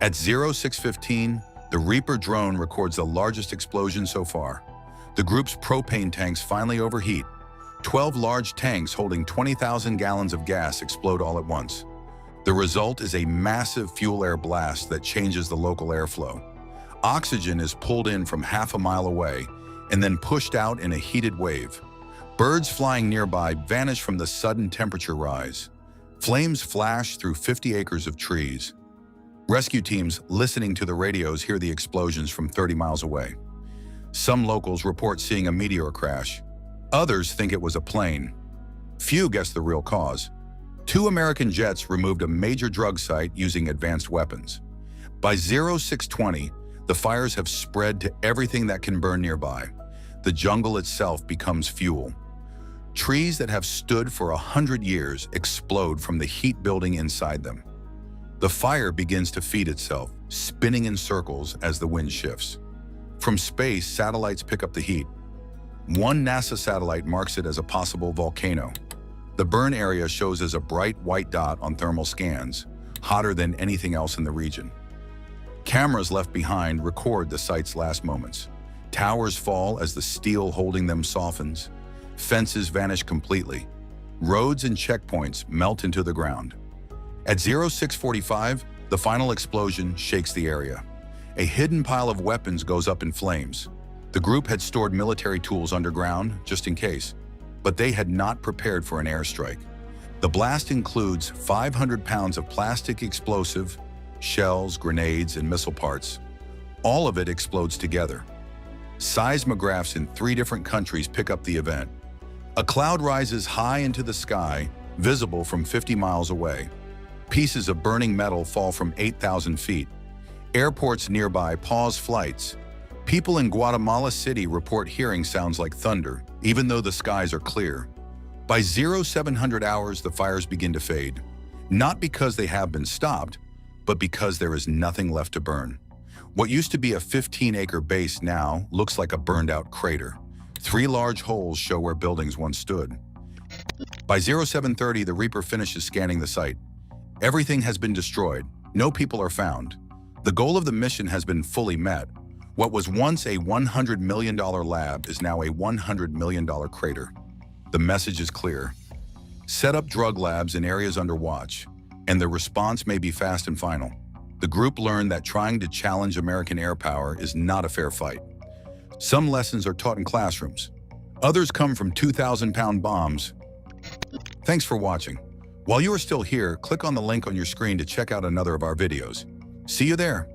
At 0615, the Reaper drone records the largest explosion so far. The group's propane tanks finally overheat. 12 large tanks holding 20,000 gallons of gas explode all at once. The result is a massive fuel-air blast that changes the local airflow. Oxygen is pulled in from half a mile away and then pushed out in a heated wave. Birds flying nearby vanish from the sudden temperature rise. Flames flash through 50 acres of trees. Rescue teams listening to the radios hear the explosions from 30 miles away. Some locals report seeing a meteor crash. Others think it was a plane. Few guess the real cause. 2 American jets removed a major drug site using advanced weapons. By 0620, the fires have spread to everything that can burn nearby. The jungle itself becomes fuel. Trees that have stood for 100 years explode from the heat building inside them. The fire begins to feed itself, spinning in circles as the wind shifts. From space, satellites pick up the heat. One NASA satellite marks it as a possible volcano. The burn area shows as a bright white dot on thermal scans, hotter than anything else in the region. Cameras left behind record the site's last moments. Towers fall as the steel holding them softens. Fences vanish completely. Roads and checkpoints melt into the ground. At 0645, the final explosion shakes the area. A hidden pile of weapons goes up in flames. The group had stored military tools underground, just in case, but they had not prepared for an airstrike. The blast includes 500 pounds of plastic explosive, shells, grenades, and missile parts. All of it explodes together. Seismographs in 3 different countries pick up the event. A cloud rises high into the sky, visible from 50 miles away. Pieces of burning metal fall from 8,000 feet. Airports nearby pause flights. People in Guatemala City report hearing sounds like thunder, even though the skies are clear. By 0700 hours, the fires begin to fade. Not because they have been stopped, but because there is nothing left to burn. What used to be a 15-acre base now looks like a burned-out crater. 3 large holes show where buildings once stood. By 0730, the Reaper finishes scanning the site. Everything has been destroyed. No people are found. The goal of the mission has been fully met. What was once a $100 million lab is now a $100 million crater. The message is clear. Set up drug labs in areas under watch, and the response may be fast and final. The group learned that trying to challenge American air power is not a fair fight. Some lessons are taught in classrooms. Others come from 2,000-pound bombs. Thanks for watching. While you are still here, click on the link on your screen to check out another of our videos. See you there.